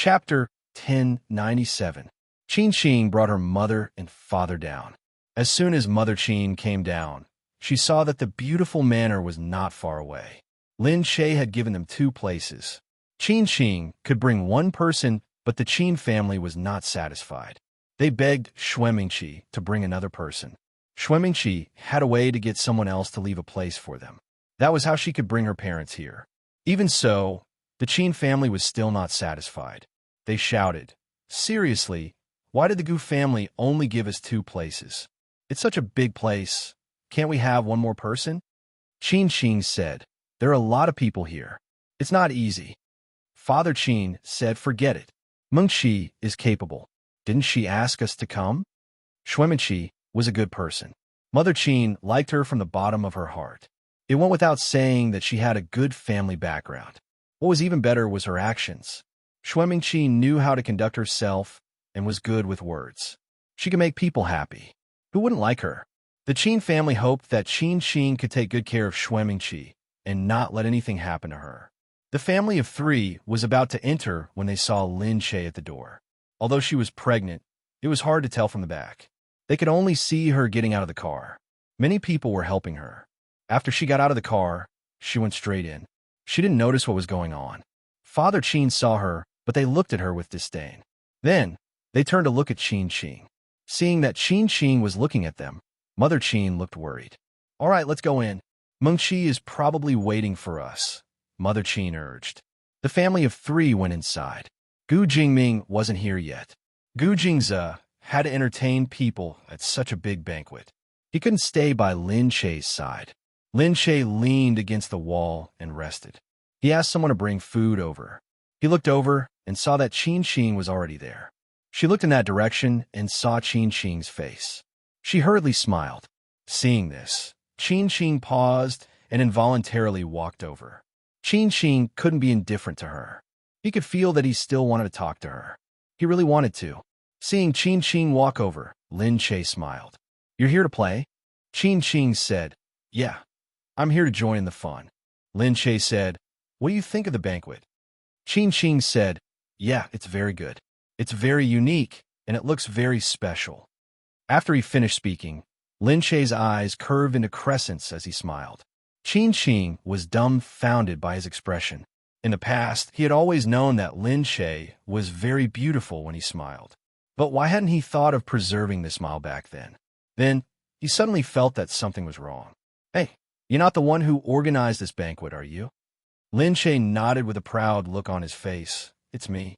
Chapter 1097. Qin Qing brought her mother and father down. As soon as Mother Qin came down, she saw that the beautiful manor was not far away. Lin Shay had given them 2 places. Qin Qing could bring 1 person, but the Qin family was not satisfied. They begged Xuemingqi to bring another person. Xuemingqi had a way to get someone else to leave a place for them. That was how she could bring her parents here. Even so, the Qin family was still not satisfied. They shouted, "Seriously, why did the Gu family only give us 2 places? It's such a big place. Can't we have 1 more person?" Qin Qing said, "There are a lot of people here. It's not easy." Father Qin said, "Forget it. Mengqi is capable. Didn't she ask us to come?" Xuemingqi was a good person. Mother Qin liked her from the bottom of her heart. It went without saying that she had a good family background. What was even better was her actions. Xuemingqi knew how to conduct herself and was good with words. She could make people happy. Who wouldn't like her? The Qin family hoped that Qin Qing could take good care of Xuemingqi and not let anything happen to her. The family of 3 was about to enter when they saw Lin Shay at the door. Although she was pregnant, it was hard to tell from the back. They could only see her getting out of the car. Many people were helping her. After she got out of the car, she went straight in. She didn't notice what was going on. Father Qin saw her, but they looked at her with disdain. Then, they turned to look at Qin Qing. Seeing that Qin Qing was looking at them, Mother Qin looked worried. "All right, let's go in. Mengqi is probably waiting for us," Mother Qin urged. The family of 3 went inside. Gu Jingming wasn't here yet. Gu Jingze had to entertain people at such a big banquet. He couldn't stay by Lin Shay's side. Lin Shay leaned against the wall and rested. He asked someone to bring food over. He looked over and saw that Qin Qing was already there. She looked in that direction and saw Qin Qing's face. She hurriedly smiled. Seeing this, Qin Qing paused and involuntarily walked over. Qin Qing couldn't be indifferent to her. He could feel that he still wanted to talk to her. He really wanted to. Seeing Qin Qing walk over, Lin Shay smiled. "You're here to play?" Qin Qing said, "Yeah, I'm here to join in the fun." Lin Shay said, "What do you think of the banquet?" Qin Qing said, "Yeah, it's very good. It's very unique, and it looks very special." After he finished speaking, Lin Shay's eyes curved into crescents as he smiled. Qin Qing was dumbfounded by his expression. In the past, he had always known that Lin Shay was very beautiful when he smiled. But why hadn't he thought of preserving the smile back then? Then, he suddenly felt that something was wrong. "Hey, you're not the one who organized this banquet, are you?" Lin Shay nodded with a proud look on his face. "It's me."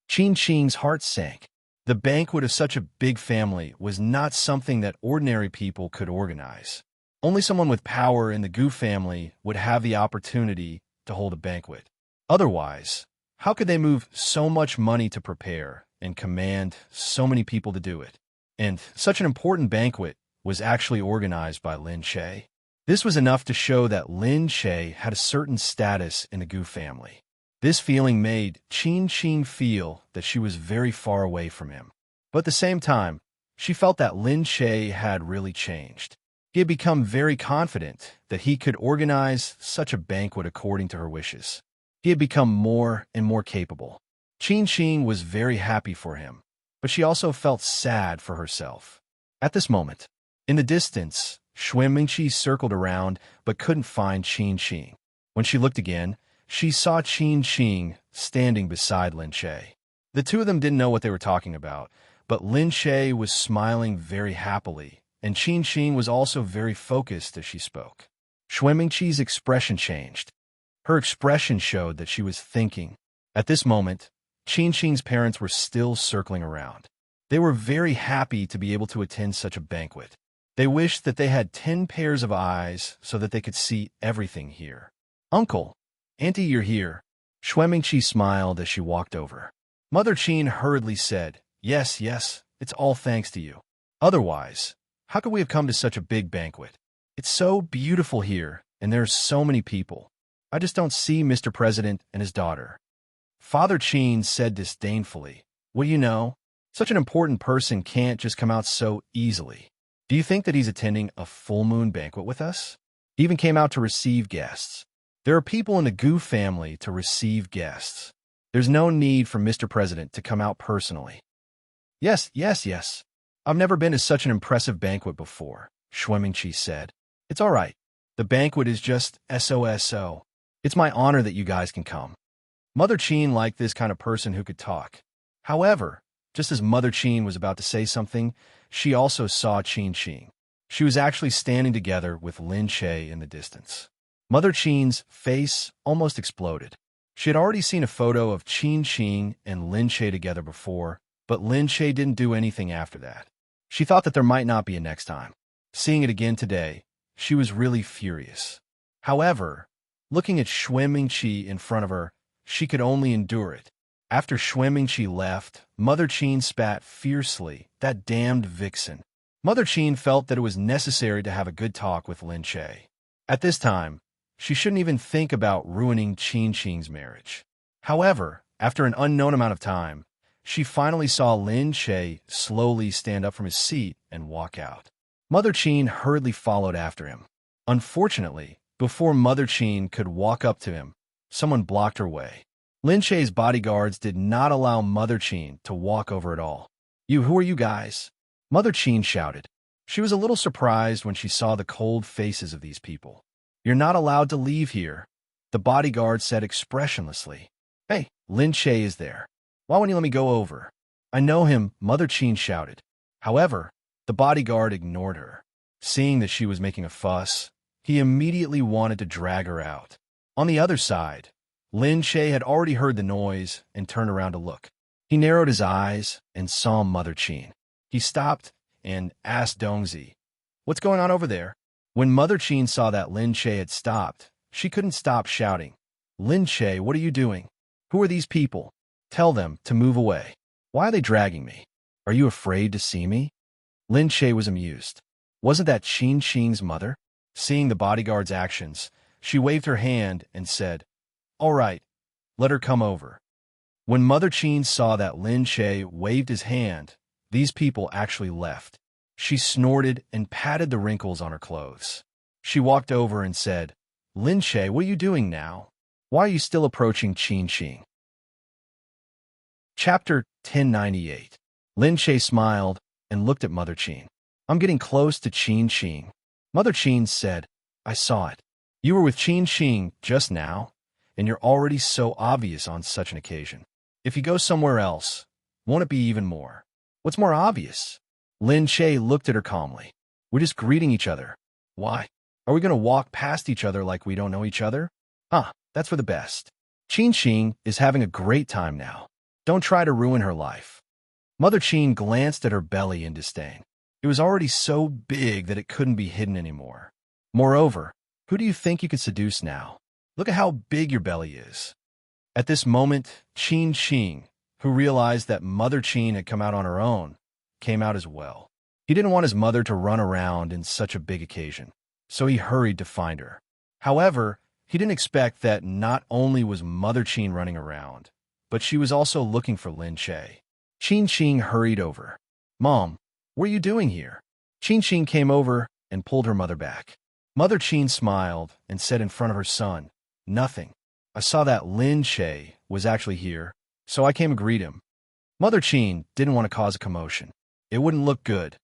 Qin Qing's heart sank. The banquet of such a big family was not something that ordinary people could organize. Only someone with power in the Gu family would have the opportunity to hold a banquet. Otherwise, how could they move so much money to prepare and command so many people to do it? And such an important banquet was actually organized by Lin Shay. This was enough to show that Lin Shay had a certain status in the Gu family. This feeling made Qin Qing feel that she was very far away from him. But at the same time, she felt that Lin Shay had really changed. He had become very confident that he could organize such a banquet according to her wishes. He had become more and more capable. Qin Qing was very happy for him, but she also felt sad for herself. At this moment, in the distance, Xuemingqi circled around but couldn't find Qin Qing. When she looked again, she saw Qin Qing standing beside Lin Shay. The 2 of them didn't know what they were talking about, but Lin Shay was smiling very happily, and Qin Qing was also very focused as she spoke. Xuemingqi's expression changed. Her expression showed that she was thinking. At this moment, Qin Qing's parents were still circling around. They were very happy to be able to attend such a banquet. They wished that they had 10 pairs of eyes so that they could see everything here. "Uncle, Auntie, you're here." Xuemingqi smiled as she walked over. Mother Qin hurriedly said, Yes, it's all thanks to you. Otherwise, how could we have come to such a big banquet? It's so beautiful here, and there's so many people. I just don't see Mr. President and his daughter." Father Qin said disdainfully, "Well, you know, such an important person can't just come out so easily. Do you think that he's attending a full moon banquet with us? He even came out to receive guests. There are people in the Gu family to receive guests. There's no need for Mr. President to come out personally. Yes, yes, yes. I've never been to such an impressive banquet before, Schwemmingchi said. It's all right. The banquet is just SOSO. It's my honor that you guys can come. Mother Cheen liked this kind of person who could talk. However, just as Mother Cheen was about to say something, she also saw Cheen Ching. She was actually standing together with Lin Che in the distance. Mother Cheen's face almost exploded. She had already seen a photo of Cheen Ching and Lin Che together before, but Lin Che didn't do anything after that. She thought that there might not be a next time. Seeing it again today, she was really furious. However, looking at Schwemmingchi in front of her, she could only endure it. After Schwemmingchi left, Mother Cheen spat fiercely, that damned vixen. Mother Cheen felt that it was necessary to have a good talk with Lin Che. At this time, she shouldn't even think about ruining Cheen Ching's marriage. However, after an unknown amount of time, she finally saw Lin Che slowly stand up from his seat and walk out. Mother Cheen hurriedly followed after him. Unfortunately, before Mother Cheen could walk up to him, someone blocked her way. Lin Che's bodyguards did not allow Mother Cheen to walk over at all. Who are you guys? Mother Cheen shouted. She was a little surprised when she saw the cold faces of these people. You're not allowed to leave here, the bodyguard said expressionlessly. Hey, Lin Che is there. Why won't you let me go over? I know him, Mother Cheen shouted. However, the bodyguard ignored her. Seeing that she was making a fuss, he immediately wanted to drag her out. On the other side, Lin Che had already heard the noise and turned around to look. He narrowed his eyes and saw Mother Cheen. He stopped and asked Dongzi, "What's going on over there?" When Mother Cheen saw that Lin Che had stopped, she couldn't stop shouting, "Lin Che, what are you doing? Who are these people? Tell them to move away. Why are they dragging me? Are you afraid to see me?" Lin Che was amused. Wasn't that Cheen Ching's mother? Seeing the bodyguard's actions, she waved her hand and said, "All right, let her come over." When Mother Cheen saw that Lin Che waved his hand, these people actually left. She snorted and patted the wrinkles on her clothes. She walked over and said, "Lin Che, what are you doing now? Why are you still approaching Cheen Ching?" Chapter 1098. Lin Che smiled and looked at Mother Cheen. "I'm getting close to Cheen Ching." Mother Cheen said, "I saw it. You were with Cheen Ching just now, and you're already so obvious on such an occasion. If you go somewhere else, won't it be even more? What's more obvious?" Lin Che looked at her calmly. "We're just greeting each other. Why? Are we going to walk past each other like we don't know each other? That's for the best. Cheen Ching is having a great time now. Don't try to ruin her life." Mother Cheen glanced at her belly in disdain. It was already so big that it couldn't be hidden anymore. Moreover, who do you think you could seduce now? Look at how big your belly is. At this moment, Cheen Ching, who realized that Mother Cheen had come out on her own, came out as well. He didn't want his mother to run around in such a big occasion, so he hurried to find her. However, he didn't expect that not only was Mother Cheen running around, but she was also looking for Lin Che. Cheen Ching hurried over. "Mom, what are you doing here?" Cheen Ching came over and pulled her mother back. Mother Cheen smiled and said in front of her son, "Nothing. I saw that Lin Che was actually here, so I came to greet him." Mother Cheen didn't want to cause a commotion. It wouldn't look good,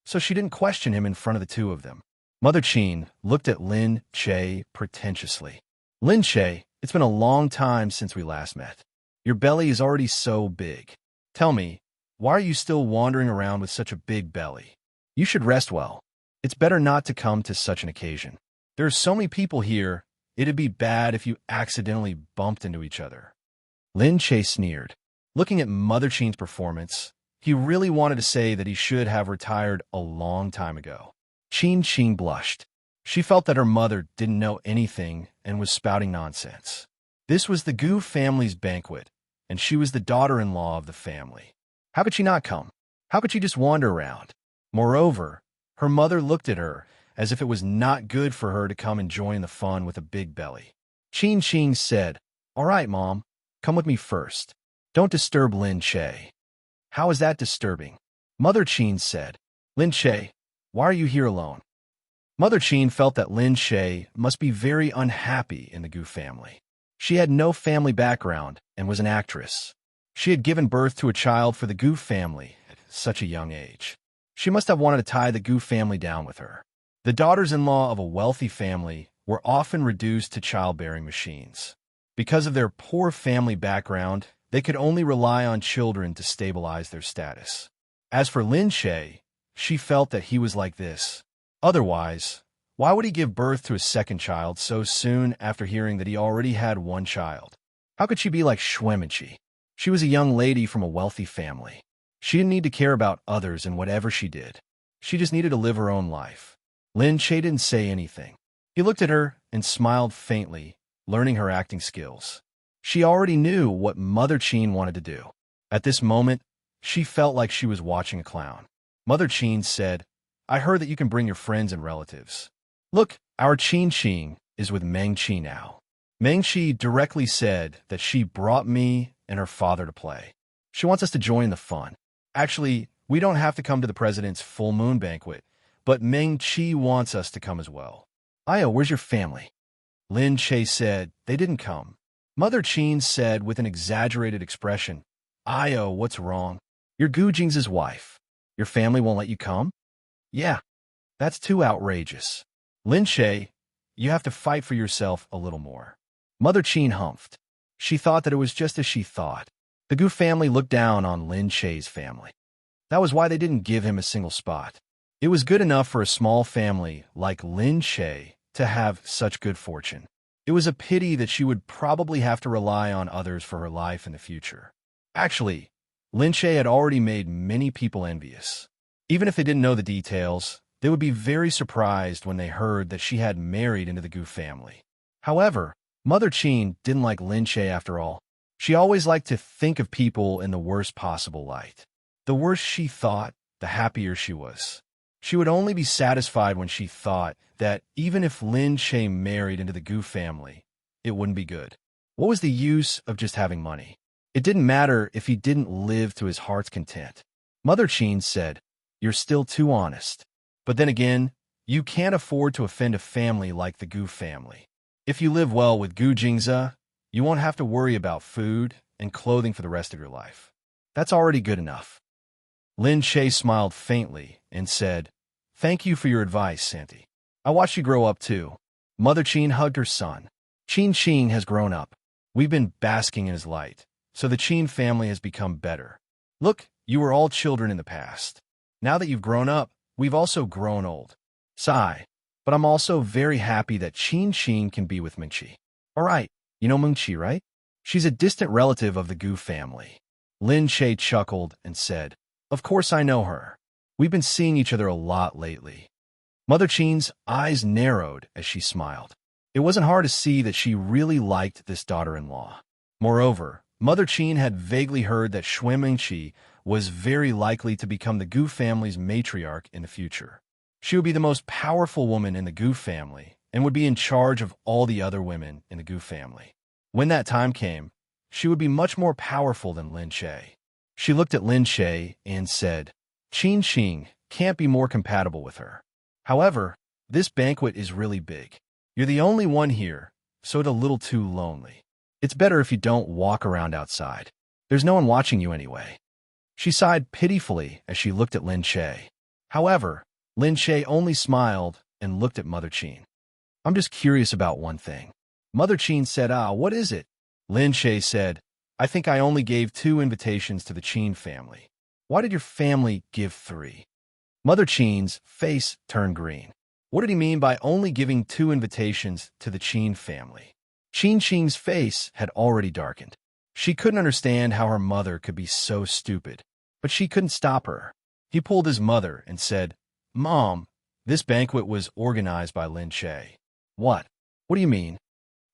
so she didn't question him in front of the two of them. Mother Cheen looked at Lin Che pretentiously. "Lin Che, it's been a long time since we last met. Your belly is already so big. Tell me, why are you still wandering around with such a big belly? You should rest well. It's better not to come to such an occasion. There are so many people here, it'd be bad if you accidentally bumped into each other." Lin Che sneered. Looking at Mother Cheen's performance, he really wanted to say that he should have retired a long time ago. Cheen Ching blushed. She felt that her mother didn't know anything and was spouting nonsense. This was the Gu family's banquet, and she was the daughter-in-law of the family. How could she not come? How could she just wander around? Moreover, her mother looked at her as if it was not good for her to come and join the fun with a big belly. Cheen Ching said, "All right, Mom, come with me first. Don't disturb Lin Che." "How is that disturbing?" Mother Cheen said. "Lin Che, why are you here alone?" Mother Cheen felt that Lin Che must be very unhappy in the Gu family. She had no family background and was an actress. She had given birth to a child for the Gu family at such a young age. She must have wanted to tie the Gu family down with her. The daughters-in-law of a wealthy family were often reduced to childbearing machines. Because of their poor family background, they could only rely on children to stabilize their status. As for Lin Che, she felt that he was like this. Otherwise, why would he give birth to a second child so soon after hearing that he already had one child? How could she be like Xuemenqi? She was a young lady from a wealthy family. She didn't need to care about others and whatever she did. She just needed to live her own life. Lin Che didn't say anything. He looked at her and smiled faintly, learning her acting skills. She already knew what Mother Qin wanted to do. At this moment, she felt like she was watching a clown. Mother Qin said, "I heard that you can bring your friends and relatives. Look, our Qin is with Meng Qi now." Meng Qi directly said that she brought me and her father to play. She wants us to join the fun. Actually, we don't have to come to the president's full moon banquet, but Meng Qi wants us to come as well. "Io, where's your family?" Lin Che said they didn't come. Mother Qin said with an exaggerated expression, "Io, what's wrong? You're Gu Jing's wife. Your family won't let you come?" "Yeah, that's too outrageous. Lin Che, you have to fight for yourself a little more." Mother Qin humphed. She thought that it was just as she thought. The Gu family looked down on Lin Che's family. That was why they didn't give him a single spot. It was good enough for a small family like Lin Che to have such good fortune. It was a pity that she would probably have to rely on others for her life in the future. Actually, Lin Che had already made many people envious. Even if they didn't know the details, they would be very surprised when they heard that she had married into the Gu family. However, Mother Qin didn't like Lin Che after all. She always liked to think of people in the worst possible light. The worse she thought, the happier she was. She would only be satisfied when she thought that even if Lin Che married into the Gu family, it wouldn't be good. What was the use of just having money? It didn't matter if he didn't live to his heart's content. Mother Qin said, "You're still too honest. But then again, you can't afford to offend a family like the Gu family. If you live well with Gu Jingza, you won't have to worry about food and clothing for the rest of your life. That's already good enough." Lin Che smiled faintly and said, "Thank you for your advice, Santi. I watched you grow up too." Mother Qin hugged her son. "Qin has grown up. We've been basking in his light, so the Qin family has become better. Look, you were all children in the past. Now that you've grown up, we've also grown old. Sigh, but I'm also very happy that Qin can be with Mengqi. All right, you know Mengqi, right? She's a distant relative of the Gu family." Lin Che chuckled and said, "Of course I know her. We've been seeing each other a lot lately." Mother Qin's eyes narrowed as she smiled. It wasn't hard to see that she really liked this daughter-in-law. Moreover, Mother Qin had vaguely heard that Xuemenqi was very likely to become the Gu family's matriarch in the future. She would be the most powerful woman in the Gu family and would be in charge of all the other women in the Gu family. When that time came, she would be much more powerful than Lin Che. She looked at Lin Che and said, "Qin can't be more compatible with her. However, this banquet is really big. You're the only one here, so it's a little too lonely. It's better if you don't walk around outside. There's no one watching you anyway." She sighed pitifully as she looked at Lin Che. However, Lin Che only smiled and looked at Mother Qin. "I'm just curious about one thing." Mother Qin said, "What is it?" Lin Che said, "I think I only gave 2 invitations to the Qin family. Why did your family give 3? Mother Qin's face turned green. What did he mean by only giving 2 invitations to the Qin family? Qin's face had already darkened. She couldn't understand how her mother could be so stupid, but she couldn't stop her. He pulled his mother and said, "Mom, this banquet was organized by Lin Che." "What? What do you mean?"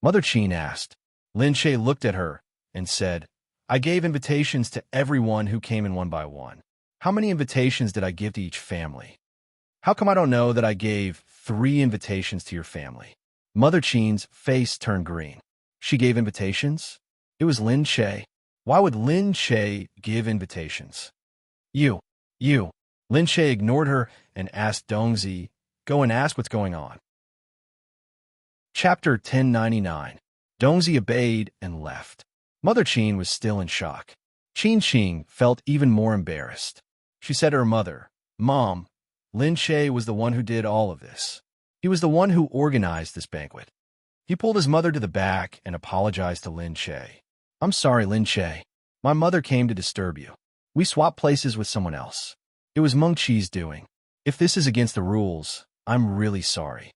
Mother Qin asked. Lin Che looked at her and said, "I gave invitations to everyone who came in one by one. How many invitations did I give to each family? How come I don't know that I gave 3 invitations to your family?" Mother Qin's face turned green. She gave invitations? It was Lin Che. Why would Lin Che give invitations? You. Lin Che ignored her and asked Dongzi, "Go and ask what's going on." Chapter 1099. Dongzi obeyed and left. Mother Qin was still in shock. Qin Qing felt even more embarrassed. She said to her mother, "Mom, Lin Che was the one who did all of this. He was the one who organized this banquet." He pulled his mother to the back and apologized to Lin Che. "I'm sorry, Lin Che. My mother came to disturb you. We swapped places with someone else. It was Meng Qi's doing. If this is against the rules, I'm really sorry."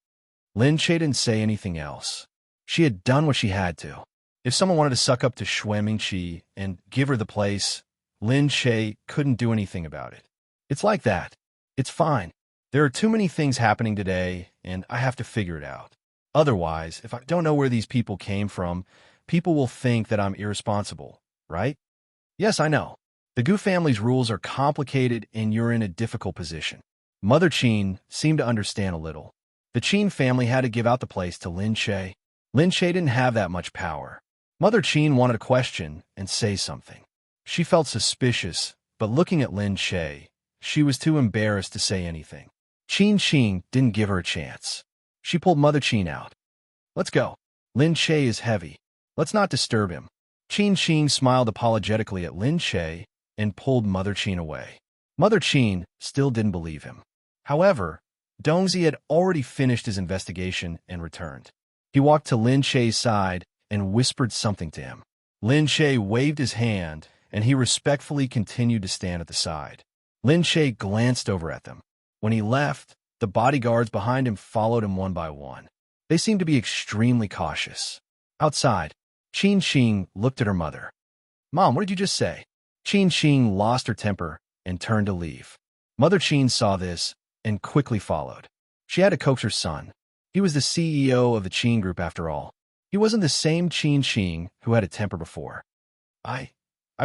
Lin Che didn't say anything else. She had done what she had to. If someone wanted to suck up to Shui Mingqi and give her the place, Lin Che couldn't do anything about it. It's like that. It's fine. There are too many things happening today, and I have to figure it out. Otherwise, if I don't know where these people came from, people will think that I'm irresponsible, right? Yes, I know. The Gu family's rules are complicated and you're in a difficult position. Mother Qin seemed to understand a little. The Qin family had to give out the place to Lin Che. Lin Che didn't have that much power. Mother Qin wanted to question and say something. She felt suspicious, but looking at Lin Che, she was too embarrassed to say anything. Qin Qing didn't give her a chance. She pulled Mother Qin out. "Let's go. Lin Che is heavy. Let's not disturb him." Qin Qing smiled apologetically at Lin Che and pulled Mother Qin away. Mother Qin still didn't believe him. However, Dongzi had already finished his investigation and returned. He walked to Lin Che's side and whispered something to him. Lin Che waved his hand, and he respectfully continued to stand at the side. Lin Che glanced over at them. When he left, the bodyguards behind him followed him one by one. They seemed to be extremely cautious. Outside, Qin Qing looked at her mother. "Mom, what did you just say?" Qin Qing lost her temper and turned to leave. Mother Qin saw this and quickly followed. She had to coax her son. He was the CEO of the Qin group after all. He wasn't the same Qin Qing who had a temper before. I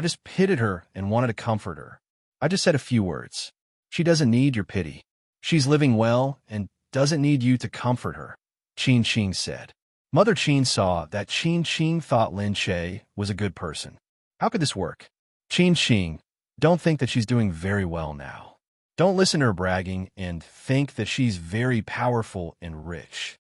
just pitied her and wanted to comfort her. I just said a few words. She doesn't need your pity. She's living well and doesn't need you to comfort her," Qin Qing said. Mother Qin saw that Qin Qing thought Lin Che was a good person. How could this work? Qin Qing, don't think that she's doing very well now. Don't listen to her bragging and think that she's very powerful and rich.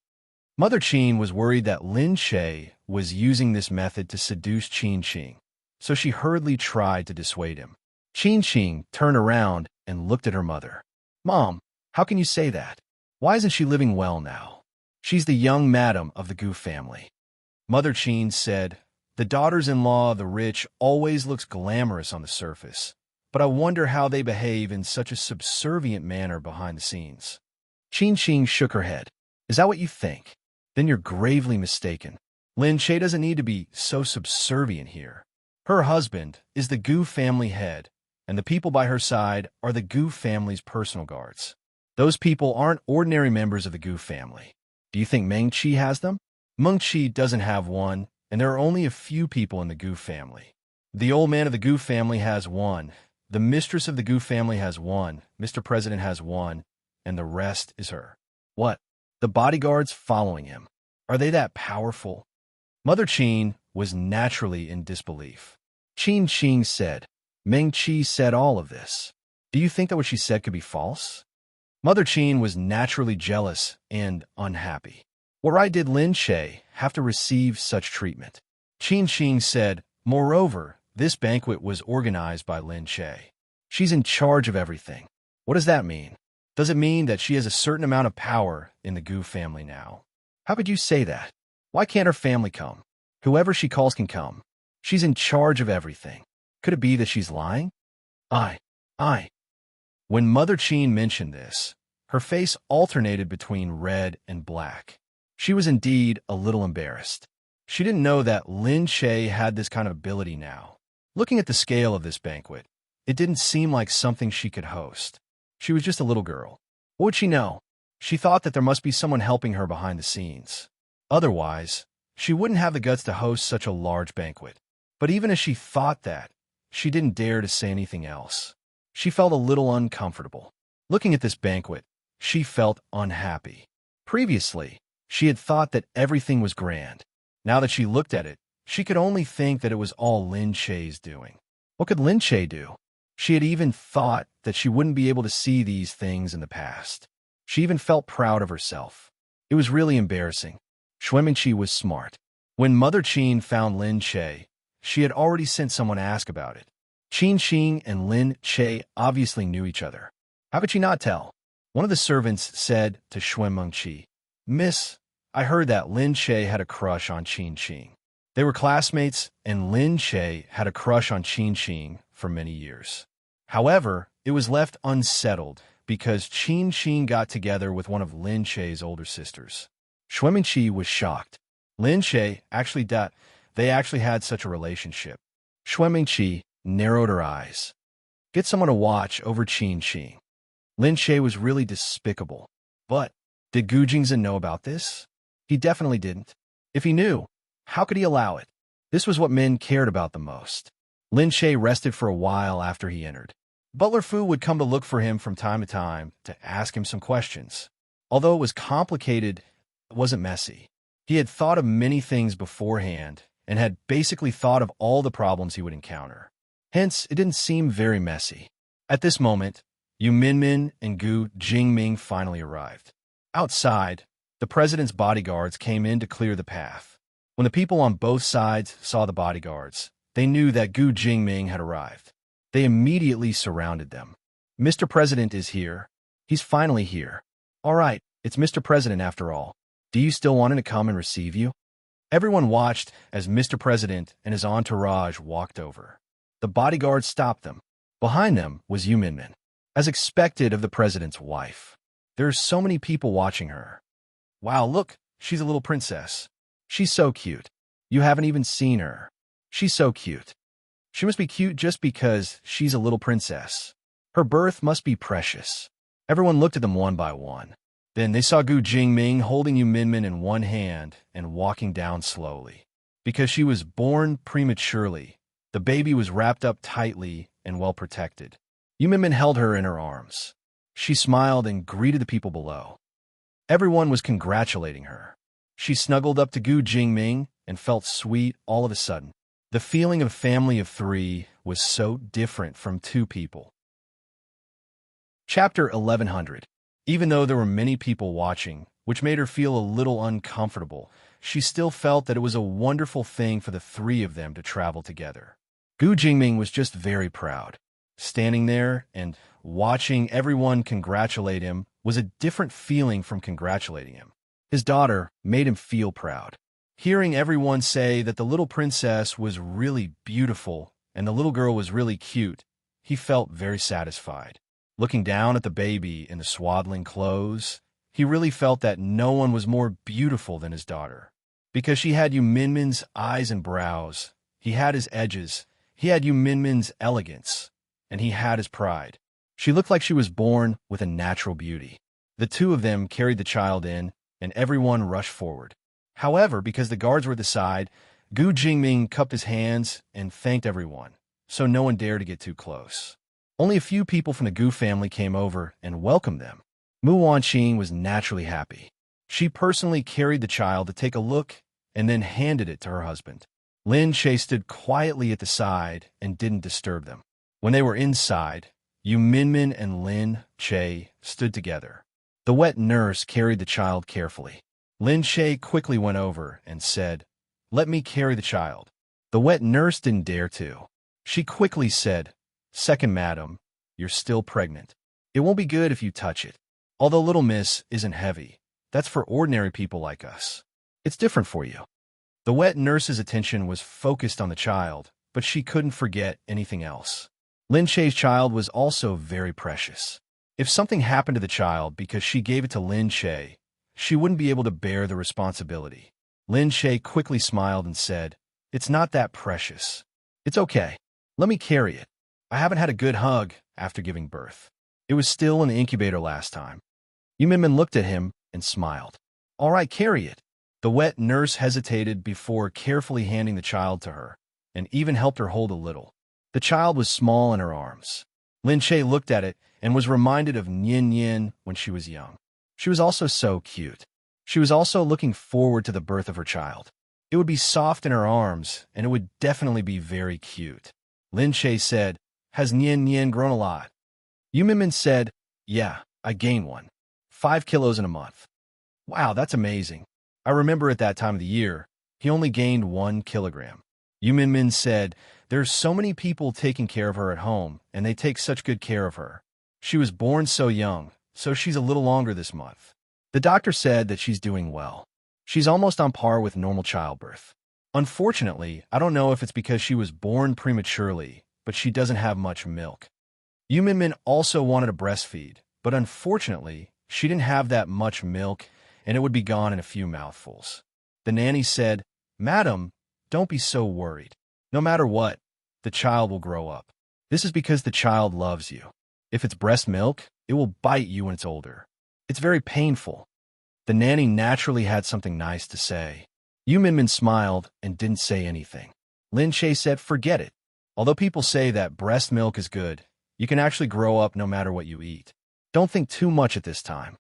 Mother Qin was worried that Lin Che was using this method to seduce Qin Qing, so she hurriedly tried to dissuade him. Qin Qing turned around and looked at her mother. "Mom, how can you say that? Why isn't she living well now? She's the young madam of the Gu family." Mother Qin said, "The daughters-in-law of the rich always looks glamorous on the surface, but I wonder how they behave in such a subservient manner behind the scenes." Qin Qing shook her head. "Is that what you think? Then you're gravely mistaken. Lin Che doesn't need to be so subservient here. Her husband is the Gu family head, and the people by her side are the Gu family's personal guards. Those people aren't ordinary members of the Gu family. Do you think Meng Qi has them? Meng Qi doesn't have one, and there are only a few people in the Gu family. The old man of the Gu family has one, the mistress of the Gu family has one, Mr. President has one, and the rest is her. What? The bodyguards following him. Are they that powerful?" Mother Qin was naturally in disbelief. Qin Qing said, "Meng Qi said all of this. Do you think that what she said could be false?" Mother Qin was naturally jealous and unhappy. What right did Lin Che have to receive such treatment? Qin Qing said, "Moreover, this banquet was organized by Lin Che. She's in charge of everything. What does that mean? Does it mean that she has a certain amount of power in the Gu family now? How could you say that? Why can't her family come? Whoever she calls can come. She's in charge of everything. Could it be that she's lying?" I. When Mother Qin mentioned this, her face alternated between red and black. She was indeed a little embarrassed. She didn't know that Lin Che had this kind of ability now. Looking at the scale of this banquet, it didn't seem like something she could host. She was just a little girl. What would she know? She thought that there must be someone helping her behind the scenes. Otherwise, she wouldn't have the guts to host such a large banquet. But even as she thought that, she didn't dare to say anything else. She felt a little uncomfortable. Looking at this banquet, she felt unhappy. Previously, she had thought that everything was grand. Now that she looked at it, she could only think that it was all Lin Che's doing. What could Lin Che do? She had even thought that she wouldn't be able to see these things in the past. She even felt proud of herself. It was really embarrassing. Shui Mingqi was smart. When Mother Qin found Lin Che, she had already sent someone to ask about it. Qin Xing and Lin Che obviously knew each other. How could she not tell? One of the servants said to Xuanmengqi, "Miss, I heard that Lin Che had a crush on Qin Xing." They were classmates, and Lin Che had a crush on Qin Xing for many years. However, it was left unsettled because Qin Xing got together with one of Lin Che's older sisters. Xuanmengqi was shocked. Lin Che they actually had such a relationship. Xuanmengqi narrowed her eyes. Get someone to watch over Qin Xing. Lin Che was really despicable. But did Gu Jingzhen know about this? He definitely didn't. If he knew, how could he allow it? This was what men cared about the most. Lin Che rested for a while after he entered. Butler Fu would come to look for him from time to time to ask him some questions. Although it was complicated, it wasn't messy. He had thought of many things beforehand and had basically thought of all the problems he would encounter. Hence, it didn't seem very messy. At this moment, Yu Minmin and Gu Jingming finally arrived. Outside, the president's bodyguards came in to clear the path. When the people on both sides saw the bodyguards, they knew that Gu Jingming had arrived. They immediately surrounded them. "Mr. President is here. He's finally here. All right, it's Mr. President after all. Do you still want him to come and receive you?" Everyone watched as Mr. President and his entourage walked over. The bodyguards stopped them. Behind them was Yu Minmin, as expected of the president's wife. There are so many people watching her. Wow, look, she's a little princess. She's so cute. You haven't even seen her. She's so cute. She must be cute just because she's a little princess. Her birth must be precious. Everyone looked at them one by one. Then they saw Gu Jingming holding Yu Minmin in one hand and walking down slowly. Because she was born prematurely, the baby was wrapped up tightly and well protected. Yu Minmin held her in her arms. She smiled and greeted the people below. Everyone was congratulating her. She snuggled up to Gu Jingming and felt sweet all of a sudden. The feeling of family of three was so different from two people. Chapter 1100. Even though there were many people watching, which made her feel a little uncomfortable, she still felt that it was a wonderful thing for the three of them to travel together. Gu Jingming was just very proud. Standing there and watching everyone congratulate him was a different feeling from congratulating him. His daughter made him feel proud. Hearing everyone say that the little princess was really beautiful and the little girl was really cute, he felt very satisfied. Looking down at the baby in the swaddling clothes, he really felt that no one was more beautiful than his daughter. Because she had Yu Minmin's eyes and brows, he had his edges, he had Yu Minmin's elegance, and he had his pride. She looked like she was born with a natural beauty. The two of them carried the child in, and everyone rushed forward. However, because the guards were at the side, Gu Jingming cupped his hands and thanked everyone, so no one dared to get too close. Only a few people from the Gu family came over and welcomed them. Mu Wanqing was naturally happy. She personally carried the child to take a look and then handed it to her husband. Lin Che stood quietly at the side and didn't disturb them. When they were inside, Yu Minmin and Lin Che stood together. The wet nurse carried the child carefully. Lin Che quickly went over and said, "Let me carry the child." The wet nurse didn't dare to. She quickly said, "Second madam, you're still pregnant. It won't be good if you touch it. Although little miss isn't heavy, that's for ordinary people like us. It's different for you." The wet nurse's attention was focused on the child, but she couldn't forget anything else. Lin Che's child was also very precious. If something happened to the child because she gave it to Lin Che, she wouldn't be able to bear the responsibility. Lin Che quickly smiled and said, "It's not that precious. It's okay. Let me carry it. I haven't had a good hug after giving birth. It was still in the incubator last time." Yu Minmin looked at him and smiled. "All right, carry it." The wet nurse hesitated before carefully handing the child to her, and even helped her hold a little. The child was small in her arms. Lin Che looked at it and was reminded of Nian Nian when she was young. She was also so cute. She was also looking forward to the birth of her child. It would be soft in her arms, and it would definitely be very cute. Lin Che said, "Has Nian Nian grown a lot?" Yu Minmin said, "Yeah, I gained 5 kilos in a month." "Wow, that's amazing. I remember at that time of the year, He only gained 1 kilogram. Yu Minmin said, "There's so many people taking care of her at home, and they take such good care of her. She was born so young, so she's a little longer this month. The doctor said that she's doing well. She's almost on par with normal childbirth. Unfortunately, I don't know if it's because she was born prematurely, but she doesn't have much milk." Yu Minmin also wanted to breastfeed, but unfortunately, she didn't have that much milk, and it would be gone in a few mouthfuls. The nanny said, "Madam, don't be so worried. No matter what, the child will grow up. This is because the child loves you. If it's breast milk, it will bite you when it's older. It's very painful." The nanny naturally had something nice to say. Yu Minmin smiled and didn't say anything. Lin Che said, "Forget it. Although people say that breast milk is good, you can actually grow up no matter what you eat. Don't think too much at this time."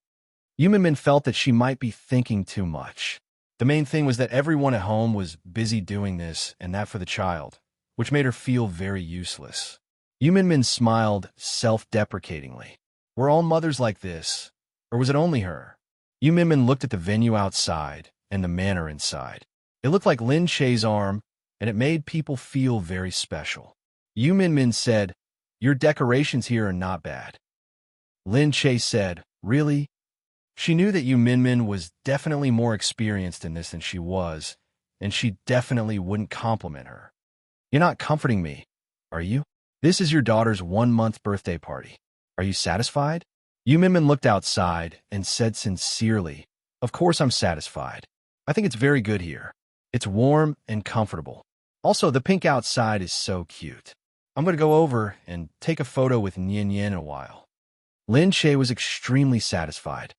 Yu Minmin felt that she might be thinking too much. The main thing was that everyone at home was busy doing this and that for the child, which made her feel very useless. Yu Minmin smiled self-deprecatingly. Were all mothers like this? Or was it only her? Yu Minmin looked at the venue outside and the manor inside. It looked like Lin Che's arm, and it made people feel very special. Yu Minmin said, "Your decorations here are not bad." Lin Che said, "Really?" She knew that Yu Minmin was definitely more experienced in this than she was, and she definitely wouldn't compliment her. "You're not comforting me, are you? This is your daughter's 1-month birthday party. Are you satisfied?" Yu Minmin looked outside and said sincerely, "Of course I'm satisfied. I think it's very good here. It's warm and comfortable. Also, the pink outside is so cute. I'm going to go over and take a photo with Nian Yan in a while." Lin Che was extremely satisfied.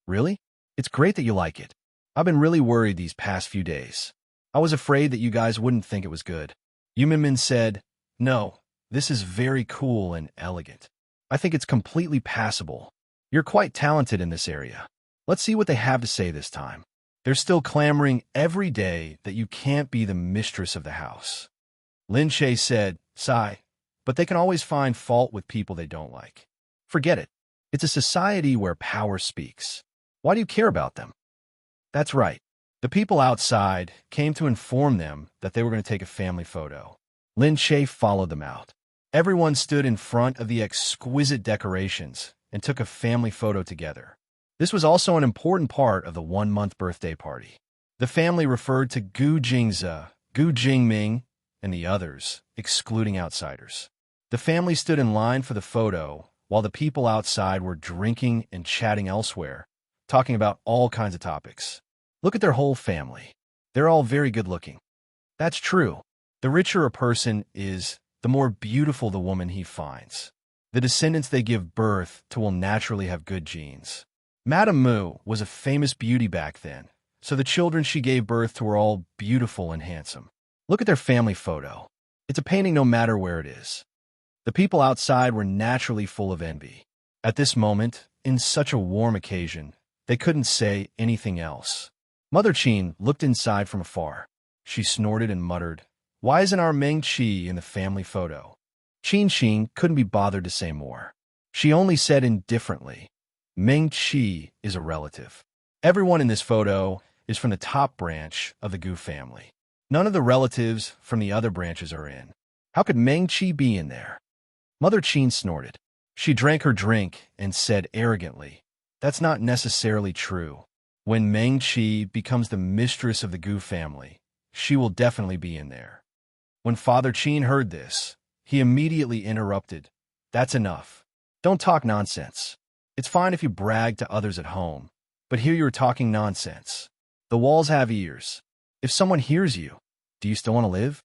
"Really? It's great that you like it. I've been really worried these past few days. I was afraid that you guys wouldn't think it was good." Yu Minmin said, "No, this is very cool and elegant. I think it's completely passable. You're quite talented in this area. Let's see what they have to say this time. They're still clamoring every day that you can't be the mistress of the house." Lin Che said, "Sigh, but they can always find fault with people they don't like. Forget it. It's a society where power speaks. Why do you care about them?" That's right. The people outside came to inform them that they were going to take a family photo. Lin Che followed them out. Everyone stood in front of the exquisite decorations and took a family photo together. This was also an important part of the 1-month birthday party. The family referred to Gu Jingze, Gu Jingming, and the others, excluding outsiders. The family stood in line for the photo, while the people outside were drinking and chatting elsewhere, talking about all kinds of topics. Look at their whole family. They're all very good-looking. That's true. The richer a person is, the more beautiful the woman he finds. The descendants they give birth to will naturally have good genes. Madame Mu was a famous beauty back then, so the children she gave birth to were all beautiful and handsome. Look at their family photo. It's a painting no matter where it is. The people outside were naturally full of envy. At this moment, in such a warm occasion, they couldn't say anything else. Mother Qin looked inside from afar. She snorted and muttered, "Why isn't our Meng Qi in the family photo?" Qin Qin couldn't be bothered to say more. She only said indifferently, "Meng Qi is a relative. Everyone in this photo is from the top branch of the Gu family. None of the relatives from the other branches are in. How could Meng Qi be in there?" Mother Qin snorted. She drank her drink and said arrogantly, "That's not necessarily true. When Meng Qi becomes the mistress of the Gu family, she will definitely be in there." When Father Qin heard this, he immediately interrupted, "That's enough. Don't talk nonsense. It's fine if you brag to others at home, but here you're talking nonsense. The walls have ears. If someone hears you, do you still want to live?"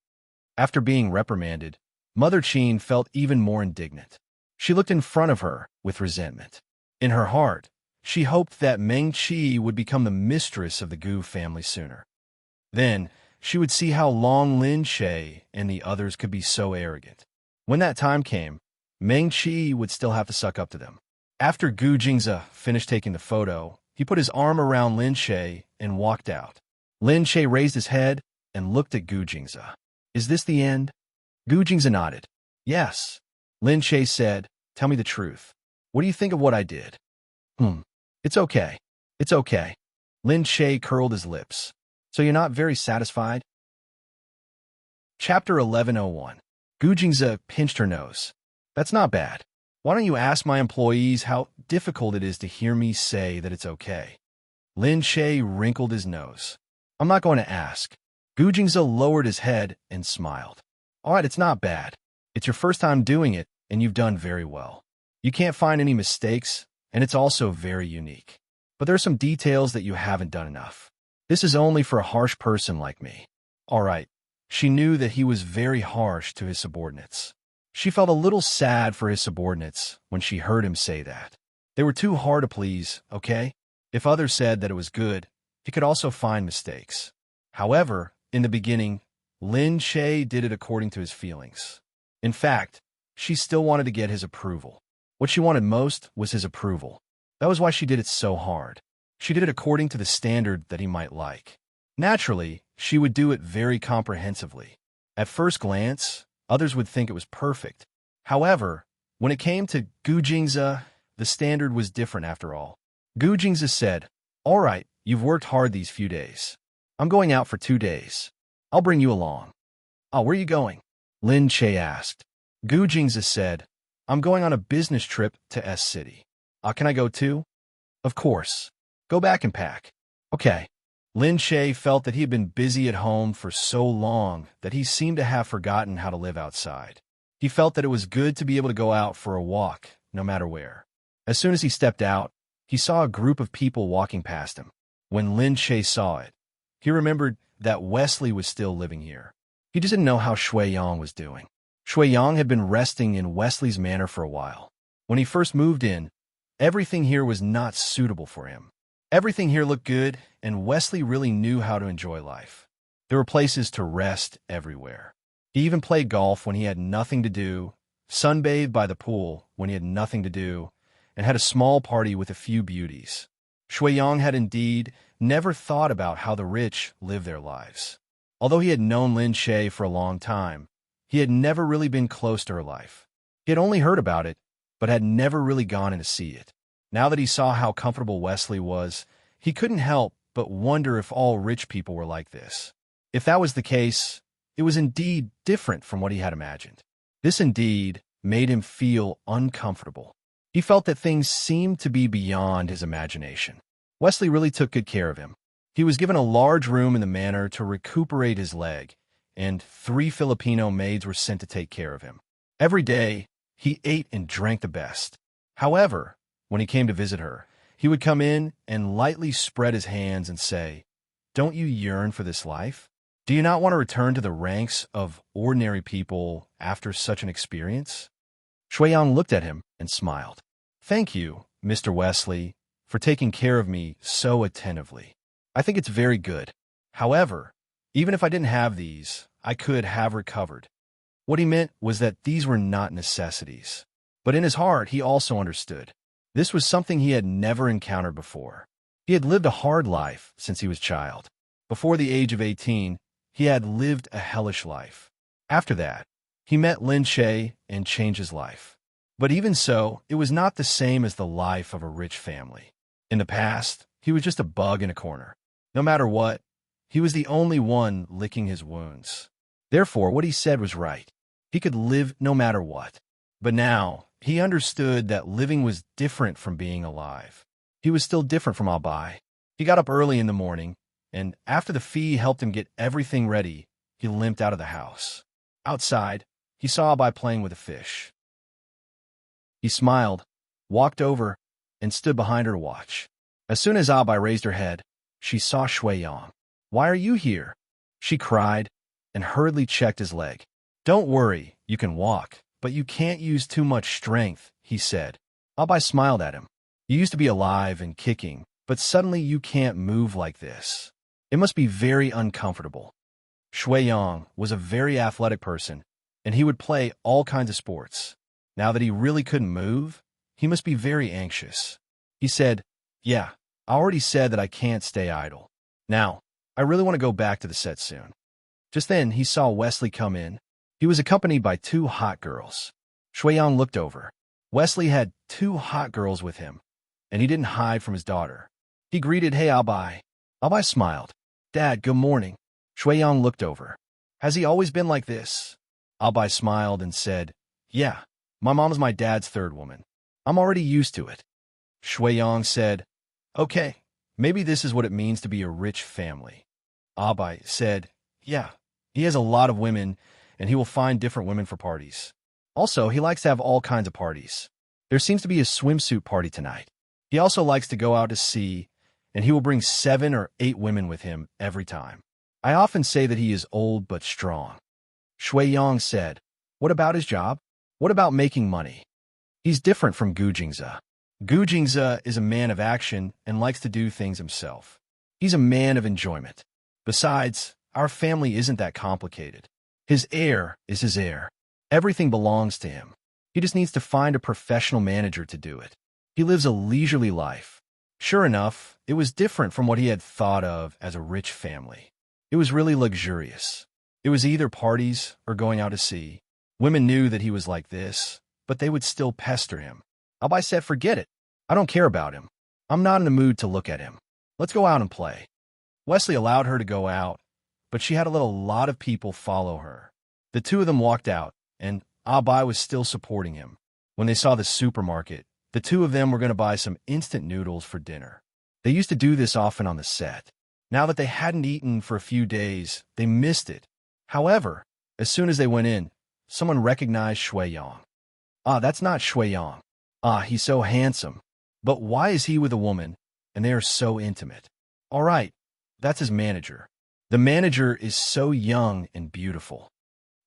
After being reprimanded, Mother Qin felt even more indignant. She looked in front of her with resentment. In her heart, she hoped that Meng Qi would become the mistress of the Gu family sooner. Then, she would see how long Lin Che and the others could be so arrogant. When that time came, Meng Qi would still have to suck up to them. After Gu Jingze finished taking the photo, he put his arm around Lin Che and walked out. Lin Che raised his head and looked at Gu Jingze. "Is this the end?" Gu Jingze nodded. "Yes." Lin Che said, "Tell me the truth. What do you think of what I did?" It's okay. It's okay." Lin Che curled his lips. So you're not very satisfied? Chapter 1101. Gujingza pinched her nose. That's not bad. Why don't you ask my employees how difficult it is to hear me say that it's okay? Lin Che wrinkled his nose. I'm not going to ask. Gujingza lowered his head and smiled. All right, it's not bad. It's your first time doing it, and you've done very well. You can't find any mistakes, and it's also very unique. But there are some details that you haven't done enough. This is only for a harsh person like me. All right. She knew that he was very harsh to his subordinates. She felt a little sad for his subordinates when she heard him say that. They were too hard to please, okay? If others said that it was good, he could also find mistakes. However, in the beginning, Lin Che did it according to his feelings. In fact, she still wanted to get his approval. What she wanted most was his approval. That was why she did it so hard. She did it according to the standard that he might like. Naturally, she would do it very comprehensively. At first glance, others would think it was perfect. However, when it came to Gujingza, the standard was different after all. Gujingza said, All right, you've worked hard these few days. I'm going out for 2 days. I'll bring you along. Oh, where are you going? Lin Che asked. Gujingza said, I'm going on a business trip to S City. Can I go too? Of course. Go back and pack. Okay. Lin Che felt that he had been busy at home for so long that he seemed to have forgotten how to live outside. He felt that it was good to be able to go out for a walk, no matter where. As soon as he stepped out, he saw a group of people walking past him. When Lin Che saw it, he remembered that Wesley was still living here. He just didn't know how Shui Yang was doing. Shui Yang had been resting in Wesley's manor for a while. When he first moved in, everything here was not suitable for him. Everything here looked good, and Wesley really knew how to enjoy life. There were places to rest everywhere. He even played golf when he had nothing to do, sunbathed by the pool when he had nothing to do, and had a small party with a few beauties. Shui Yang had indeed never thought about how the rich live their lives. Although he had known Lin Che for a long time, he had never really been close to her life. He had only heard about it, but had never really gone in to see it. Now that he saw how comfortable Wesley was, he couldn't help but wonder if all rich people were like this. If that was the case, it was indeed different from what he had imagined. This indeed made him feel uncomfortable. He felt that things seemed to be beyond his imagination. Wesley really took good care of him. He was given a large room in the manor to recuperate his leg, and 3 Filipino maids were sent to take care of him. Every day, he ate and drank the best. However, when he came to visit her, he would come in and lightly spread his hands and say, Don't you yearn for this life? Do you not want to return to the ranks of ordinary people after such an experience? Shui Yang looked at him and smiled. Thank you, Mr. Wesley, for taking care of me so attentively. I think it's very good. However, even if I didn't have these, I could have recovered. What he meant was that these were not necessities. But in his heart, he also understood. This was something he had never encountered before. He had lived a hard life since he was a child. Before the age of 18, he had lived a hellish life. After that, he met Lin Che and changed his life. But even so, it was not the same as the life of a rich family. In the past, he was just a bug in a corner. No matter what, he was the only one licking his wounds. Therefore, what he said was right. He could live no matter what. But now, he understood that living was different from being alive. He was still different from Abai. He got up early in the morning, and after the fee helped him get everything ready, he limped out of the house. Outside, he saw Abai playing with a fish. He smiled, walked over, and stood behind her to watch. As soon as Abai raised her head, she saw Shui Yang. Why are you here? She cried, and hurriedly checked his leg. Don't worry, you can walk, but you can't use too much strength, he said. Abai smiled at him. You used to be alive and kicking, but suddenly you can't move like this. It must be very uncomfortable. Shui Yang was a very athletic person, and he would play all kinds of sports. Now that he really couldn't move, he must be very anxious. He said, Yeah, I already said that I can't stay idle. Now, I really want to go back to the set soon. Just then, he saw Wesley come in. He was accompanied by 2 hot girls. Shui Yang looked over. Wesley had 2 hot girls with him, and he didn't hide from his daughter. He greeted, Hey, Abai. Abai smiled. Dad, good morning. Shuiyang looked over. Has he always been like this? Abai smiled and said, Yeah, my mom's my dad's third woman. I'm already used to it. Shuiyang said, Okay, maybe this is what it means to be a rich family. Abai said, Yeah, he has a lot of women, and he will find different women for parties. Also, he likes to have all kinds of parties. There seems to be a swimsuit party tonight. He also likes to go out to sea, and he will bring 7 or 8 women with him every time. I often say that he is old but strong. Shuiyang said, What about his job? What about making money? He's different from Gu Jingze. Gu Jingze is a man of action and likes to do things himself. He's a man of enjoyment. Besides, our family isn't that complicated. His heir is his heir. Everything belongs to him. He just needs to find a professional manager to do it. He lives a leisurely life. Sure enough, it was different from what he had thought of as a rich family. It was really luxurious. It was either parties or going out to sea. Women knew that he was like this, but they would still pester him. Abai said, Forget it. I don't care about him. I'm not in the mood to look at him. Let's go out and play. Wesley allowed her to go out, but she had to let a lot of people follow her. The two of them walked out, and Abai was still supporting him. When they saw the supermarket, the two of them were going to buy some instant noodles for dinner. They used to do this often on the set. Now that they hadn't eaten for a few days, they missed it. However, as soon as they went in, someone recognized Shuiyang. That's not Shuiyang. He's so handsome. But why is he with a woman, and they are so intimate? All right, that's his manager. The manager is so young and beautiful.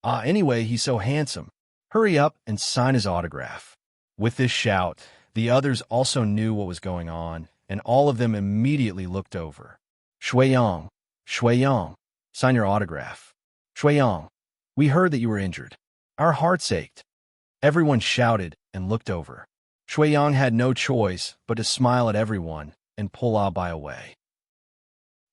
Anyway, he's so handsome. Hurry up and sign his autograph. With this shout, the others also knew what was going on, and all of them immediately looked over. Shuiyang, Shuiyang, sign your autograph. Shuiyang, we heard that you were injured. Our hearts ached. Everyone shouted and looked over. Shuiyang had no choice but to smile at everyone and pull Abai away.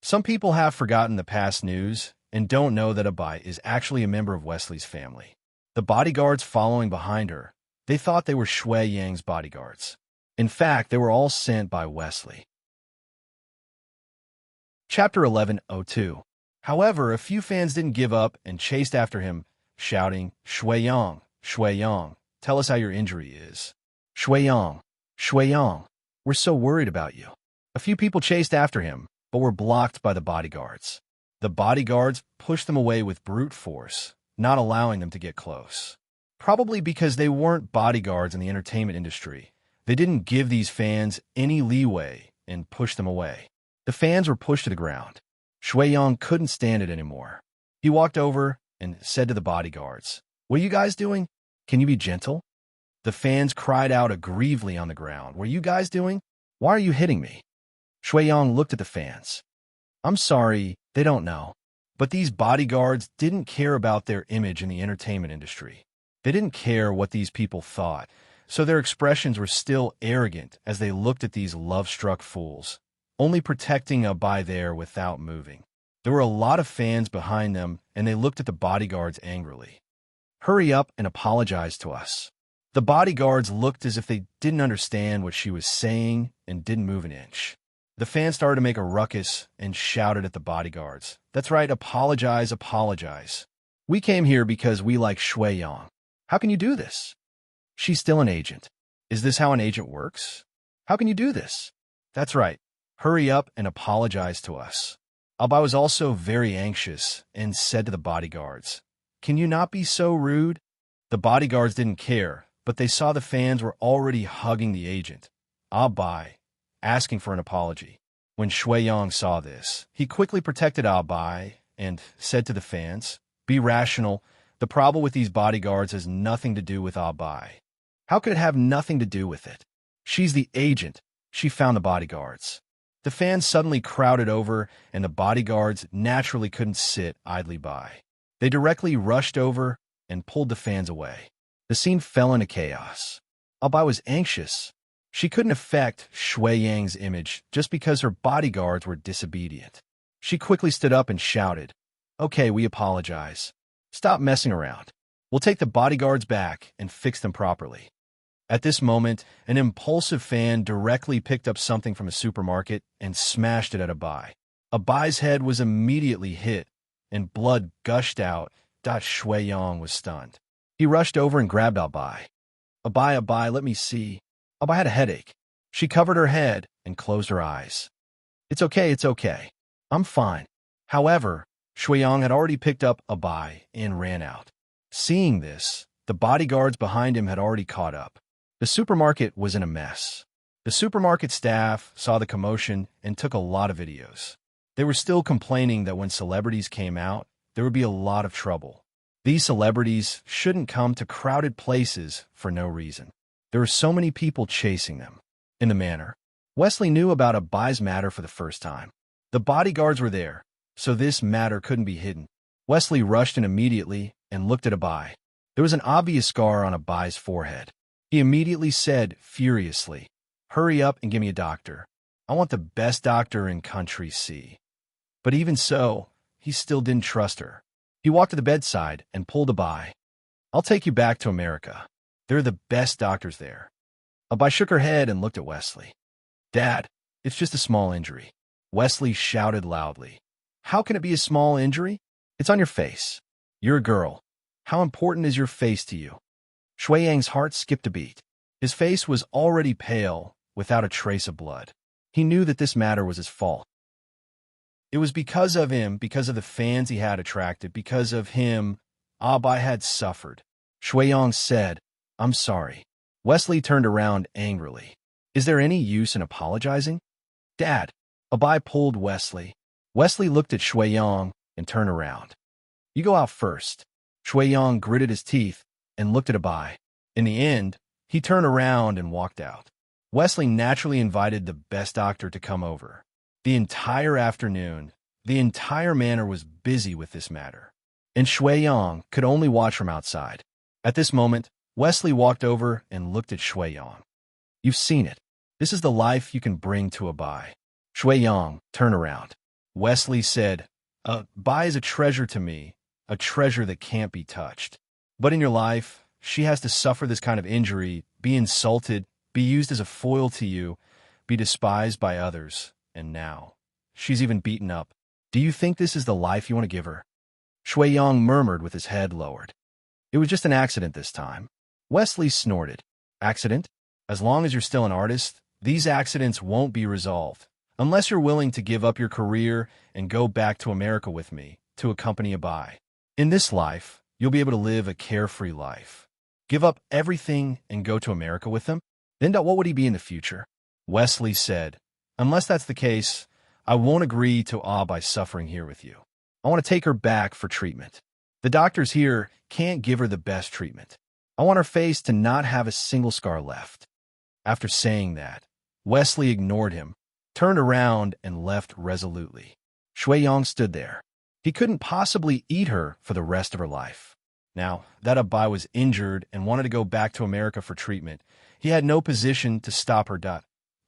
Some people have forgotten the past news and don't know that Abai is actually a member of Wesley's family. The bodyguards following behind her, they thought they were Shuiyang's bodyguards. In fact, they were all sent by Wesley. Chapter 11:02. However, a few fans didn't give up and chased after him, shouting, Shuiyang, Shuiyang, tell us how your injury is. Shuiyang, Shuiyang, we're so worried about you. A few people chased after him, but were blocked by the bodyguards. The bodyguards pushed them away with brute force, not allowing them to get close. Probably because they weren't bodyguards in the entertainment industry. They didn't give these fans any leeway and pushed them away. The fans were pushed to the ground. Shuiyang couldn't stand it anymore. He walked over and said to the bodyguards, What are you guys doing? Can you be gentle? The fans cried out aggrievedly on the ground. What are you guys doing? Why are you hitting me? Shuiyang looked at the fans. I'm sorry, they don't know. But these bodyguards didn't care about their image in the entertainment industry. They didn't care what these people thought, so their expressions were still arrogant as they looked at these love-struck fools, only protecting Abai there without moving. There were a lot of fans behind them, and they looked at the bodyguards angrily. Hurry up and apologize to us. The bodyguards looked as if they didn't understand what she was saying and didn't move an inch. The fans started to make a ruckus and shouted at the bodyguards. That's right, apologize, apologize. We came here because we like Shuiyang. How can you do this? She's still an agent. Is this how an agent works? How can you do this? That's right. Hurry up and apologize to us. Abai was also very anxious and said to the bodyguards, Can you not be so rude? The bodyguards didn't care, but they saw the fans were already hugging the agent, Abai, asking for an apology. When Shuiyang saw this, he quickly protected Abai and said to the fans, Be rational. The problem with these bodyguards has nothing to do with Abai. How could it have nothing to do with it? She's the agent. She found the bodyguards. The fans suddenly crowded over, and the bodyguards naturally couldn't sit idly by. They directly rushed over and pulled the fans away. The scene fell into chaos. Abai was anxious. She couldn't affect Shuiyang's image just because her bodyguards were disobedient. She quickly stood up and shouted, Okay, we apologize. Stop messing around. We'll take the bodyguards back and fix them properly. At this moment, an impulsive fan directly picked up something from a supermarket and smashed it at Abai. Abai's head was immediately hit, and blood gushed out. Shui Yang was stunned. He rushed over and grabbed Abai. Abai, let me see. Abai had a headache. She covered her head and closed her eyes. It's okay. I'm fine. However, Shui Yang had already picked up Abai and ran out. Seeing this, the bodyguards behind him had already caught up. The supermarket was in a mess. The supermarket staff saw the commotion and took a lot of videos. They were still complaining that when celebrities came out, there would be a lot of trouble. These celebrities shouldn't come to crowded places for no reason. There were so many people chasing them. In the manor, Wesley knew about Abai's matter for the first time. The bodyguards were there, so this matter couldn't be hidden. Wesley rushed in immediately and looked at Abai. There was an obvious scar on Abai's forehead. He immediately said furiously, "Hurry up and give me a doctor. I want the best doctor in Country C." But even so, he still didn't trust her. He walked to the bedside and pulled Abai. "I'll take you back to America. They're the best doctors there." Abai shook her head and looked at Wesley. "Dad, it's just a small injury." Wesley shouted loudly. "How can it be a small injury? It's on your face. You're a girl. How important is your face to you?" Shui Yang's heart skipped a beat. His face was already pale, without a trace of blood. He knew that this matter was his fault. It was because of him, because of the fans he had attracted, because of him, Abai had suffered. Shui Yang said, "I'm sorry." Wesley turned around angrily. "Is there any use in apologizing?" "Dad." Abai pulled Wesley. Wesley looked at Shui Yang and turned around. "You go out first." Shui Yang gritted his teeth and looked at Abai. In the end, he turned around and walked out. Wesley naturally invited the best doctor to come over. The entire afternoon, the entire manor was busy with this matter, and Shui Yang could only watch from outside. At this moment, Wesley walked over and looked at Shui Yang. "You've seen it. This is the life you can bring to Abai." Shui Yang turned around. Wesley said, "Bai is a treasure to me, a treasure that can't be touched. But in your life, she has to suffer this kind of injury, be insulted, be used as a foil to you, be despised by others, and now she's even beaten up. Do you think this is the life you want to give her?" Shui Yang murmured with his head lowered. "It was just an accident this time." Wesley snorted. "Accident? As long as you're still an artist, these accidents won't be resolved, unless you're willing to give up your career and go back to America with me, to accompany Abai. In this life, you'll be able to live a carefree life. Give up everything and go to America with him? Then what would he be in the future?" Wesley said, "Unless that's the case, I won't agree to Abai suffering here with you. I want to take her back for treatment. The doctors here can't give her the best treatment. I want her face to not have a single scar left." After saying that, Wesley ignored him, turned around, and left resolutely. Shui Yang stood there. He couldn't possibly eat her for the rest of her life. Now that Abai was injured and wanted to go back to America for treatment, he had no position to stop her.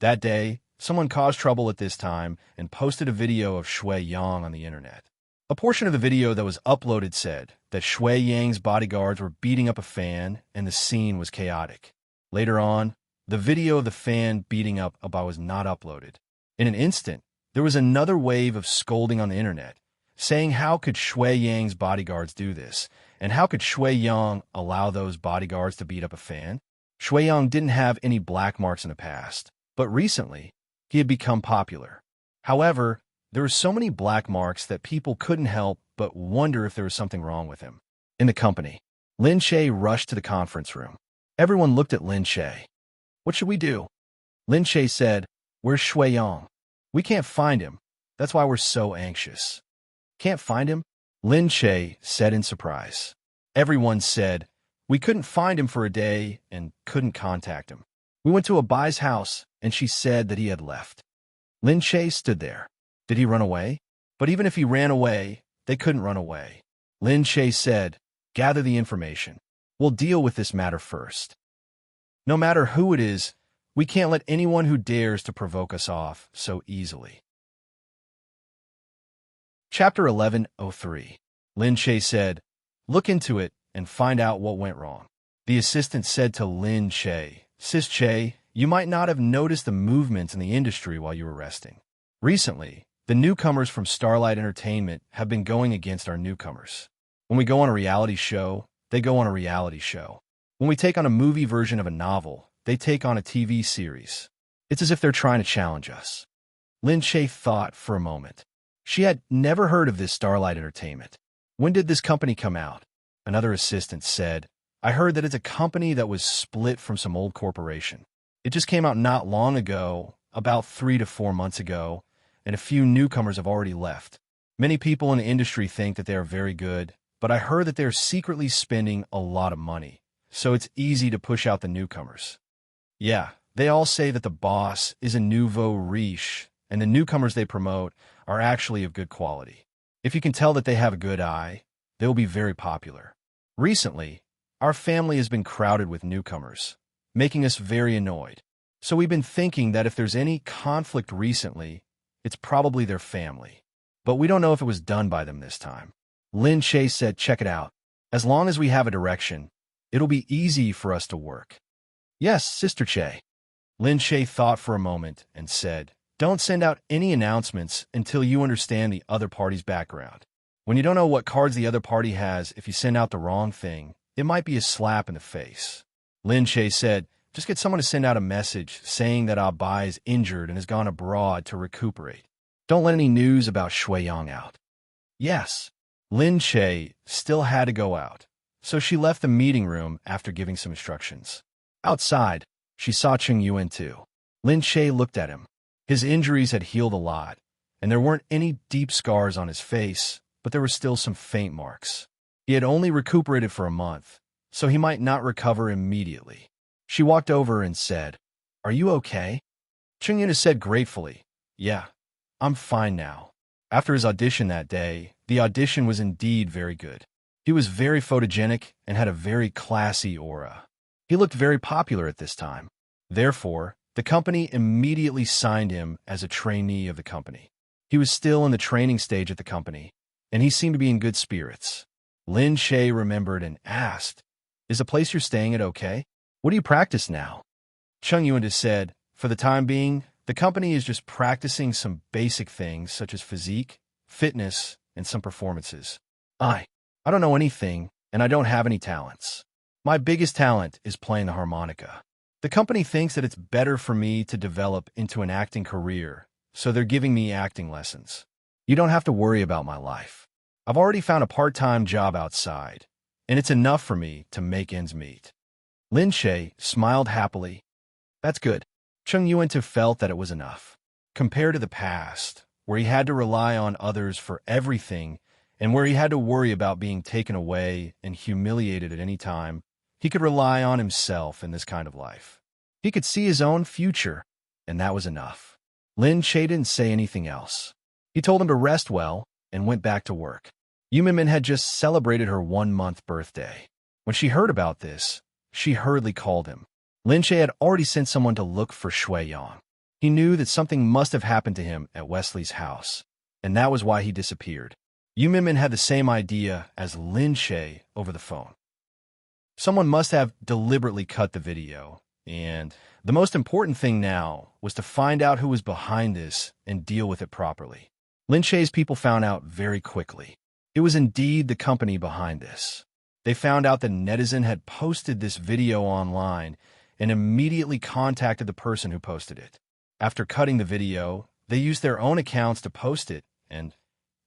That day, someone caused trouble at this time and posted a video of Shui Yang on the internet. A portion of the video that was uploaded said that Shui Yang's bodyguards were beating up a fan and the scene was chaotic. Later on, the video of the fan beating up Abai was not uploaded. In an instant, there was another wave of scolding on the internet, saying how could Shui Yang's bodyguards do this, and how could Shui Yang allow those bodyguards to beat up a fan? Shui Yang didn't have any black marks in the past, but recently, he had become popular. However, there were so many black marks that people couldn't help but wonder if there was something wrong with him. In the company, Lin Che rushed to the conference room. Everyone looked at Lin Che. "What should we do?" Lin Che said, "Where's Shui Yang? We can't find him. That's why we're so anxious." "Can't find him?" Lin Che said in surprise. Everyone said, "We couldn't find him for a day and couldn't contact him. We went to Abai's house and she said that he had left." Lin Che stood there. Did he run away? But even if he ran away, they couldn't run away. Lin Che said, "Gather the information. We'll deal with this matter first. No matter who it is, we can't let anyone who dares to provoke us off so easily." Chapter 11:03. Lin Che said, "Look into it and find out what went wrong." The assistant said to Lin Che, "Sis Che, you might not have noticed the movements in the industry while you were resting. Recently, The newcomers from Starlight Entertainment have been going against our newcomers. When we go on a reality show, they go on a reality show. When we take on a movie version of a novel, they take on a TV series. It's as if they're trying to challenge us. Lin Che thought for a moment. She had never heard of this Starlight Entertainment. When did this company come out? Another assistant said, I heard that it's a company that was split from some old corporation. It just came out not long ago, about 3 to 4 months ago, and a few newcomers have already left. Many people in the industry think that they are very good, but I heard that they're secretly spending a lot of money, so it's easy to push out the newcomers. Yeah, they all say that the boss is a nouveau riche, and the newcomers they promote are actually of good quality. If you can tell that they have a good eye, they'll be very popular. Recently, our family has been crowded with newcomers, making us very annoyed. So we've been thinking that if there's any conflict recently, it's probably their family. But we don't know if it was done by them this time. Lin Che said, check it out. As long as we have a direction, it'll be easy for us to work. Yes, Sister Che. Lin Che thought for a moment and said, don't send out any announcements until you understand the other party's background. When you don't know what cards the other party has, if you send out the wrong thing, it might be a slap in the face. Lin Che said, just get someone to send out a message saying that Bai is injured and has gone abroad to recuperate. Don't let any news about Shui Yang out. Yes. Lin Che still had to go out, so she left the meeting room after giving some instructions. Outside, she saw Cheng Yuan too. Lin Che looked at him. His injuries had healed a lot, and there weren't any deep scars on his face, but there were still some faint marks. He had only recuperated for a month, so he might not recover immediately. She walked over and said, are you okay? Cheng Yuan said gratefully, yeah, I'm fine now. After his audition that day, the audition was indeed very good. He was very photogenic and had a very classy aura. He looked very popular at this time. Therefore, the company immediately signed him as a trainee of the company. He was still in the training stage at the company, and he seemed to be in good spirits. Lin Che remembered and asked, is the place you're staying at okay? What do you practice now? Cheng Yuan said, for the time being, the company is just practicing some basic things such as physique, fitness, and some performances. I don't know anything, and I don't have any talents. My biggest talent is playing the harmonica. The company thinks that it's better for me to develop into an acting career, so they're giving me acting lessons. You don't have to worry about my life. I've already found a part-time job outside, and it's enough for me to make ends meet. Lin Che smiled happily. That's good. Cheng Yuan felt that it was enough. Compared to the past, where he had to rely on others for everything and where he had to worry about being taken away and humiliated at any time, he could rely on himself in this kind of life. He could see his own future, and that was enough. Lin Che didn't say anything else. He told him to rest well and went back to work. Yu Minmin had just celebrated her 1-month birthday. When she heard about this, she hurriedly called him. Lin Che had already sent someone to look for Shui Yang. He knew that something must have happened to him at Wesley's house, and that was why he disappeared. Yu Minmin had the same idea as Lin Che over the phone. Someone must have deliberately cut the video, and the most important thing now was to find out who was behind this and deal with it properly. Lin Che's people found out very quickly. It was indeed the company behind this. They found out that Netizen had posted this video online and immediately contacted the person who posted it. After cutting the video, they used their own accounts to post it, and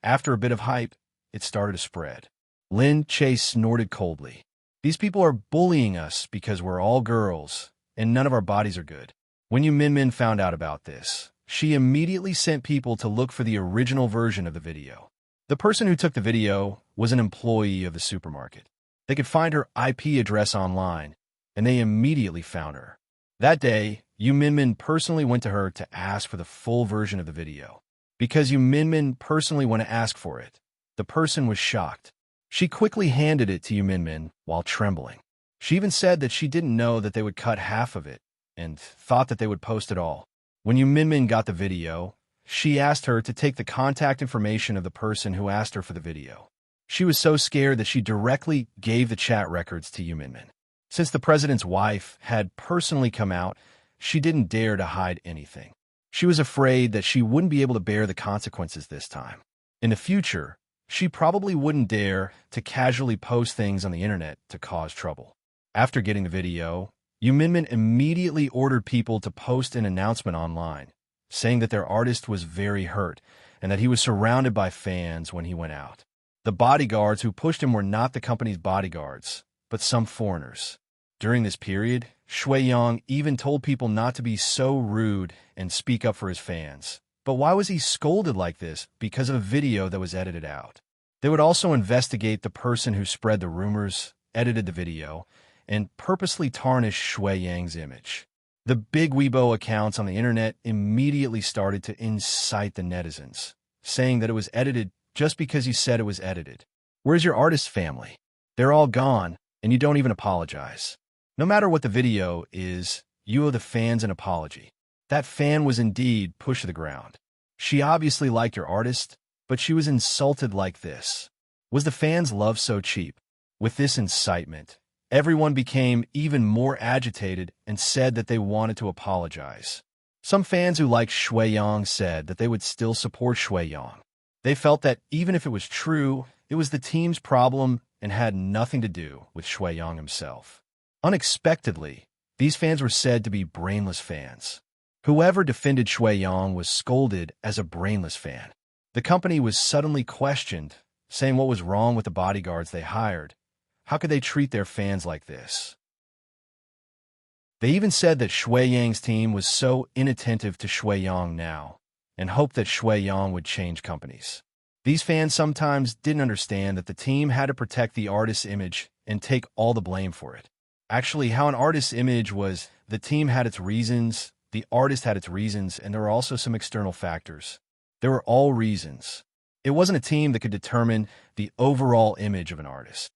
after a bit of hype, it started to spread. Lin Che snorted coldly. These people are bullying us because we're all girls, and none of our bodies are good. When Yu Minmin found out about this, she immediately sent people to look for the original version of the video. The person who took the video was an employee of the supermarket. They could find her IP address online, and they immediately found her. That day, Yu Minmin personally went to her to ask for the full version of the video. Because Yu Minmin personally went to ask for it, the person was shocked. She quickly handed it to Yu Minmin while trembling. She even said that she didn't know that they would cut half of it and thought that they would post it all. When Yu Minmin got the video, she asked her to take the contact information of the person who asked her for the video. She was so scared that she directly gave the chat records to Yu Minmin. Since the president's wife had personally come out, she didn't dare to hide anything. She was afraid that she wouldn't be able to bear the consequences this time. In the future, she probably wouldn't dare to casually post things on the internet to cause trouble. After getting the video, Minmin immediately ordered people to post an announcement online, saying that their artist was very hurt and that he was surrounded by fans when he went out. The bodyguards who pushed him were not the company's bodyguards, but some foreigners. During this period, Shui Yang even told people not to be so rude and speak up for his fans. But why was he scolded like this? Because of a video that was edited out. They would also investigate the person who spread the rumors, edited the video, and purposely tarnished Shui Yang's image. The big Weibo accounts on the internet immediately started to incite the netizens, saying that it was edited just because he said it was edited. Where's your artist's family? They're all gone, and you don't even apologize. No matter what the video is, you owe the fans an apology. That fan was indeed pushed to the ground. She obviously liked your artist, but she was insulted like this. Was the fans' love so cheap? With this incitement, everyone became even more agitated and said that they wanted to apologize. Some fans who liked Shui Yang said that they would still support Shui Yang. They felt that even if it was true, it was the team's problem and had nothing to do with Shui Yang himself. Unexpectedly, these fans were said to be brainless fans. Whoever defended Shui Yang was scolded as a brainless fan. The company was suddenly questioned, saying what was wrong with the bodyguards they hired. How could they treat their fans like this? They even said that Shui Yang's team was so inattentive to Shui Yang now, and hoped that Shui Yang would change companies. These fans sometimes didn't understand that the team had to protect the artist's image and take all the blame for it. Actually, how an artist's image was, the team had its reasons, the artist had its reasons, and there were also some external factors. There were all reasons. It wasn't a team that could determine the overall image of an artist.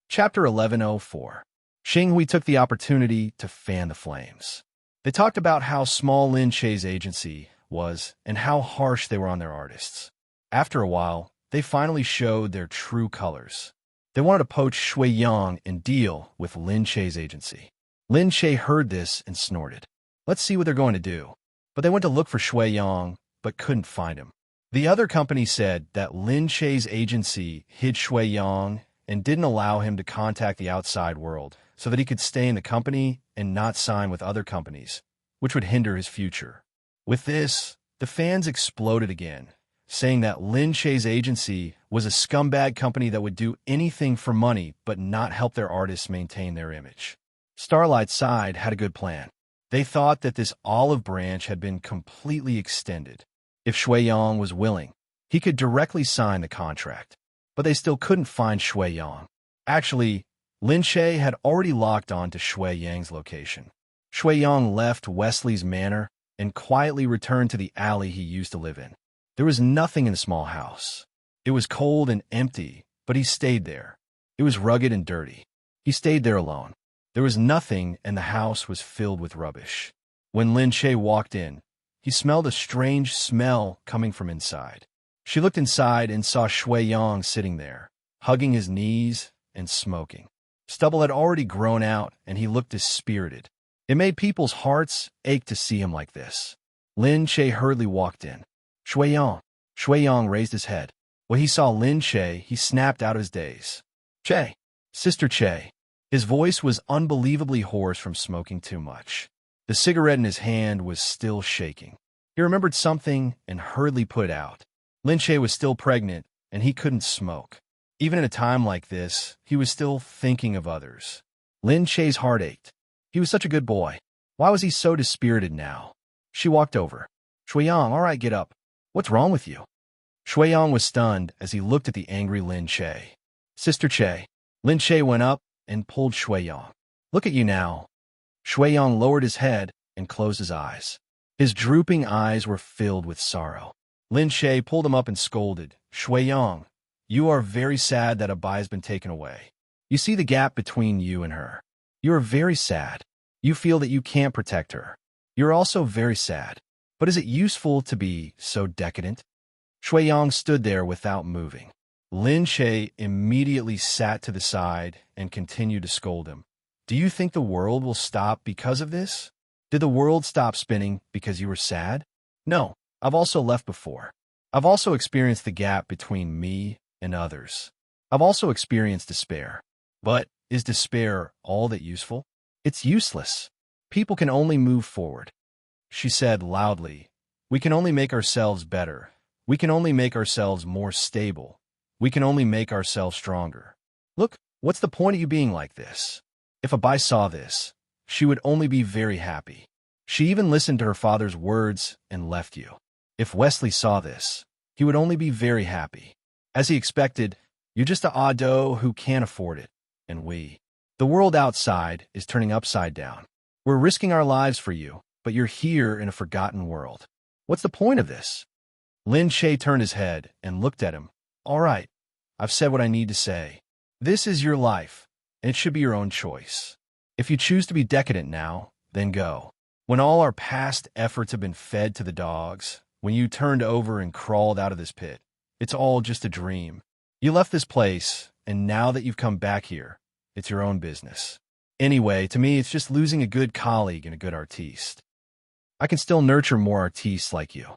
Chapter 1104. Xinghui took the opportunity to fan the flames. They talked about how small Lin Che's agency was and how harsh they were on their artists. After a while, they finally showed their true colors. They wanted to poach Shui Yang and deal with Lin Che's agency. Lin Che heard this and snorted. Let's see what they're going to do. But they went to look for Shui Yang, but couldn't find him. The other company said that Lin Che's agency hid Shui Yang and didn't allow him to contact the outside world so that he could stay in the company and not sign with other companies, which would hinder his future. With this, the fans exploded again, saying that Lin Che's agency was a scumbag company that would do anything for money but not help their artists maintain their image. Starlight's side had a good plan. They thought that this olive branch had been completely extended. If Shui Yang was willing, he could directly sign the contract. But they still couldn't find Shui Yang. Actually, Lin Che had already locked on to Shui Yang's location. Shui Yang left Wesley's manor and quietly returned to the alley he used to live in. There was nothing in the small house. It was cold and empty, but he stayed there. It was rugged and dirty. He stayed there alone. There was nothing, and the house was filled with rubbish. When Lin Che walked in, he smelled a strange smell coming from inside. She looked inside and saw Shui Yang sitting there, hugging his knees and smoking. Stubble had already grown out, and he looked dispirited. It made people's hearts ache to see him like this. Lin Che hurriedly walked in. Shui Yang. Shui Yang raised his head. When he saw Lin Che, he snapped out of his daze. Che. Sister Che. His voice was unbelievably hoarse from smoking too much. The cigarette in his hand was still shaking. He remembered something and hurriedly put it out. Lin Che was still pregnant, and he couldn't smoke. Even in a time like this, he was still thinking of others. Lin Che's heart ached. He was such a good boy. Why was he so dispirited now? She walked over. Shui Yang, all right, get up. What's wrong with you? Shui Yang was stunned as he looked at the angry Lin Che. Sister Che. Lin Che went up and pulled Shui Yang. Look at you now. Shui Yang lowered his head and closed his eyes. His drooping eyes were filled with sorrow. Lin Che pulled him up and scolded. Shui Yang, you are very sad that Abai has been taken away. You see the gap between you and her. You are very sad. You feel that you can't protect her. You're also very sad. But is it useful to be so decadent? Shui Yang stood there without moving. Lin Che immediately sat to the side and continued to scold him. Do you think the world will stop because of this? Did the world stop spinning because you were sad? No, I've also left before. I've also experienced the gap between me and others. I've also experienced despair. But is despair all that useful? It's useless. People can only move forward. She said loudly, we can only make ourselves better. We can only make ourselves more stable. We can only make ourselves stronger. Look, what's the point of you being like this? If Abai saw this, she would only be very happy. She even listened to her father's words and left you. If Wesley saw this, he would only be very happy. As he expected, you're just a ado who can't afford it. And the world outside is turning upside down. We're risking our lives for you, but you're here in a forgotten world. What's the point of this? Lin Che turned his head and looked at him. All right, I've said what I need to say. This is your life, and it should be your own choice. If you choose to be decadent now, then go. When all our past efforts have been fed to the dogs, when you turned over and crawled out of this pit, it's all just a dream. You left this place, and now that you've come back here, it's your own business. Anyway, to me, it's just losing a good colleague and a good artiste. I can still nurture more artistes like you.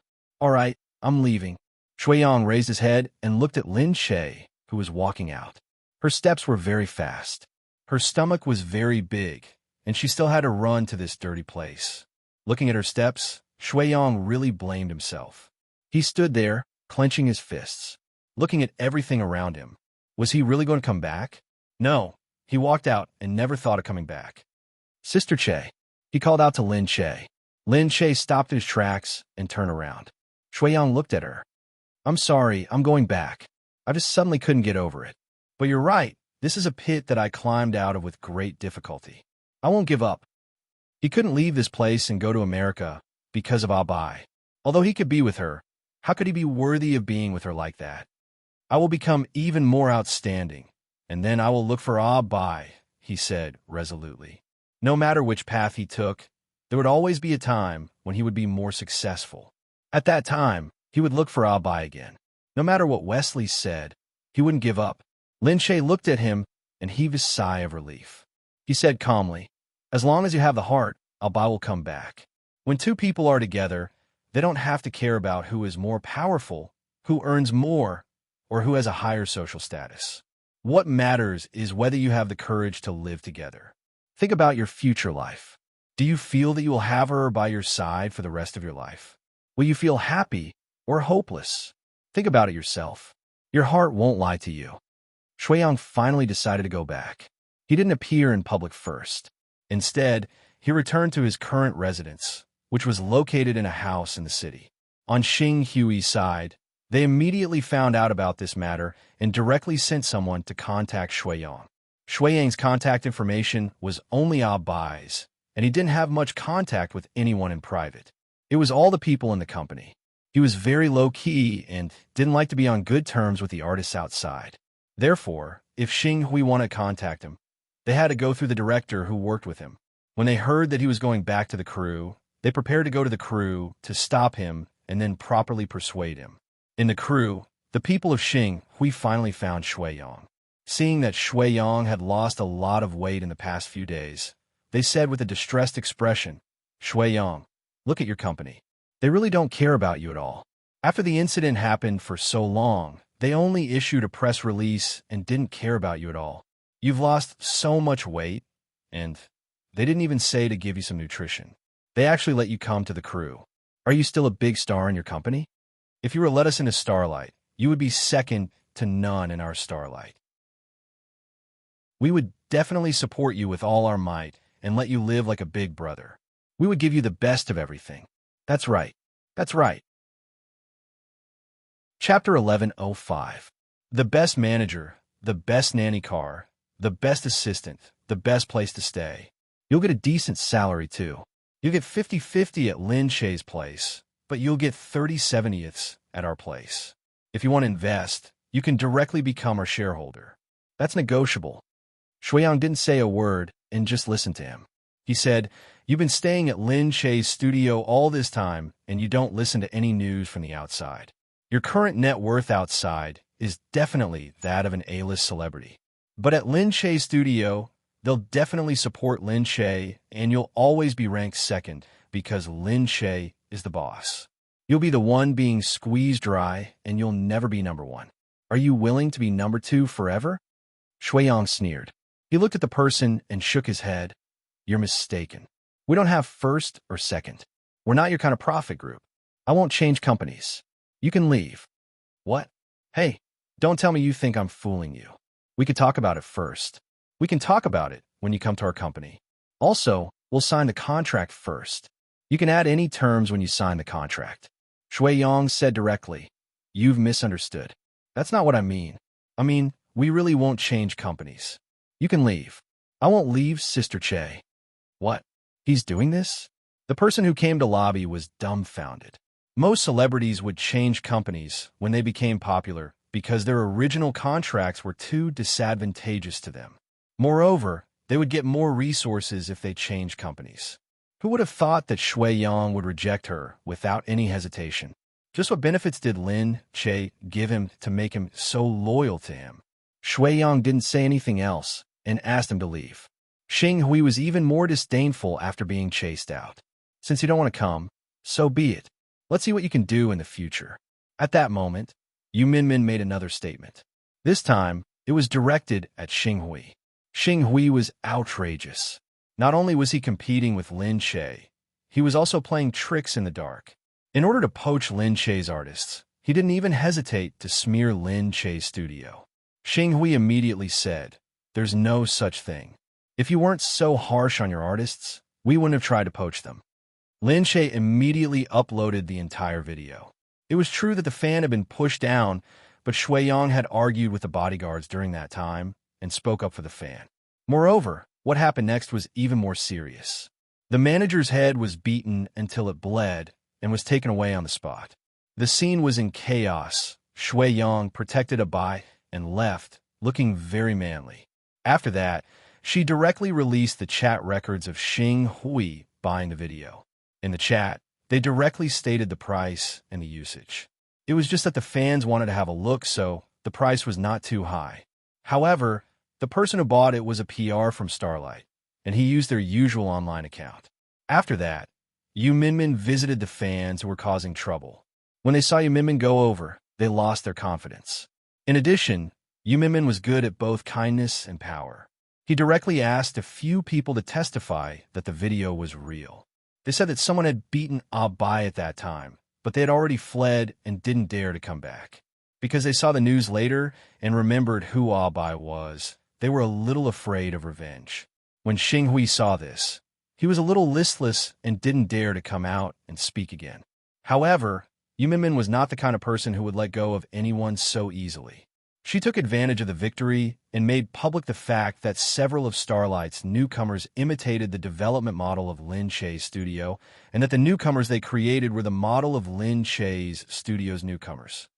All right, I'm leaving. Shuiyang raised his head and looked at Lin Che, who was walking out. Her steps were very fast. Her stomach was very big, and she still had to run to this dirty place. Looking at her steps, Shuiyang really blamed himself. He stood there, clenching his fists, looking at everything around him. Was he really going to come back? No, he walked out and never thought of coming back. Sister Che, he called out to Lin Che. Lin Che stopped in his tracks and turned around. Shuiyang looked at her. I'm sorry, I'm going back. I just suddenly couldn't get over it. But you're right, this is a pit that I climbed out of with great difficulty. I won't give up. He couldn't leave this place and go to America because of Abai. Although he could be with her, how could he be worthy of being with her like that? I will become even more outstanding, and then I will look for Abai, he said resolutely. No matter which path he took, there would always be a time when he would be more successful. At that time, he would look for Abai again. No matter what Wesley said, he wouldn't give up. Lin Che looked at him and heaved a sigh of relief. He said calmly, as long as you have the heart, Abai will come back. When two people are together, they don't have to care about who is more powerful, who earns more, or who has a higher social status. What matters is whether you have the courage to live together. Think about your future life. Do you feel that you will have her by your side for the rest of your life? Will you feel happy or hopeless? Think about it yourself. Your heart won't lie to you. Shuiyang finally decided to go back. He didn't appear in public first. Instead, he returned to his current residence, which was located in a house in the city. On Xing Hui's side, they immediately found out about this matter and directly sent someone to contact Shuiyang. Shuiyang's contact information was only Abai's, and he didn't have much contact with anyone in private. It was all the people in the company. He was very low-key and didn't like to be on good terms with the artists outside. Therefore, if Xing Hui wanted to contact him, they had to go through the director who worked with him. When they heard that he was going back to the crew, they prepared to go to the crew to stop him and then properly persuade him. In the crew, the people of Xing Hui finally found Shuiyang. Seeing that Shuiyang had lost a lot of weight in the past few days, they said with a distressed expression, Shuiyang, look at your company. They really don't care about you at all. After the incident happened for so long, they only issued a press release and didn't care about you at all. You've lost so much weight, and they didn't even say to give you some nutrition. They actually let you come to the crew. Are you still a big star in your company? If you were let us into Starlight, you would be second to none in our Starlight. We would definitely support you with all our might and let you live like a big brother. We would give you the best of everything. That's right. That's right. Chapter 1105. The best manager, the best nanny car, the best assistant, the best place to stay. You'll get a decent salary, too. You'll get 50-50 at Lin Che's place, but you'll get 30/70ths at our place. If you want to invest, you can directly become our shareholder. That's negotiable. Shuiyang didn't say a word and just listened to him. He said, you've been staying at Lin Che's studio all this time, and you don't listen to any news from the outside. Your current net worth outside is definitely that of an A-list celebrity. But at Lin Che's studio, They'll definitely support Lin Che, and you'll always be ranked second because Lin Che is the boss. You'll be the one being squeezed dry, and you'll never be number one. Are you willing to be number two forever? Shuiyang sneered. He looked at the person and shook his head. You're mistaken. We don't have first or second. We're not your kind of profit group. I won't change companies. You can leave. What? Hey, don't tell me you think I'm fooling you. We could talk about it first. We can talk about it when you come to our company. Also, we'll sign the contract first. You can add any terms when you sign the contract. Shuiyang said directly. You've misunderstood. That's not what I mean. We really won't change companies. You can leave. I won't leave, Sister Che. What? He's doing this? The person who came to lobby was dumbfounded. Most celebrities would change companies when they became popular because their original contracts were too disadvantageous to them. Moreover, they would get more resources if they changed companies. Who would have thought that Shuiyang would reject her without any hesitation? Just what benefits did Lin Che give him to make him so loyal to him? Shuiyang didn't say anything else and asked him to leave. Xing Hui was even more disdainful after being chased out. Since you don't want to come, so be it. Let's see what you can do in the future. At that moment, Yu Minmin made another statement. This time, it was directed at Xing Hui. Xing Hui was outrageous. Not only was he competing with Lin Che, he was also playing tricks in the dark. In order to poach Lin Che's artists, he didn't even hesitate to smear Lin Che's studio. Xing Hui immediately said, There's no such thing. If you weren't so harsh on your artists, we wouldn't have tried to poach them. Lin Che immediately uploaded the entire video. It was true that the fan had been pushed down, but Shuiyang had argued with the bodyguards during that time and spoke up for the fan. Moreover, what happened next was even more serious. The manager's head was beaten until it bled and was taken away on the spot. The scene was in chaos. Shuiyang protected Abai and left, looking very manly. After that, she directly released the chat records of Xing Hui buying the video. In the chat, they directly stated the price and the usage. It was just that the fans wanted to have a look, so the price was not too high. However, the person who bought it was a PR from Starlight, and he used their usual online account. After that, Yu Minmin visited the fans who were causing trouble. When they saw Yu Minmin go over, they lost their confidence. In addition, Yu Minmin was good at both kindness and power. He directly asked a few people to testify that the video was real. They said that someone had beaten Abai at that time, but they had already fled and didn't dare to come back. Because they saw the news later and remembered who Abai was, they were a little afraid of revenge. When Xing Hui saw this, he was a little listless and didn't dare to come out and speak again. However, Yu Minmin was not the kind of person who would let go of anyone so easily. She took advantage of the victory and made public the fact that several of Starlight's newcomers imitated the development model of Lin Che's studio, and that the newcomers they created were the model of Lin Che's studio's newcomers.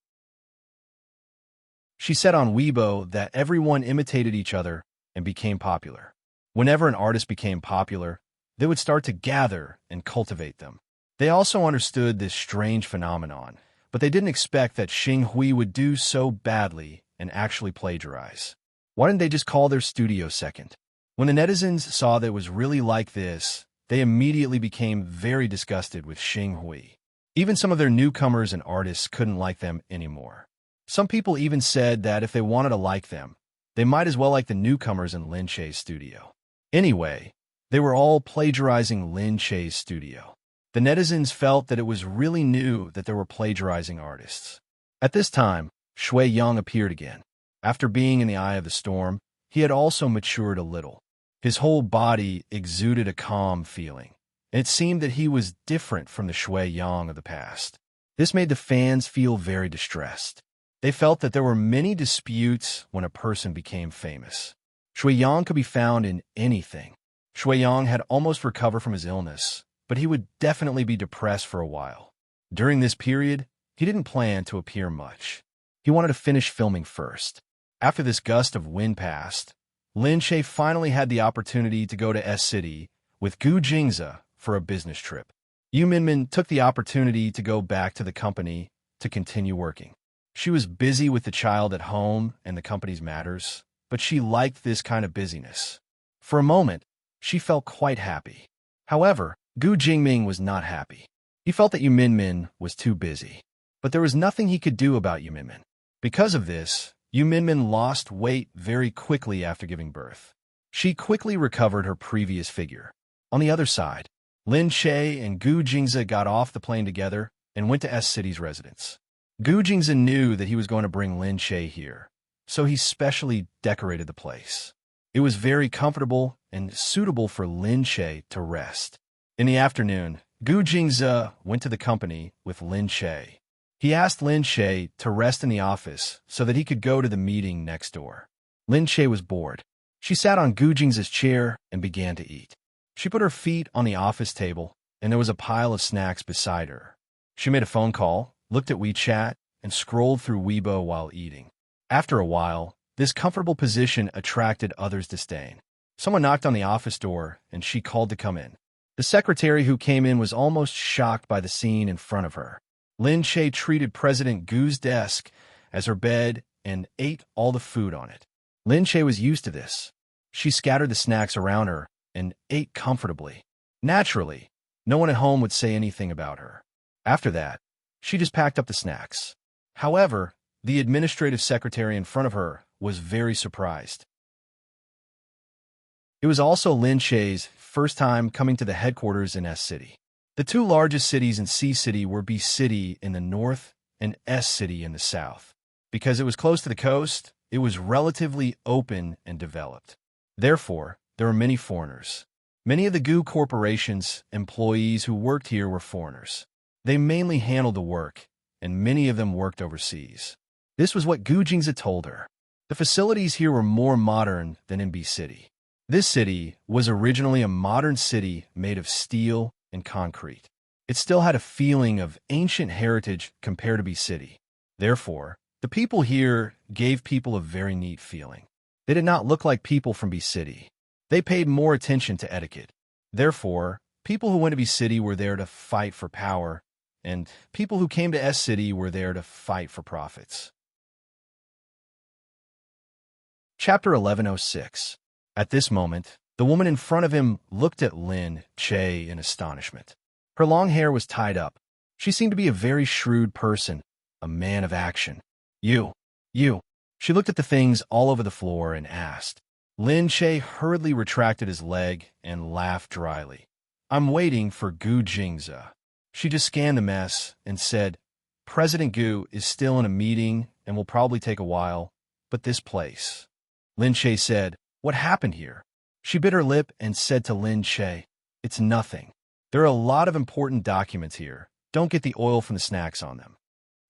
She said on Weibo that everyone imitated each other and became popular. Whenever an artist became popular, they would start to gather and cultivate them. They also understood this strange phenomenon, but they didn't expect that Xing Hui would do so badly and actually plagiarize. Why didn't they just call their studio second? When the netizens saw that it was really like this, they immediately became very disgusted with Xing Hui. Even some of their newcomers and artists couldn't like them anymore. Some people even said that if they wanted to like them, they might as well like the newcomers in Lin Che's studio. Anyway, they were all plagiarizing Lin Che's studio. The netizens felt that it was really new that there were plagiarizing artists. At this time, Shuiyang appeared again. After being in the eye of the storm, he had also matured a little. His whole body exuded a calm feeling, and it seemed that he was different from the Shuiyang of the past. This made the fans feel very distressed. They felt that there were many disputes when a person became famous. Shuiyang could be found in anything. Shuiyang had almost recovered from his illness, but he would definitely be depressed for a while. During this period, he didn't plan to appear much. He wanted to finish filming first. After this gust of wind passed, Lin Che finally had the opportunity to go to S-City with Gu Jingze for a business trip. Yu Minmin took the opportunity to go back to the company to continue working. She was busy with the child at home and the company's matters, but she liked this kind of busyness. For a moment, she felt quite happy. However, Gu Jingming was not happy. He felt that Yu Minmin was too busy. But there was nothing he could do about Yu Minmin. Because of this, Yu Minmin lost weight very quickly after giving birth. She quickly recovered her previous figure. On the other side, Lin Che and Gu Jingze got off the plane together and went to S City's residence. Gu Jingze knew that he was going to bring Lin Che here, so he specially decorated the place. It was very comfortable and suitable for Lin Che to rest. In the afternoon, Gu Jingze went to the company with Lin Che. He asked Lin Che to rest in the office so that he could go to the meeting next door. Lin Che was bored. She sat on Gu Jingze's chair and began to eat. She put her feet on the office table, and there was a pile of snacks beside her. She made a phone call, looked at WeChat, and scrolled through Weibo while eating. After a while, this comfortable position attracted others' disdain. Someone knocked on the office door, and she called to come in. The secretary who came in was almost shocked by the scene in front of her. Lin Che treated President Gu's desk as her bed and ate all the food on it. Lin Che was used to this. She scattered the snacks around her and ate comfortably. Naturally, no one at home would say anything about her. After that, she just packed up the snacks. However, the administrative secretary in front of her was very surprised. It was also Lin Che's first time coming to the headquarters in S City. The two largest cities in C City were B City in the north and S City in the south. Because it was close to the coast, it was relatively open and developed. Therefore, there were many foreigners. Many of the Gu Corporation's employees who worked here were foreigners. They mainly handled the work, and many of them worked overseas. This was what Gu Jingze told her. The facilities here were more modern than in B City. This city was originally a modern city made of steel and concrete. It still had a feeling of ancient heritage compared to B City. Therefore, the people here gave people a very neat feeling. They did not look like people from B City. They paid more attention to etiquette. Therefore, people who went to B City were there to fight for power, and people who came to S City were there to fight for profits. Chapter 1106. At this moment, the woman in front of him looked at Lin Che in astonishment. Her long hair was tied up. She seemed to be a very shrewd person, a man of action. You. She looked at the things all over the floor and asked. Lin Che hurriedly retracted his leg and laughed dryly. I'm waiting for Gu Jingze. She just scanned the mess and said, President Gu is still in a meeting and will probably take a while, but this place. Lin Che said, What happened here? She bit her lip and said to Lin Che, It's nothing. There are a lot of important documents here. Don't get the oil from the snacks on them.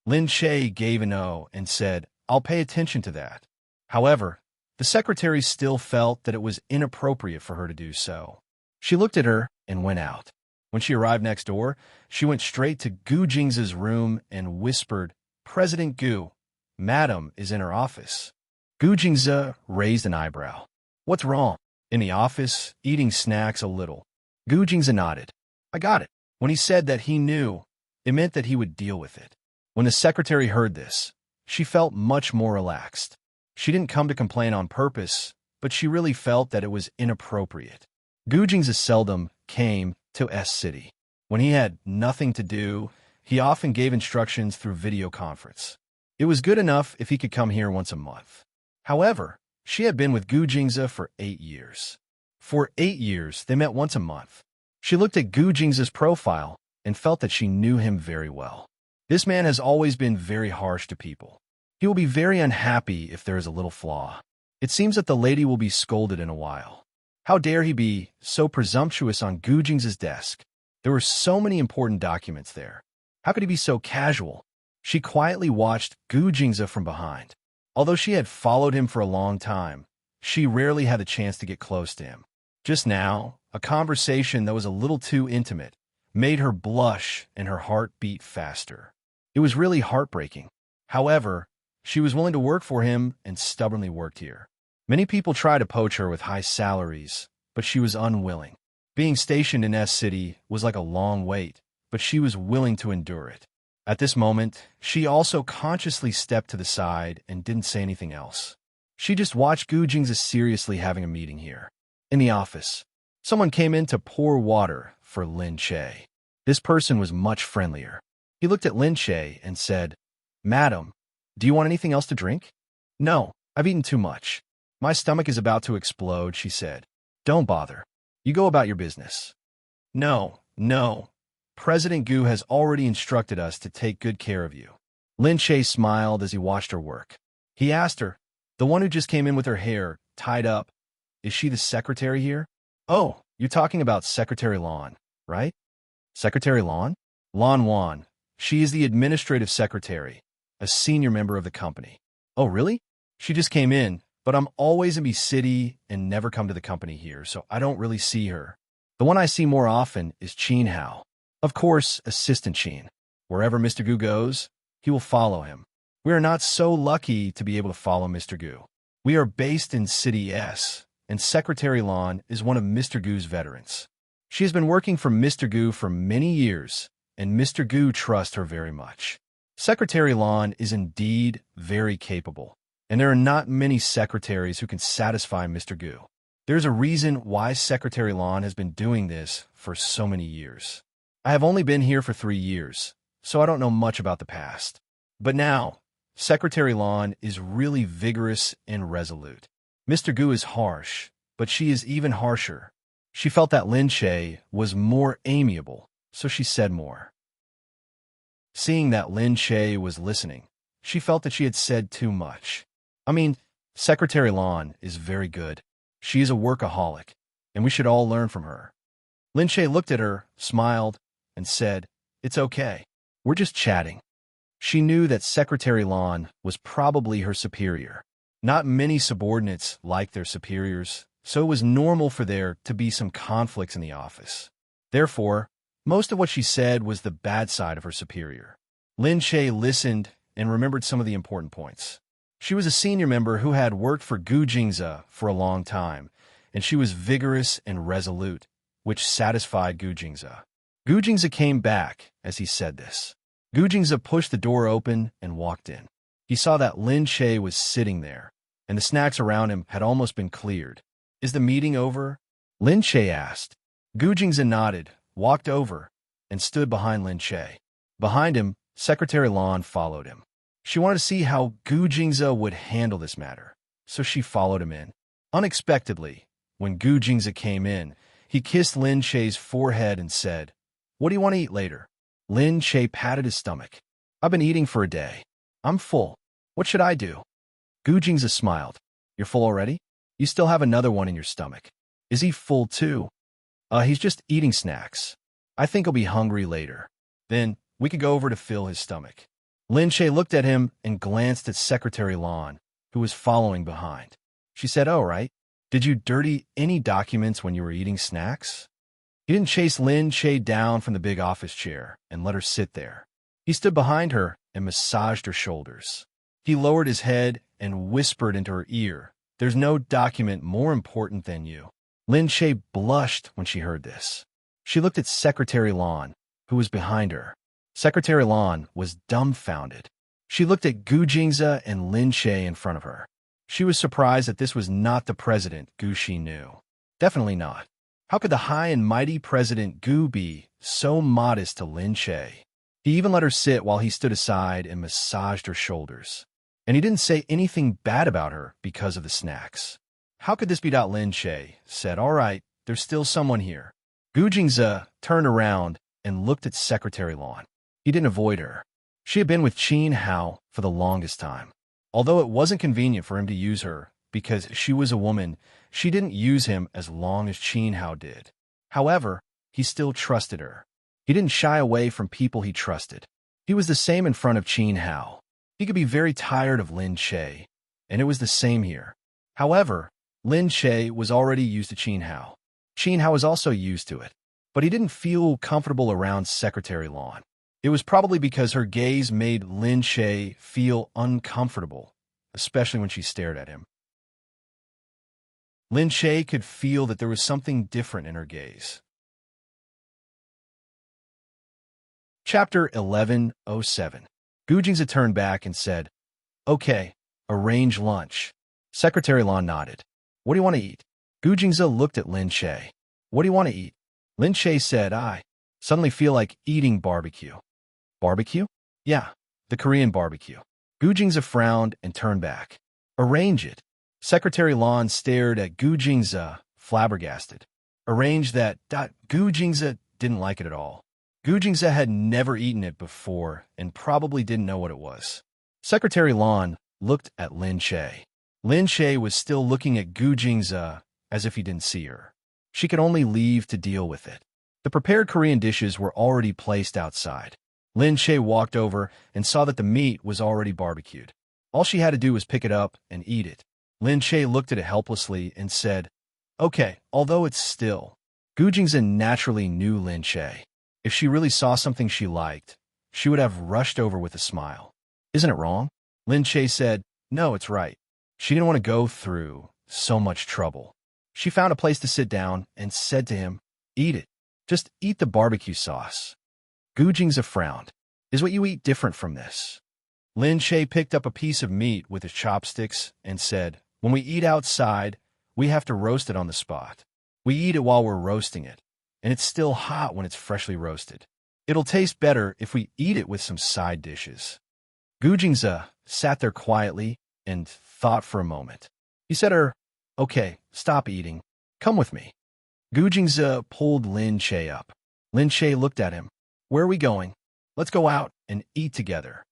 Lin Che gave an O and said, I'll pay attention to that. However, the secretary still felt that it was inappropriate for her to do so. She looked at her and went out. When she arrived next door, she went straight to Gu Jingze's room and whispered, President Gu, Madam is in her office. Gu Jingze raised an eyebrow. What's wrong? In the office, eating snacks a little. Gu Jingze nodded. I got it. When he said that he knew, it meant that he would deal with it. When the secretary heard this, she felt much more relaxed. She didn't come to complain on purpose, but she really felt that it was inappropriate. Gu Jingze seldom came to S City. When he had nothing to do, he often gave instructions through video conference. It was good enough if he could come here once a month. However, she had been with Gu Jingze for 8 years. For 8 years, they met once a month. She looked at Gu Jingze's profile and felt that she knew him very well. This man has always been very harsh to people. He will be very unhappy if there is a little flaw. It seems that the lady will be scolded in a while. How dare he be so presumptuous on Gu Jingze's desk? There were so many important documents there. How could he be so casual? She quietly watched Gu Jingze from behind. Although she had followed him for a long time, she rarely had the chance to get close to him. Just now, a conversation that was a little too intimate made her blush and her heart beat faster. It was really heartbreaking. However, she was willing to work for him and stubbornly worked here. Many people tried to poach her with high salaries, but she was unwilling. Being stationed in S City was like a long wait, but she was willing to endure it. At this moment, she also consciously stepped to the side and didn't say anything else. She just watched Gu Jingze seriously having a meeting here. In the office, someone came in to pour water for Lin Che. This person was much friendlier. He looked at Lin Che and said, "Madam, do you want anything else to drink?" "No, I've eaten too much. My stomach is about to explode," she said. "Don't bother. You go about your business." "No, no. President Gu has already instructed us to take good care of you." Lin Che smiled as he watched her work. He asked her, "The one who just came in with her hair tied up, is she the secretary here?" "Oh, you're talking about Secretary Lan, right?" "Secretary Lan?" "Lan Wan. She is the administrative secretary, a senior member of the company." "Oh, really? She just came in, but I'm always in the city and never come to the company here, so I don't really see her. The one I see more often is Qin Hao. Of course, Assistant Qin. Wherever Mr. Gu goes, he will follow him. We are not so lucky to be able to follow Mr. Gu. We are based in City S, and Secretary Lan is one of Mr. Gu's veterans. She has been working for Mr. Gu for many years, and Mr. Gu trusts her very much. Secretary Lan is indeed very capable, and there are not many secretaries who can satisfy Mr. Gu. There's a reason why Secretary Lan has been doing this for so many years. I have only been here for 3 years, so I don't know much about the past. But now, Secretary Lan is really vigorous and resolute. Mr. Gu is harsh, but she is even harsher. She felt that Lin Che was more amiable, so she said more. Seeing that Lin Che was listening, she felt that she had said too much. Secretary Lan is very good. She is a workaholic, and we should all learn from her. Lin Che looked at her, smiled, and said, "It's okay. We're just chatting." She knew that Secretary Lan was probably her superior. Not many subordinates like their superiors, so it was normal for there to be some conflicts in the office. Therefore, most of what she said was the bad side of her superior. Lin Che listened and remembered some of the important points. She was a senior member who had worked for Gu Jingze for a long time, and she was vigorous and resolute, which satisfied Gu Jingze. Gu Jingze came back as he said this. Gu Jingze pushed the door open and walked in. He saw that Lin Che was sitting there, and the snacks around him had almost been cleared. "Is the meeting over?" Lin Che asked. Gu Jingze nodded, walked over, and stood behind Lin Che. Behind him, Secretary Lan followed him. She wanted to see how Gu Jingze would handle this matter, so she followed him in. Unexpectedly, when Gu Jingze came in, he kissed Lin Che's forehead and said, "What do you want to eat later?" Lin Che patted his stomach. "I've been eating for a day. I'm full. What should I do?" Gu Jingze smiled. "You're full already? You still have another one in your stomach. Is he full too?" He's just eating snacks. I think he'll be hungry later. Then we could go over to fill his stomach." Lin Che looked at him and glanced at Secretary Lan, who was following behind. She said, "Oh, right. Did you dirty any documents when you were eating snacks?" He didn't chase Lin Che down from the big office chair and let her sit there. He stood behind her and massaged her shoulders. He lowered his head and whispered into her ear, "There's no document more important than you." Lin Che blushed when she heard this. She looked at Secretary Lan, who was behind her. Secretary Lan was dumbfounded. She looked at Gu Jingze and Lin Che in front of her. She was surprised that this was not the president Gu she knew. Definitely not. How could the high and mighty President Gu be so modest to Lin Che? He even let her sit while he stood aside and massaged her shoulders. And he didn't say anything bad about her because of the snacks. How could this be? Lin Che said, "All right, there's still someone here." Gu Jingze turned around and looked at Secretary Lan. He didn't avoid her. She had been with Qin Hao for the longest time. Although it wasn't convenient for him to use her because she was a woman, she didn't use him as long as Qin Hao did. However, he still trusted her. He didn't shy away from people he trusted. He was the same in front of Qin Hao. He could be very tired of Lin Che, and it was the same here. However, Lin Che was already used to Qin Hao. Qin Hao was also used to it, but he didn't feel comfortable around Secretary Lan. It was probably because her gaze made Lin Che feel uncomfortable, especially when she stared at him. Lin Che could feel that there was something different in her gaze. Chapter 1107. Gu Jingze turned back and said, "Okay, arrange lunch." Secretary Lan nodded. "What do you want to eat?" Gu Jingze looked at Lin Che. What do you want to eat? Lin Che said, I suddenly feel like eating barbecue. Barbecue? Yeah, the Korean barbecue. Gu Jingze frowned and turned back. Arrange it. Secretary Lan stared at Gu Jingze, flabbergasted. Arrange that. Gu Jingze didn't like it at all. Gu Jingze had never eaten it before and probably didn't know what it was. Secretary Lan looked at Lin Che. Lin Che was still looking at Gu Jingze as if he didn't see her. She could only leave to deal with it. The prepared Korean dishes were already placed outside. Lin Che walked over and saw that the meat was already barbecued. All she had to do was pick it up and eat it. Lin Che looked at it helplessly and said, Okay, although it's still. Gu Jingze naturally knew Lin Che. If she really saw something she liked, she would have rushed over with a smile. Isn't it wrong? Lin Che said, No, it's right. She didn't want to go through so much trouble. She found a place to sit down and said to him, Eat it. Just eat the barbecue sauce. Gu Jingze frowned. Is what you eat different from this? Lin Che picked up a piece of meat with his chopsticks and said, When we eat outside, we have to roast it on the spot. We eat it while we're roasting it, and it's still hot when it's freshly roasted. It'll taste better if we eat it with some side dishes. Gu Jingze sat there quietly and thought for a moment. He said to her, Okay, stop eating. Come with me. Gu Jingze pulled Lin Che up. Lin Che looked at him. Where are we going? Let's go out and eat together.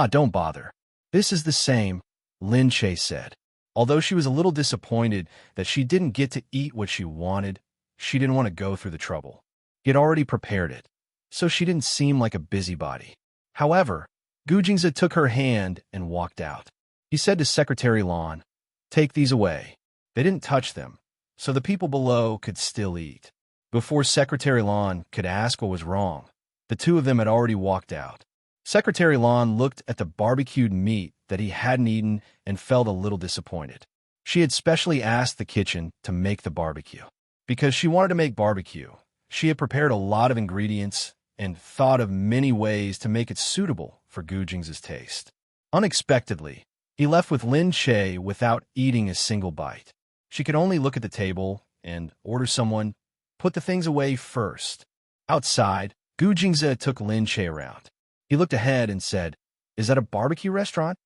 Don't bother. This is the same, Lin Che said. Although she was a little disappointed that she didn't get to eat what she wanted, she didn't want to go through the trouble. He had already prepared it, so she didn't seem like a busybody. However, Gu Jingze took her hand and walked out. He said to Secretary Lan, Take these away. They didn't touch them, so the people below could still eat. Before Secretary Lan could ask what was wrong, the two of them had already walked out. Secretary Lan looked at the barbecued meat that he hadn't eaten and felt a little disappointed. She had specially asked the kitchen to make the barbecue. Because she wanted to make barbecue, she had prepared a lot of ingredients and thought of many ways to make it suitable for Gu Jingze's taste. Unexpectedly, he left with Lin Che without eating a single bite. She could only look at the table and order someone, put the things away first. Outside, Gu Jingze took Lin Che around. He looked ahead and said, Is that a barbecue restaurant?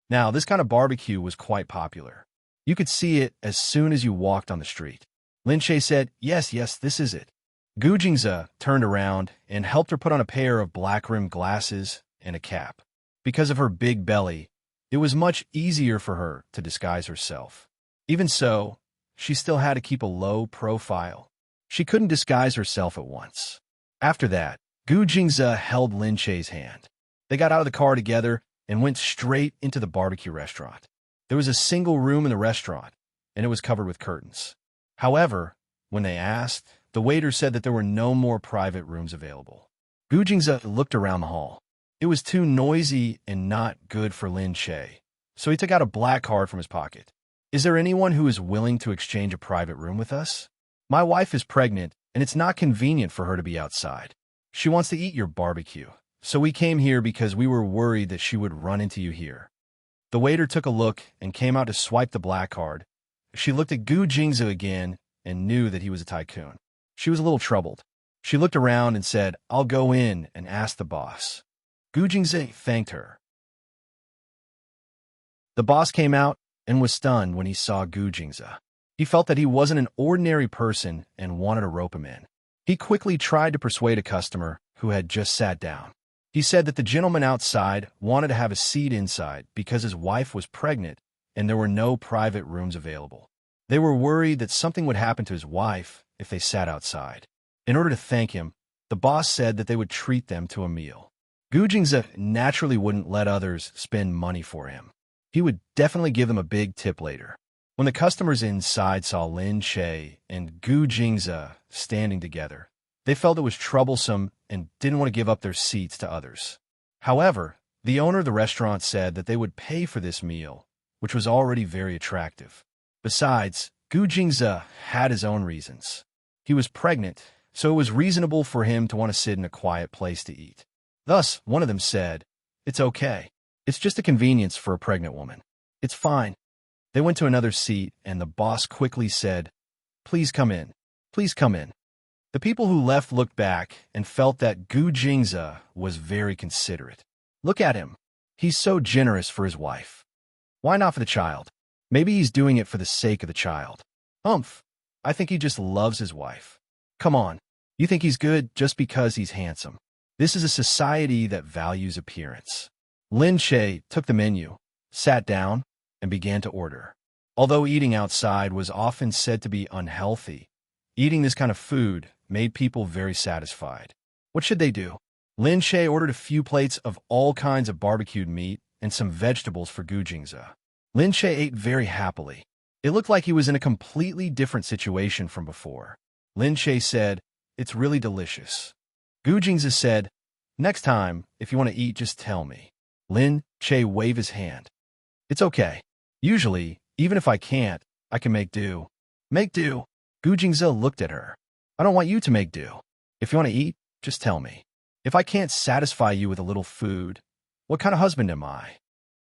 Now, this kind of barbecue was quite popular. You could see it as soon as you walked on the street. Lin Che said, Yes, this is it. Gu Jingze turned around and helped her put on a pair of black-rimmed glasses and a cap. Because of her big belly, it was much easier for her to disguise herself. Even so, she still had to keep a low profile. She couldn't disguise herself at once. After that, Gu Jingze held Lin Che's hand. They got out of the car together and went straight into the barbecue restaurant. There was a single room in the restaurant, and it was covered with curtains. However, when they asked, the waiter said that there were no more private rooms available. Gu Jingze looked around the hall. It was too noisy and not good for Lin Che, so he took out a black card from his pocket. Is there anyone who is willing to exchange a private room with us? My wife is pregnant, and it's not convenient for her to be outside. She wants to eat your barbecue, so we came here because we were worried that she would run into you here. The waiter took a look and came out to swipe the black card. She looked at Gu Jingze again and knew that he was a tycoon. She was a little troubled. She looked around and said, I'll go in and ask the boss. Gu Jingze thanked her. The boss came out and was stunned when he saw Gu Jingze. He felt that he wasn't an ordinary person and wanted to rope him in. He quickly tried to persuade a customer who had just sat down. He said that the gentleman outside wanted to have a seat inside because his wife was pregnant and there were no private rooms available. They were worried that something would happen to his wife if they sat outside. In order to thank him, the boss said that they would treat them to a meal. Gu Jingze naturally wouldn't let others spend money for him. He would definitely give them a big tip later. When the customers inside saw Lin Che and Gu Jingze standing together, they felt it was troublesome and didn't want to give up their seats to others. However, the owner of the restaurant said that they would pay for this meal, which was already very attractive. Besides, Gu Jingze had his own reasons. He was pregnant, so it was reasonable for him to want to sit in a quiet place to eat. Thus, one of them said, It's okay. It's just a convenience for a pregnant woman. It's fine. They went to another seat, and the boss quickly said, Please come in. Please come in. The people who left looked back and felt that Gu Jingze was very considerate. Look at him. He's so generous for his wife. Why not for the child? Maybe he's doing it for the sake of the child. Humph. I think he just loves his wife. Come on. You think he's good just because he's handsome. This is a society that values appearance. Lin Che took the menu, sat down, and began to order. Although eating outside was often said to be unhealthy, eating this kind of food made people very satisfied. What should they do? Lin Che ordered a few plates of all kinds of barbecued meat and some vegetables for Gu Jingze. Lin Che ate very happily. It looked like he was in a completely different situation from before. Lin Che said, "It's really delicious." Gu Jingze said, "Next time, if you want to eat, just tell me." Lin Che waved his hand. "It's okay. Usually, even if I can't, I can make do." Make do? Gu Jingze looked at her. "I don't want you to make do. If you want to eat, just tell me. If I can't satisfy you with a little food, what kind of husband am I?"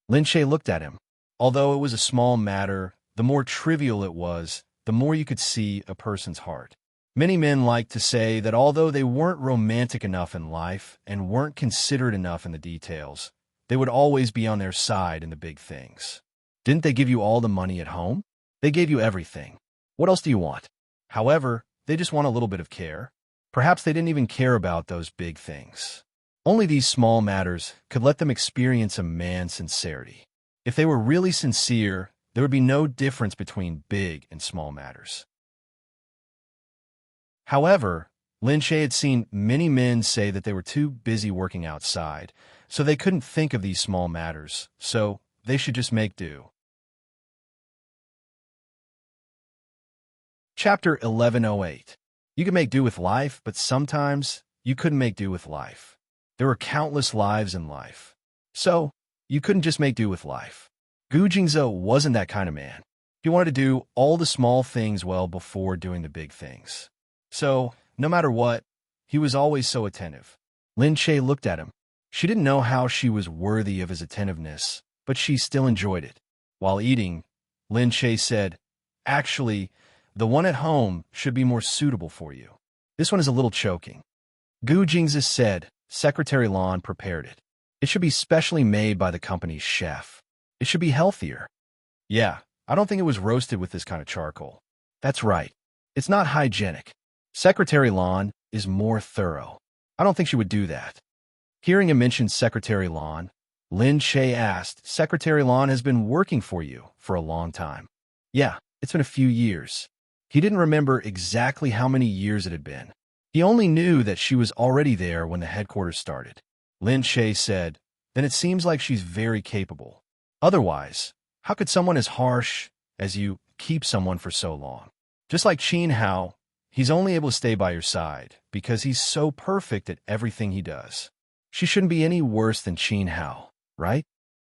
Lin Che looked at him. Although it was a small matter, the more trivial it was, the more you could see a person's heart. Many men like to say that although they weren't romantic enough in life and weren't considerate enough in the details, they would always be on their side in the big things. Didn't they give you all the money at home? They gave you everything. What else do you want? However, they just want a little bit of care. Perhaps they didn't even care about those big things. Only these small matters could let them experience a man's sincerity. If they were really sincere, there would be no difference between big and small matters. However, Lin Che had seen many men say that they were too busy working outside, so they couldn't think of these small matters, so they should just make do. Chapter 1108. You can make do with life, but sometimes you couldn't make do with life. There were countless lives in life. So, you couldn't just make do with life. Gu Jingze wasn't that kind of man. He wanted to do all the small things well before doing the big things. So, no matter what, he was always so attentive. Lin Che looked at him. She didn't know how she was worthy of his attentiveness, but she still enjoyed it. While eating, Lin Che said, "Actually, the one at home should be more suitable for you. This one is a little choking." Gu Jingze said, "Secretary Lan prepared it. It should be specially made by the company's chef. It should be healthier." "Yeah, I don't think it was roasted with this kind of charcoal." "That's right. It's not hygienic. Secretary Lan is more thorough. I don't think she would do that." Hearing him mention Secretary Lan, Lin Che asked, "Secretary Lan has been working for you for a long time." "Yeah, it's been a few years." He didn't remember exactly how many years it had been. He only knew that she was already there when the headquarters started. Lin Che said, "Then it seems like she's very capable. Otherwise, how could someone as harsh as you keep someone for so long? Just like Qin Hao, he's only able to stay by your side because he's so perfect at everything he does. She shouldn't be any worse than Qin Hao, right?"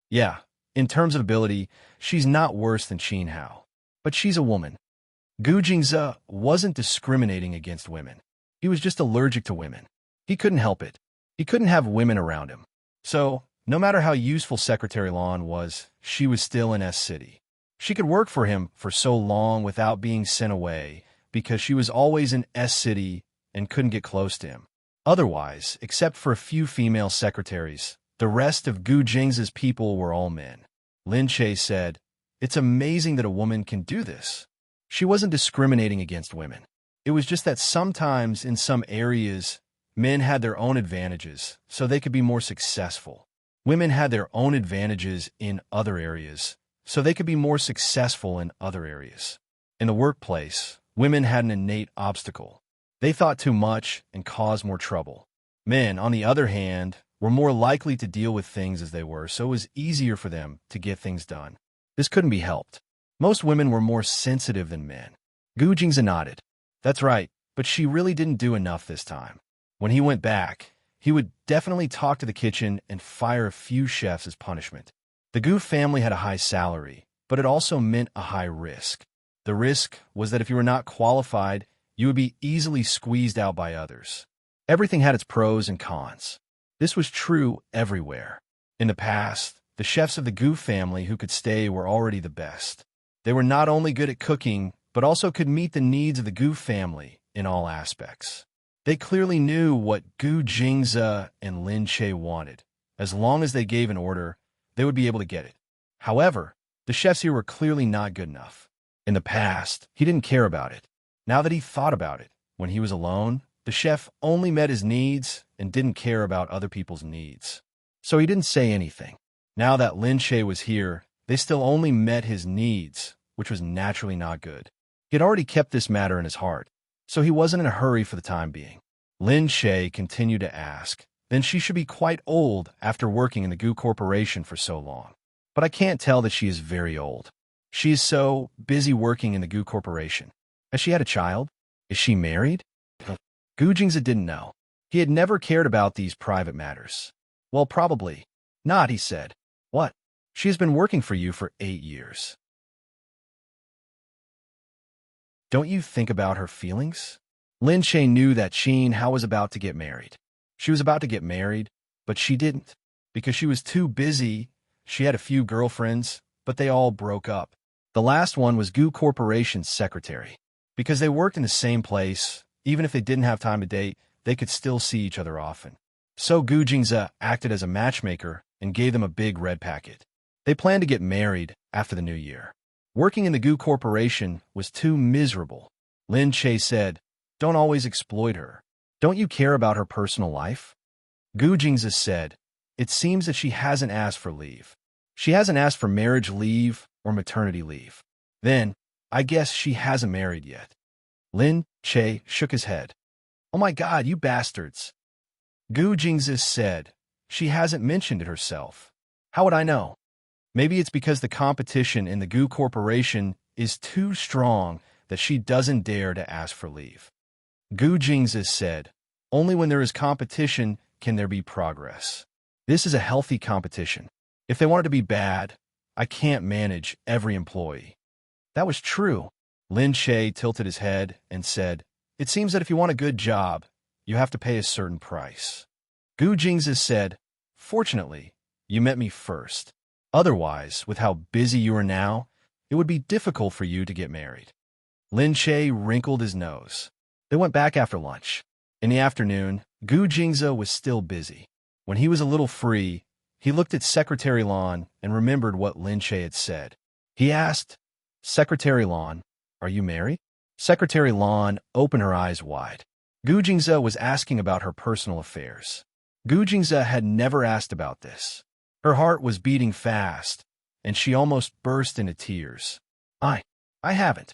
"Yeah, in terms of ability, she's not worse than Qin Hao. But she's a woman." Gu Jingze wasn't discriminating against women. He was just allergic to women. He couldn't help it. He couldn't have women around him. So, no matter how useful Secretary Lan was, she was still in S-City. She could work for him for so long without being sent away because she was always in S-City and couldn't get close to him. Otherwise, except for a few female secretaries, the rest of Gu Jingze's people were all men. Lin Che said, "It's amazing that a woman can do this." She wasn't discriminating against women. It was just that sometimes in some areas, men had their own advantages, so they could be more successful. Women had their own advantages in other areas, so they could be more successful in other areas. In the workplace, women had an innate obstacle. They thought too much and caused more trouble. Men, on the other hand, were more likely to deal with things as they were, so it was easier for them to get things done. This couldn't be helped. Most women were more sensitive than men. Gu Jingze nodded. "That's right, but she really didn't do enough this time." When he went back, he would definitely talk to the kitchen and fire a few chefs as punishment. The Gu family had a high salary, but it also meant a high risk. The risk was that if you were not qualified, you would be easily squeezed out by others. Everything had its pros and cons. This was true everywhere. In the past, the chefs of the Gu family who could stay were already the best. They were not only good at cooking, but also could meet the needs of the Gu family in all aspects. They clearly knew what Gu Jingze and Lin Che wanted. As long as they gave an order, they would be able to get it. However, the chefs here were clearly not good enough. In the past, he didn't care about it. Now that he thought about it, when he was alone, the chef only met his needs and didn't care about other people's needs. So he didn't say anything. Now that Lin Che was here, they still only met his needs, which was naturally not good. He had already kept this matter in his heart, so he wasn't in a hurry for the time being. Lin Che continued to ask, then she should be quite old after working in the Gu Corporation for so long. But I can't tell that she is very old. She is so busy working in the Gu Corporation. Has she had a child? Is she married? Gu Jingze didn't know. He had never cared about these private matters. Well, probably not, he said. What? She has been working for you for 8 years. Don't you think about her feelings? Lin Che knew that Qin Hao was about to get married. She was about to get married, but she didn't. Because she was too busy. She had a few girlfriends, but they all broke up. The last one was Gu Corporation's secretary. Because they worked in the same place, even if they didn't have time to date, they could still see each other often. So Gu Jingze acted as a matchmaker and gave them a big red packet. They planned to get married after the new year. Working in the Gu Corporation was too miserable. Lin Che said, don't always exploit her. Don't you care about her personal life? Gu Jingze said, it seems that she hasn't asked for leave. She hasn't asked for marriage leave or maternity leave. Then, I guess she hasn't married yet. Lin Che shook his head. Oh my God, you bastards. Gu Jingze said, she hasn't mentioned it herself. How would I know? Maybe it's because the competition in the Gu Corporation is too strong that she doesn't dare to ask for leave. Gu Jingze said, only when there is competition can there be progress. This is a healthy competition. If they want it to be bad, I can't manage every employee. That was true. Lin Che tilted his head and said, it seems that if you want a good job, you have to pay a certain price. Gu Jingze said, fortunately, you met me first. Otherwise, with how busy you are now, it would be difficult for you to get married. Lin Che wrinkled his nose. They went back after lunch. In the afternoon, Gu Jingze was still busy. When he was a little free, he looked at Secretary Lan and remembered what Lin Che had said. He asked, Secretary Lan, are you married? Secretary Lan opened her eyes wide. Gu Jingze was asking about her personal affairs. Gu Jingze had never asked about this. Her heart was beating fast, and she almost burst into tears. I haven't.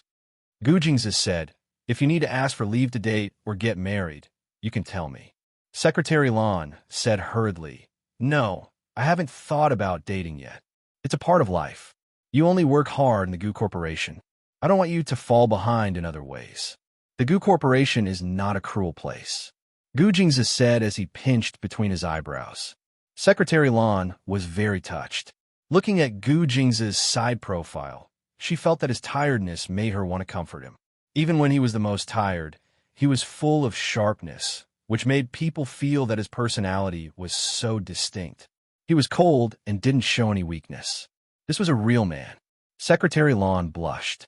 Gu Jingze said, if you need to ask for leave to date or get married, you can tell me. Secretary Lan said hurriedly, no, I haven't thought about dating yet. It's a part of life. You only work hard in the Gu Corporation. I don't want you to fall behind in other ways. The Gu Corporation is not a cruel place. Gu Jingze said as he pinched between his eyebrows. Secretary Lan was very touched. Looking at Gu Jingze's side profile, she felt that his tiredness made her want to comfort him. Even when he was the most tired, he was full of sharpness, which made people feel that his personality was so distinct. He was cold and didn't show any weakness. This was a real man. Secretary Lan blushed.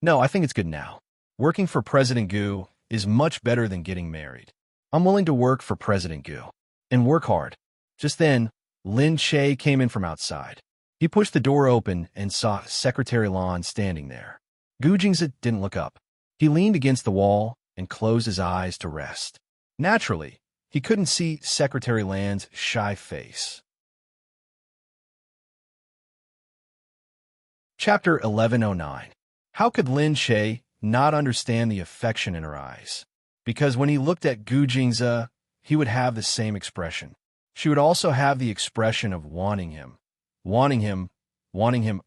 No, I think it's good now. Working for President Gu is much better than getting married. I'm willing to work for President Gu. And work hard. Just then, Lin Che came in from outside. He pushed the door open and saw Secretary Lan standing there. Gu Jingze didn't look up. He leaned against the wall and closed his eyes to rest. Naturally, he couldn't see Secretary Lan's shy face. Chapter 1109. How could Lin Che not understand the affection in her eyes? Because when he looked at Gu Jingze, he would have the same expression. She would also have the expression of wanting him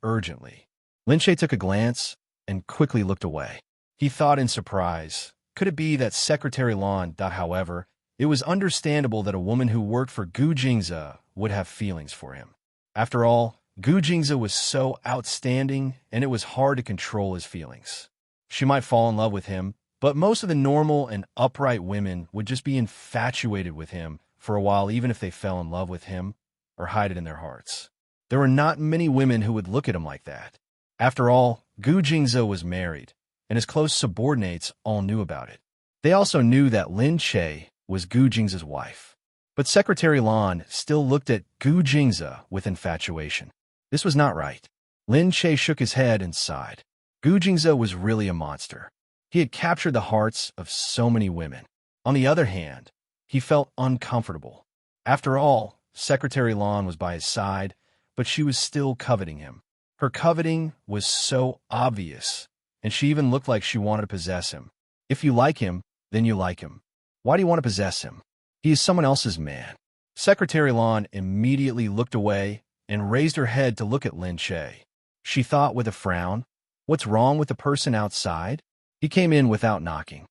urgently. Lin Che took a glance and quickly looked away. He thought in surprise, could it be that Secretary Lan? However, it was understandable that a woman who worked for Gu Jingze would have feelings for him. After all, Gu Jingze was so outstanding, and it was hard to control his feelings. She might fall in love with him, but most of the normal and upright women would just be infatuated with him for a while, even if they fell in love with him or hide it in their hearts. There were not many women who would look at him like that. After all, Gu Jingze was married, and his close subordinates all knew about it. They also knew that Lin Che was Gu Jingze's wife. But Secretary Lan still looked at Gu Jingze with infatuation. This was not right. Lin Che shook his head and sighed. Gu Jingze was really a monster. He had captured the hearts of so many women. On the other hand, he felt uncomfortable. After all, Secretary Lan was by his side, but she was still coveting him. Her coveting was so obvious, and she even looked like she wanted to possess him. If you like him, then you like him. Why do you want to possess him? He is someone else's man. Secretary Lan immediately looked away and raised her head to look at Lin Che. She thought with a frown, what's wrong with the person outside? He came in without knocking.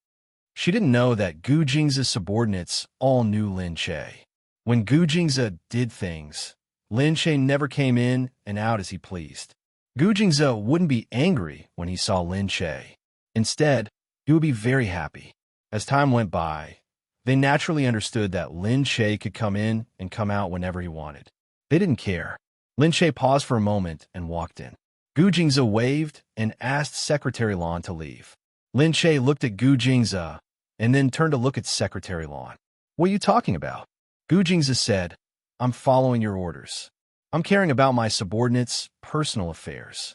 She didn't know that Gu Jingze's subordinates all knew Lin Che. When Gu Jingze did things, Lin Che never came in and out as he pleased. Gu Jingze wouldn't be angry when he saw Lin Che. Instead, he would be very happy. As time went by, they naturally understood that Lin Che could come in and come out whenever he wanted. They didn't care. Lin Che paused for a moment and walked in. Gu Jingze waved and asked Secretary Lan to leave. Lin Che looked at Gu Jingze and then turned to look at Secretary Lan. What are you talking about? Gu Jingze said, I'm following your orders. I'm caring about my subordinates' personal affairs.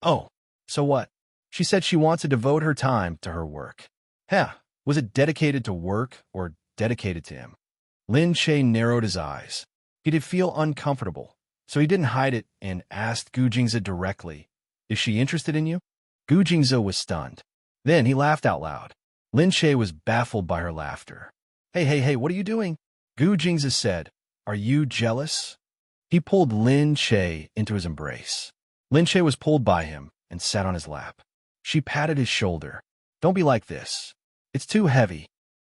Oh, so what? She said she wants to devote her time to her work. Was it dedicated to work or dedicated to him? Lin Che narrowed his eyes. He did feel uncomfortable, so he didn't hide it and asked Gu Jingze directly, Is she interested in you? Gu Jingze was stunned. Then he laughed out loud. Lin Che was baffled by her laughter. Hey, what are you doing? Gu Jingze said, Are you jealous? He pulled Lin Che into his embrace. Lin Che was pulled by him and sat on his lap. She patted his shoulder. Don't be like this. It's too heavy.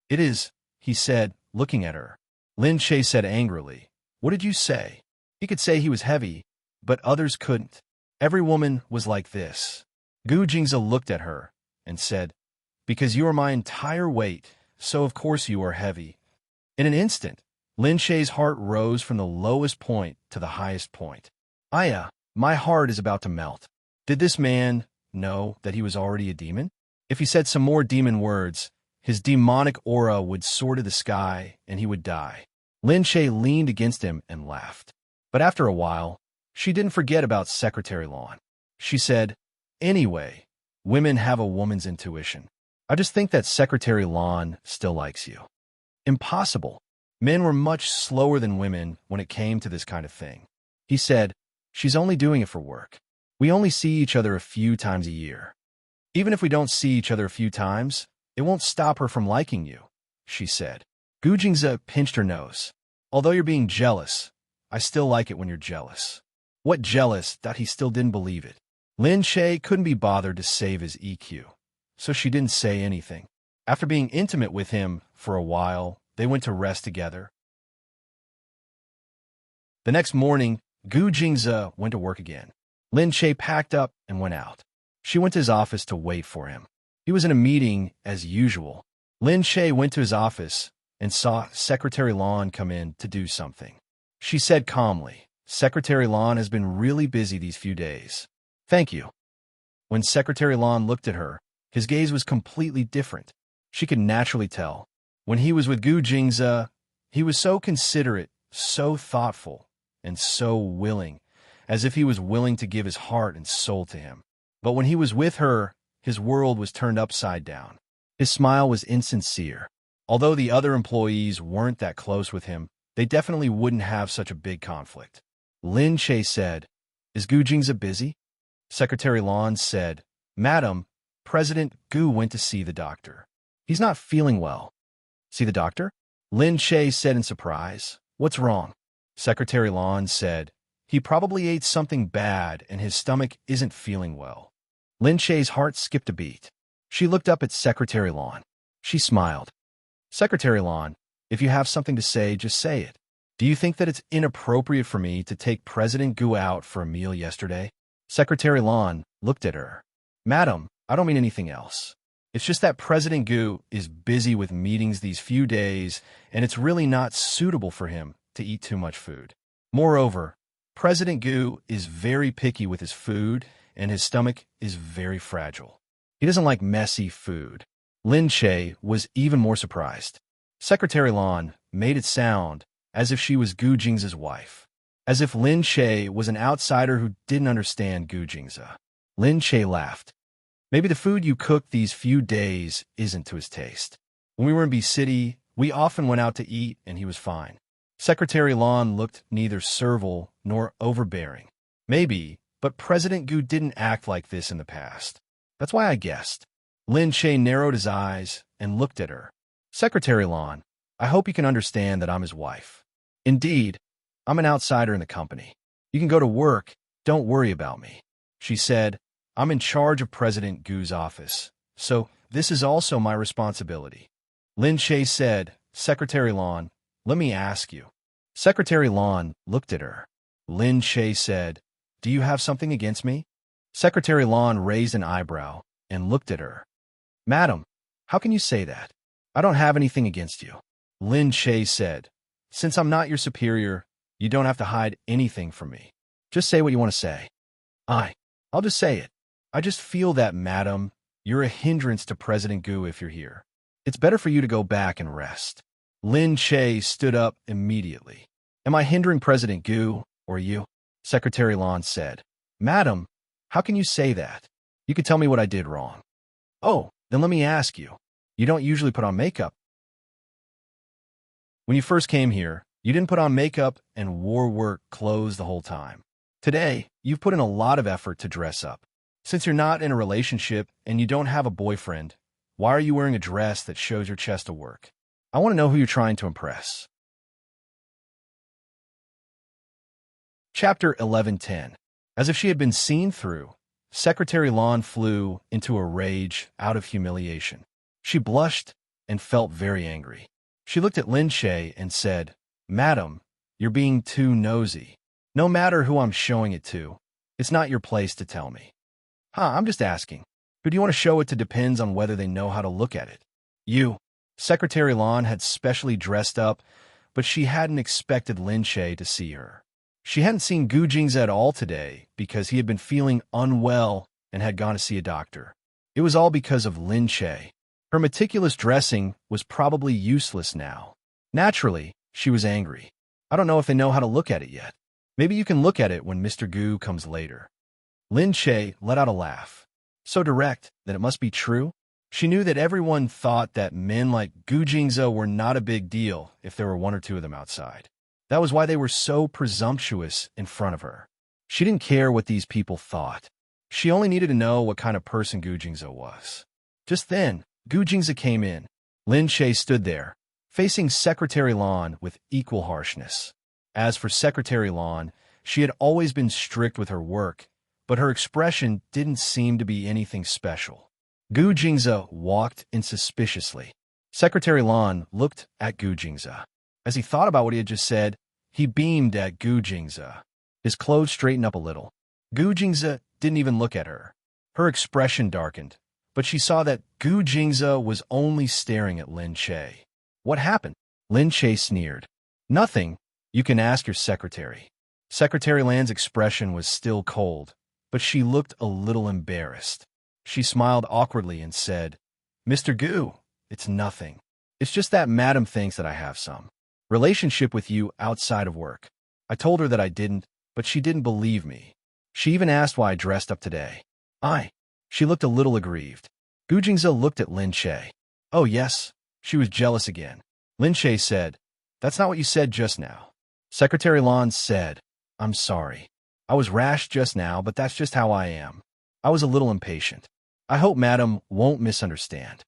It is, he said, looking at her. Lin Che said angrily, What did you say? He could say he was heavy, but others couldn't. Every woman was like this. Gu Jingze looked at her and said, Because you are my entire weight, so of course you are heavy. In an instant, Lin Che's heart rose from the lowest point to the highest point. My heart is about to melt. Did this man know that he was already a demon? If he said some more demon words, his demonic aura would soar to the sky and he would die. Lin Che leaned against him and laughed. But after a while, she didn't forget about Secretary Lan. She said, Anyway, women have a woman's intuition. I just think that Secretary Lan still likes you. Impossible. Men were much slower than women when it came to this kind of thing. He said, She's only doing it for work. We only see each other a few times a year. Even if we don't see each other a few times, it won't stop her from liking you, she said. Gu Jingze pinched her nose. Although you're being jealous, I still like it when you're jealous. What jealous that he still didn't believe it. Lin Che couldn't be bothered to save his EQ, so she didn't say anything. After being intimate with him for a while, they went to rest together. The next morning, Gu Jingze went to work again. Lin Che packed up and went out. She went to his office to wait for him. He was in a meeting as usual. Lin Che went to his office and saw Secretary Lan come in to do something. She said calmly, Secretary Lan has been really busy these few days. Thank you. When Secretary Lan looked at her, his gaze was completely different. She could naturally tell. When he was with Gu Jingze, he was so considerate, so thoughtful, and so willing, as if he was willing to give his heart and soul to him. But when he was with her, his world was turned upside down. His smile was insincere. Although the other employees weren't that close with him, they definitely wouldn't have such a big conflict. Lin Che said, Is Gu Jingze busy? Secretary Lan said, Madam, President Gu went to see the doctor. He's not feeling well. See the doctor? Lin Che said in surprise. What's wrong? Secretary Lan said, He probably ate something bad and his stomach isn't feeling well. Lin Che's heart skipped a beat. She looked up at Secretary Lan. She smiled. Secretary Lan, if you have something to say, just say it. Do you think that it's inappropriate for me to take President Gu out for a meal yesterday? Secretary Lan looked at her. Madam, I don't mean anything else. It's just that President Gu is busy with meetings these few days, and it's really not suitable for him to eat too much food. Moreover, President Gu is very picky with his food, and his stomach is very fragile. He doesn't like messy food. Lin Che was even more surprised. Secretary Lan made it sound as if she was Gu Jing's wife. As if Lin Che was an outsider who didn't understand Gu Jingze. Lin Che laughed. Maybe the food you cooked these few days isn't to his taste. When we were in B City, we often went out to eat and he was fine. Secretary Lan looked neither servile nor overbearing. Maybe, but President Gu didn't act like this in the past. That's why I guessed. Lin Che narrowed his eyes and looked at her. Secretary Lan, I hope you can understand that I'm his wife. Indeed, I'm an outsider in the company. You can go to work, don't worry about me. She said, I'm in charge of President Gu's office, so this is also my responsibility. Lin Che said, Secretary Lan, let me ask you. Secretary Lan looked at her. Lin Che said, do you have something against me? Secretary Lan raised an eyebrow and looked at her. Madam, how can you say that? I don't have anything against you. Lin Che said, since I'm not your superior, you don't have to hide anything from me. Just say what you want to say. I'll just say it. I just feel that, madam, you're a hindrance to President Gu if you're here. It's better for you to go back and rest. Lin Che stood up immediately. Am I hindering President Gu, or you? Secretary Lan said. Madam, how can you say that? You could tell me what I did wrong. Oh, then let me ask you. You don't usually put on makeup. When you first came here, you didn't put on makeup and wore work clothes the whole time. Today, you've put in a lot of effort to dress up. Since you're not in a relationship and you don't have a boyfriend, why are you wearing a dress that shows your chest to work? I want to know who you're trying to impress. Chapter 11:10. As if she had been seen through, Secretary Lan flew into a rage out of humiliation. She blushed and felt very angry. She looked at Lin Che and said, Madam, you're being too nosy. No matter who I'm showing it to, it's not your place to tell me. I'm just asking. Who do you want to show it to depends on whether they know how to look at it. You. Secretary Lan had specially dressed up, but she hadn't expected Lin Che to see her. She hadn't seen Gu Jing's at all today because he had been feeling unwell and had gone to see a doctor. It was all because of Lin Che. Her meticulous dressing was probably useless now. Naturally, she was angry. I don't know if they know how to look at it yet. Maybe you can look at it when Mr. Gu comes later. Lin Che let out a laugh. So direct that it must be true. She knew that everyone thought that men like Gu Jingze were not a big deal if there were one or two of them outside. That was why they were so presumptuous in front of her. She didn't care what these people thought. She only needed to know what kind of person Gu Jingze was. Just then, Gu Jingze came in. Lin Che stood there, facing Secretary Lan with equal harshness. As for Secretary Lan, she had always been strict with her work, but her expression didn't seem to be anything special. Gu Jingze walked in suspiciously. Secretary Lan looked at Gu Jingze. As he thought about what he had just said, he beamed at Gu Jingze. His clothes straightened up a little. Gu Jingze didn't even look at her. Her expression darkened, but she saw that Gu Jingze was only staring at Lin Che. What happened? Lin Che sneered. Nothing. You can ask your secretary. Secretary Lan's expression was still cold, but she looked a little embarrassed. She smiled awkwardly and said, Mr. Gu, it's nothing. It's just that Madam thinks that I have some relationship with you outside of work. I told her that I didn't, but she didn't believe me. She even asked why I dressed up today. She looked a little aggrieved. Gu Jingze looked at Lin Che. Oh yes, she was jealous again. Lin Che said, that's not what you said just now. Secretary Lan said, I'm sorry. I was rash just now, but that's just how I am. I was a little impatient. I hope Madam won't misunderstand.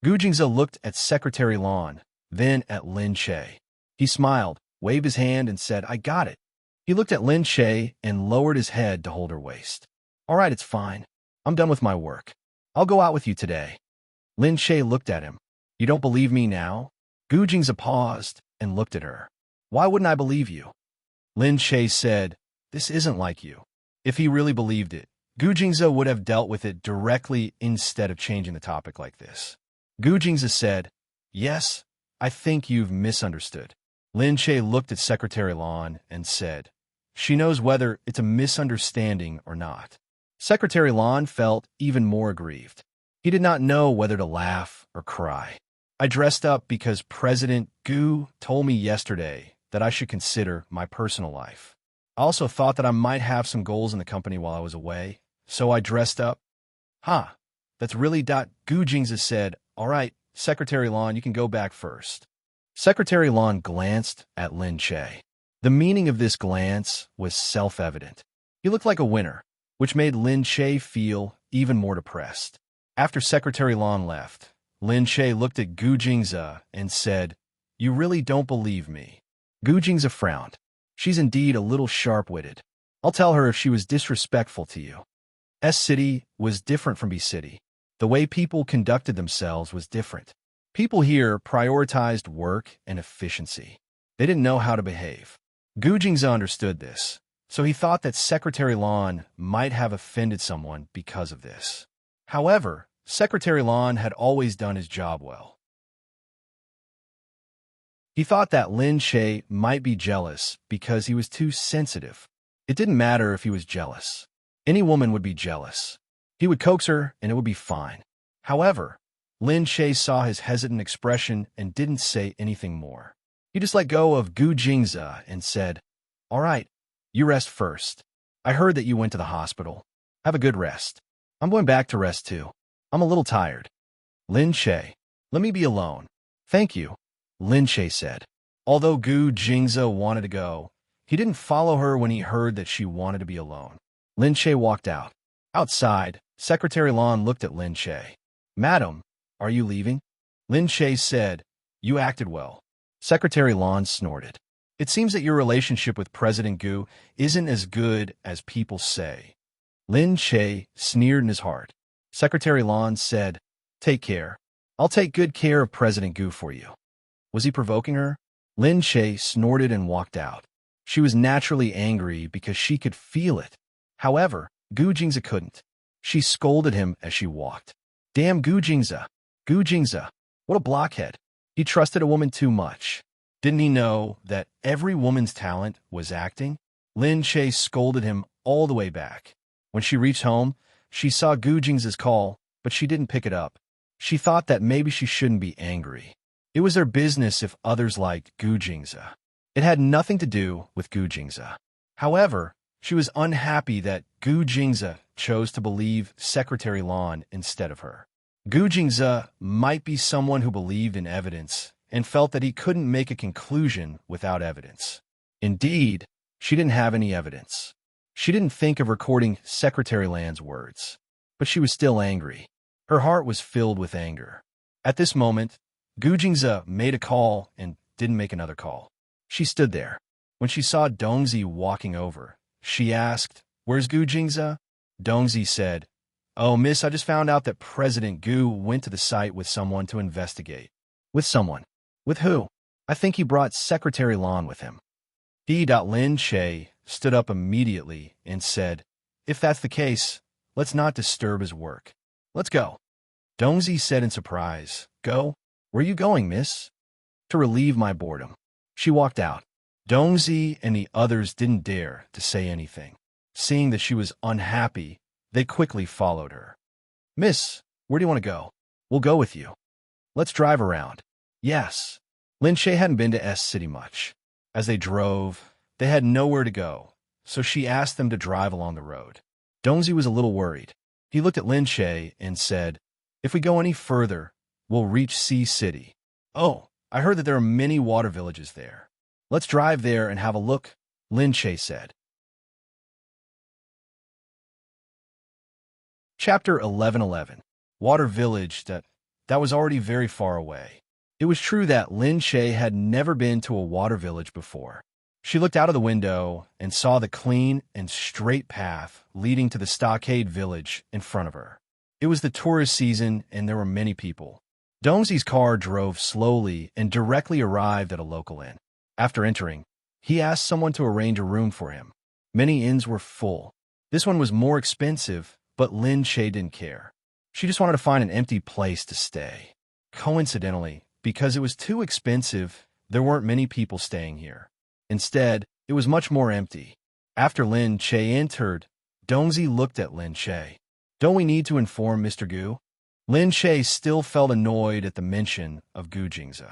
Gu Jingze looked at Secretary Lan, then at Lin Che. He smiled, waved his hand, and said, I got it. He looked at Lin Che and lowered his head to hold her waist. All right, it's fine. I'm done with my work. I'll go out with you today. Lin Che looked at him. You don't believe me now? Gu Jingze paused and looked at her. Why wouldn't I believe you? Lin Che said, this isn't like you. If he really believed it, Gu Jingze would have dealt with it directly instead of changing the topic like this. Gu Jingze said, yes, I think you've misunderstood. Lin Che looked at Secretary Lan and said, she knows whether it's a misunderstanding or not. Secretary Lan felt even more aggrieved. He did not know whether to laugh or cry. I dressed up because President Gu told me yesterday that I should consider my personal life. I also thought that I might have some goals in the company while I was away, so I dressed up. Huh, that's really Gu Jingza said, all right, Secretary Lon, you can go back first. Secretary Lon glanced at Lin Che. The meaning of this glance was self-evident. He looked like a winner, which made Lin Che feel even more depressed. After Secretary Lon left, Lin Che looked at Gu Jingza and said, "You really don't believe me." Gu Jingza frowned. She's indeed a little sharp-witted. I'll tell her if she was disrespectful to you. S City was different from B City. The way people conducted themselves was different. People here prioritized work and efficiency. They didn't know how to behave. Gu Jingza understood this, so he thought that Secretary Lon might have offended someone because of this. However, Secretary Lon had always done his job well. He thought that Lin Che might be jealous because he was too sensitive. It didn't matter if he was jealous. Any woman would be jealous. He would coax her and it would be fine. However, Lin Che saw his hesitant expression and didn't say anything more. He just let go of Gu Jingza and said, "All right, you rest first. I heard that you went to the hospital. Have a good rest. I'm going back to rest too. I'm a little tired." Lin Che, "Let me be alone." "Thank you," Lin Che said. Although Gu Jingza wanted to go, he didn't follow her when he heard that she wanted to be alone. Lin Che walked out. Outside, Secretary Lon looked at Lin Che. "Madam, are you leaving?" Lin Che said, "You acted well." Secretary Lon snorted. "It seems that your relationship with President Gu isn't as good as people say." Lin Che sneered in his heart. Secretary Lon said, "Take care. I'll take good care of President Gu for you." Was he provoking her? Lin Che snorted and walked out. She was naturally angry because she could feel it. However, Gu Jingza couldn't. She scolded him as she walked. "Damn Gu Jingza! Gu Jingza! What a blockhead! He trusted a woman too much. Didn't he know that every woman's talent was acting?" Lin Che scolded him all the way back. When she reached home, she saw Gu Jingza's call, but she didn't pick it up. She thought that maybe she shouldn't be angry. It was their business if others liked Gu Jingza. It had nothing to do with Gu Jingza. However, she was unhappy that Gu Jingza chose to believe Secretary Lon instead of her. Gu Jingza might be someone who believed in evidence and felt that he couldn't make a conclusion without evidence. Indeed, she didn't have any evidence. She didn't think of recording Secretary Lan's words, but she was still angry. Her heart was filled with anger. At this moment, Gu Jingza made a call and didn't make another call. She stood there. When she saw Dongzi walking over, she asked, "Where's Gu Jingza?" Dongzi said, "Oh, miss, I just found out that President Gu went to the site with someone to investigate." "With someone? With who?" "I think he brought Secretary Lon with him." Lin Che stood up immediately and said, "If that's the case, let's not disturb his work. Let's go." Dongzi said in surprise, "Go? Where are you going, miss?" "To relieve my boredom." She walked out. Dongzi and the others didn't dare to say anything. Seeing that she was unhappy, they quickly followed her. "Miss, where do you want to go?" "We'll go with you." "Let's drive around." "Yes." Lin Che hadn't been to S City much. As they drove, they had nowhere to go, so she asked them to drive along the road. Dongzi was a little worried. He looked at Lin Che and said, "If we go any further, we'll reach C City." "Oh, I heard that there are many water villages there." "Let's drive there and have a look," Lin Che said. Chapter 11:11. Water Village that was already very far away. It was true that Lin Che had never been to a water village before. She looked out of the window and saw the clean and straight path leading to the stockade village in front of her. It was the tourist season and there were many people. Dongzi's car drove slowly and directly arrived at a local inn. After entering, he asked someone to arrange a room for him. Many inns were full. This one was more expensive, but Lin Che didn't care. She just wanted to find an empty place to stay. Coincidentally, because it was too expensive, there weren't many people staying here. Instead, it was much more empty. After Lin Che entered, Dongzi looked at Lin Che. "Don't we need to inform Mr. Gu?" Lin Che still felt annoyed at the mention of Gu Jingze.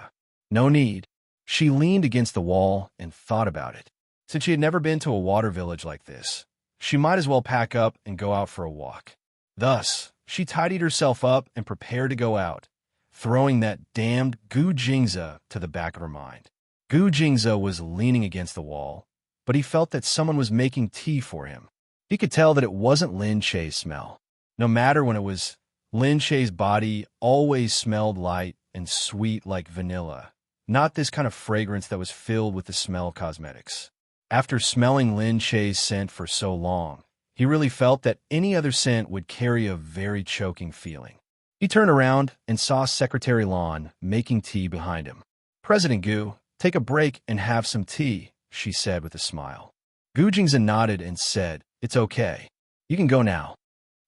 No need. She leaned against the wall and thought about it. Since she had never been to a water village like this, she might as well pack up and go out for a walk. Thus, she tidied herself up and prepared to go out, throwing that damned Gu Jingze to the back of her mind. Gu Jingze was leaning against the wall, but he felt that someone was making tea for him. He could tell that it wasn't Lin Che's smell. No matter when it was, Lin Che's body always smelled light and sweet like vanilla, not this kind of fragrance that was filled with the smell of cosmetics. After smelling Lin Che's scent for so long, he really felt that any other scent would carry a very choking feeling. He turned around and saw Secretary Lan making tea behind him. "President Gu, take a break and have some tea," she said with a smile. Gu Jingze nodded and said, "It's okay. You can go now."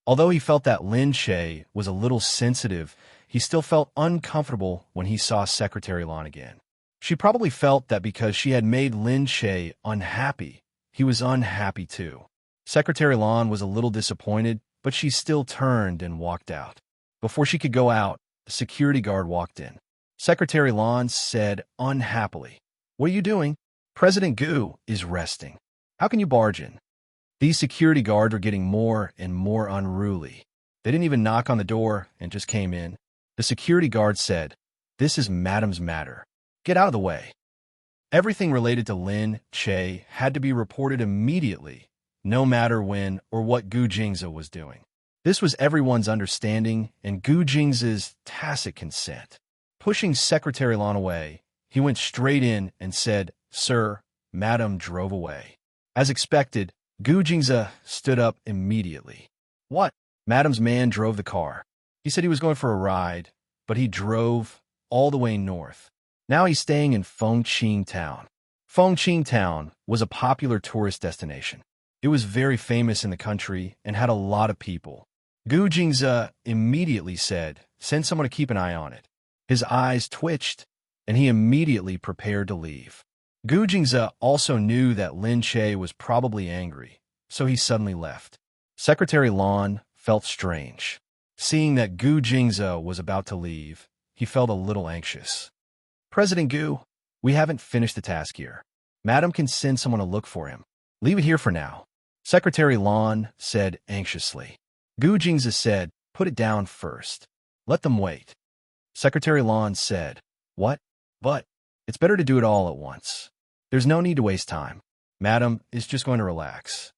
Although he felt that Lin Che was a little sensitive, he still felt uncomfortable when he saw Secretary Lan again. She probably felt that because she had made Lin Che unhappy, he was unhappy too. Secretary Lan was a little disappointed, but she still turned and walked out. Before she could go out, a security guard walked in. Secretary Lan said unhappily, "What are you doing?" "President Gu is resting. How can you barge in?" These security guards were getting more and more unruly. They didn't even knock on the door and just came in. The security guard said, "This is Madam's matter. Get out of the way." Everything related to Lin Che had to be reported immediately, no matter when or what Gu Jingze was doing. This was everyone's understanding and Gu Jingze's tacit consent. Pushing Secretary Lan away, he went straight in and said, "Sir," Madam drove away. As expected, Gu Jingze stood up immediately. "What?" Madam's man drove the car. He said he was going for a ride, but he drove all the way north. Now he's staying in Fengqing Town. Fengqing Town was a popular tourist destination. It was very famous in the country and had a lot of people. Gu Jingze immediately said, "Send someone to keep an eye on it." His eyes twitched, and he immediately prepared to leave. Gu Jingze also knew that Lin Che was probably angry, so he suddenly left. Secretary Lan felt strange. Seeing that Gu Jingze was about to leave, he felt a little anxious. "President Gu, we haven't finished the task here. Madam can send someone to look for him. Leave it here for now," Secretary Lan said anxiously. Gu Jingze said, "Put it down first. Let them wait." Secretary Lan said, "What? But it's better to do it all at once. There's no need to waste time. Madam is just going to relax."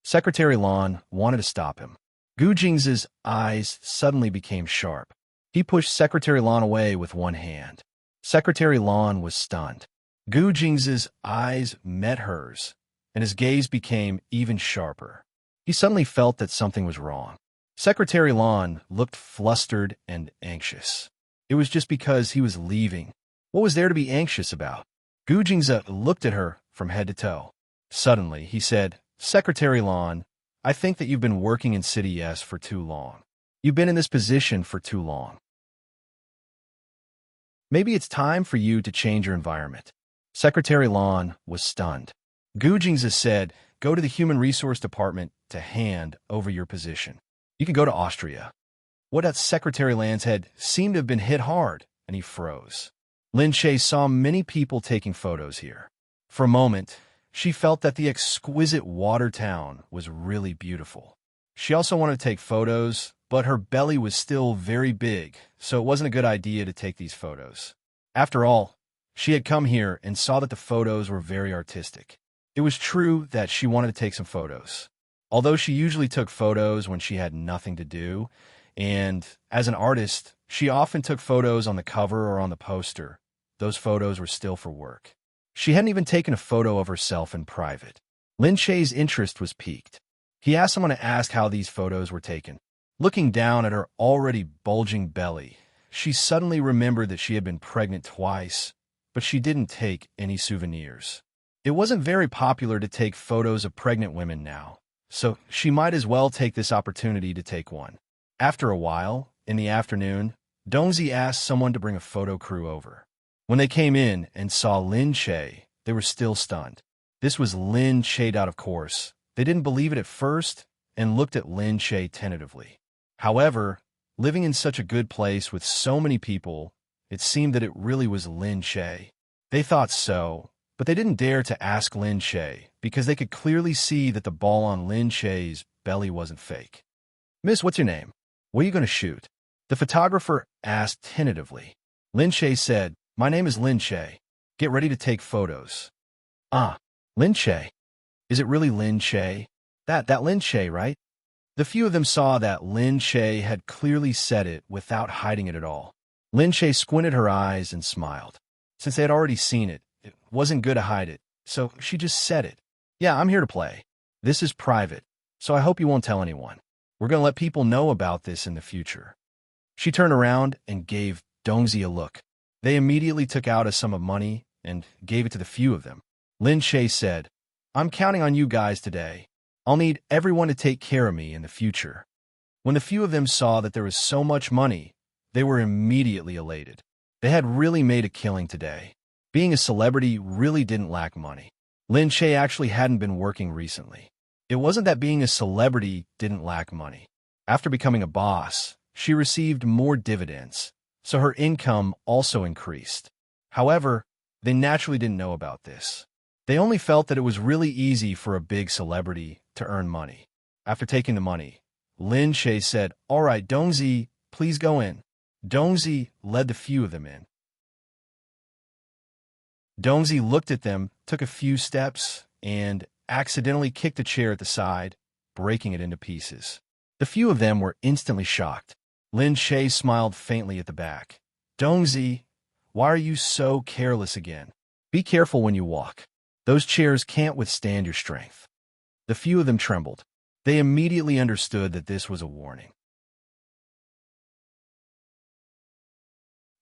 Secretary Lan wanted to stop him. Gu Jingze's eyes suddenly became sharp. He pushed Secretary Lan away with one hand. Secretary Lan was stunned. Gu Jingze's eyes met hers, and his gaze became even sharper. He suddenly felt that something was wrong. Secretary Lan looked flustered and anxious. It was just because he was leaving. What was there to be anxious about? Gu Jingze looked at her from head to toe. Suddenly, he said, "Secretary Lan, I think that you've been working in City S for too long. You've been in this position for too long. Maybe it's time for you to change your environment." Secretary Lan was stunned. Gu Jingze said, "Go to the Human Resource Department to hand over your position. You can go to Austria." What at Secretary Lan's head seemed to have been hit hard, and he froze. Lin Che saw many people taking photos here. For a moment, she felt that the exquisite water town was really beautiful. She also wanted to take photos, but her belly was still very big, so it wasn't a good idea to take these photos. After all, she had come here and saw that the photos were very artistic. It was true that she wanted to take some photos. Although she usually took photos when she had nothing to do, and as an artist, she often took photos on the cover or on the poster, those photos were still for work. She hadn't even taken a photo of herself in private. Lin Che's interest was piqued. He asked someone to ask how these photos were taken. Looking down at her already bulging belly, she suddenly remembered that she had been pregnant twice, but she didn't take any souvenirs. It wasn't very popular to take photos of pregnant women now, so she might as well take this opportunity to take one. After a while, in the afternoon, Dongzi asked someone to bring a photo crew over. When they came in and saw Lin Che, they were still stunned. This was Lin Che, of course. They didn't believe it at first and looked at Lin Che tentatively. However, Living in such a good place with so many people, it seemed that it really was Lin Che. They thought so, but they didn't dare to ask Lin Che because they could clearly see that the ball on Lin Che's belly wasn't fake. "Miss, what's your name? What are you going to shoot?" The photographer asked tentatively. Lin Che said, "My name is Lin Che. Get ready to take photos." "Ah, Lin Che. Is it really Lin Che? That Lin Che, right?" The few of them saw that Lin Che had clearly said it without hiding it at all. Lin Che squinted her eyes and smiled. Since they had already seen it, it wasn't good to hide it, so she just said it. "Yeah, I'm here to play. This is private, so I hope you won't tell anyone. We're going to let people know about this in the future." She turned around and gave Dongzi a look. They immediately took out a sum of money and gave it to the few of them. Lin Che said, "I'm counting on you guys today. I'll need everyone to take care of me in the future." When the few of them saw that there was so much money, they were immediately elated. They had really made a killing today. Being a celebrity really didn't lack money. Lin Che actually hadn't been working recently. It wasn't that being a celebrity didn't lack money. After becoming a boss, she received more dividends, so her income also increased. However, they naturally didn't know about this. They only felt that it was really easy for a big celebrity to earn money. After taking the money, Lin Che said, "All right, Dongzi, please go in." Dongzi led the few of them in. Dongzi looked at them, took a few steps, and accidentally kicked a chair at the side, breaking it into pieces. The few of them were instantly shocked. Lin Che smiled faintly at the back. "Dongzi, why are you so careless again? Be careful when you walk. Those chairs can't withstand your strength." The few of them trembled. They immediately understood that this was a warning.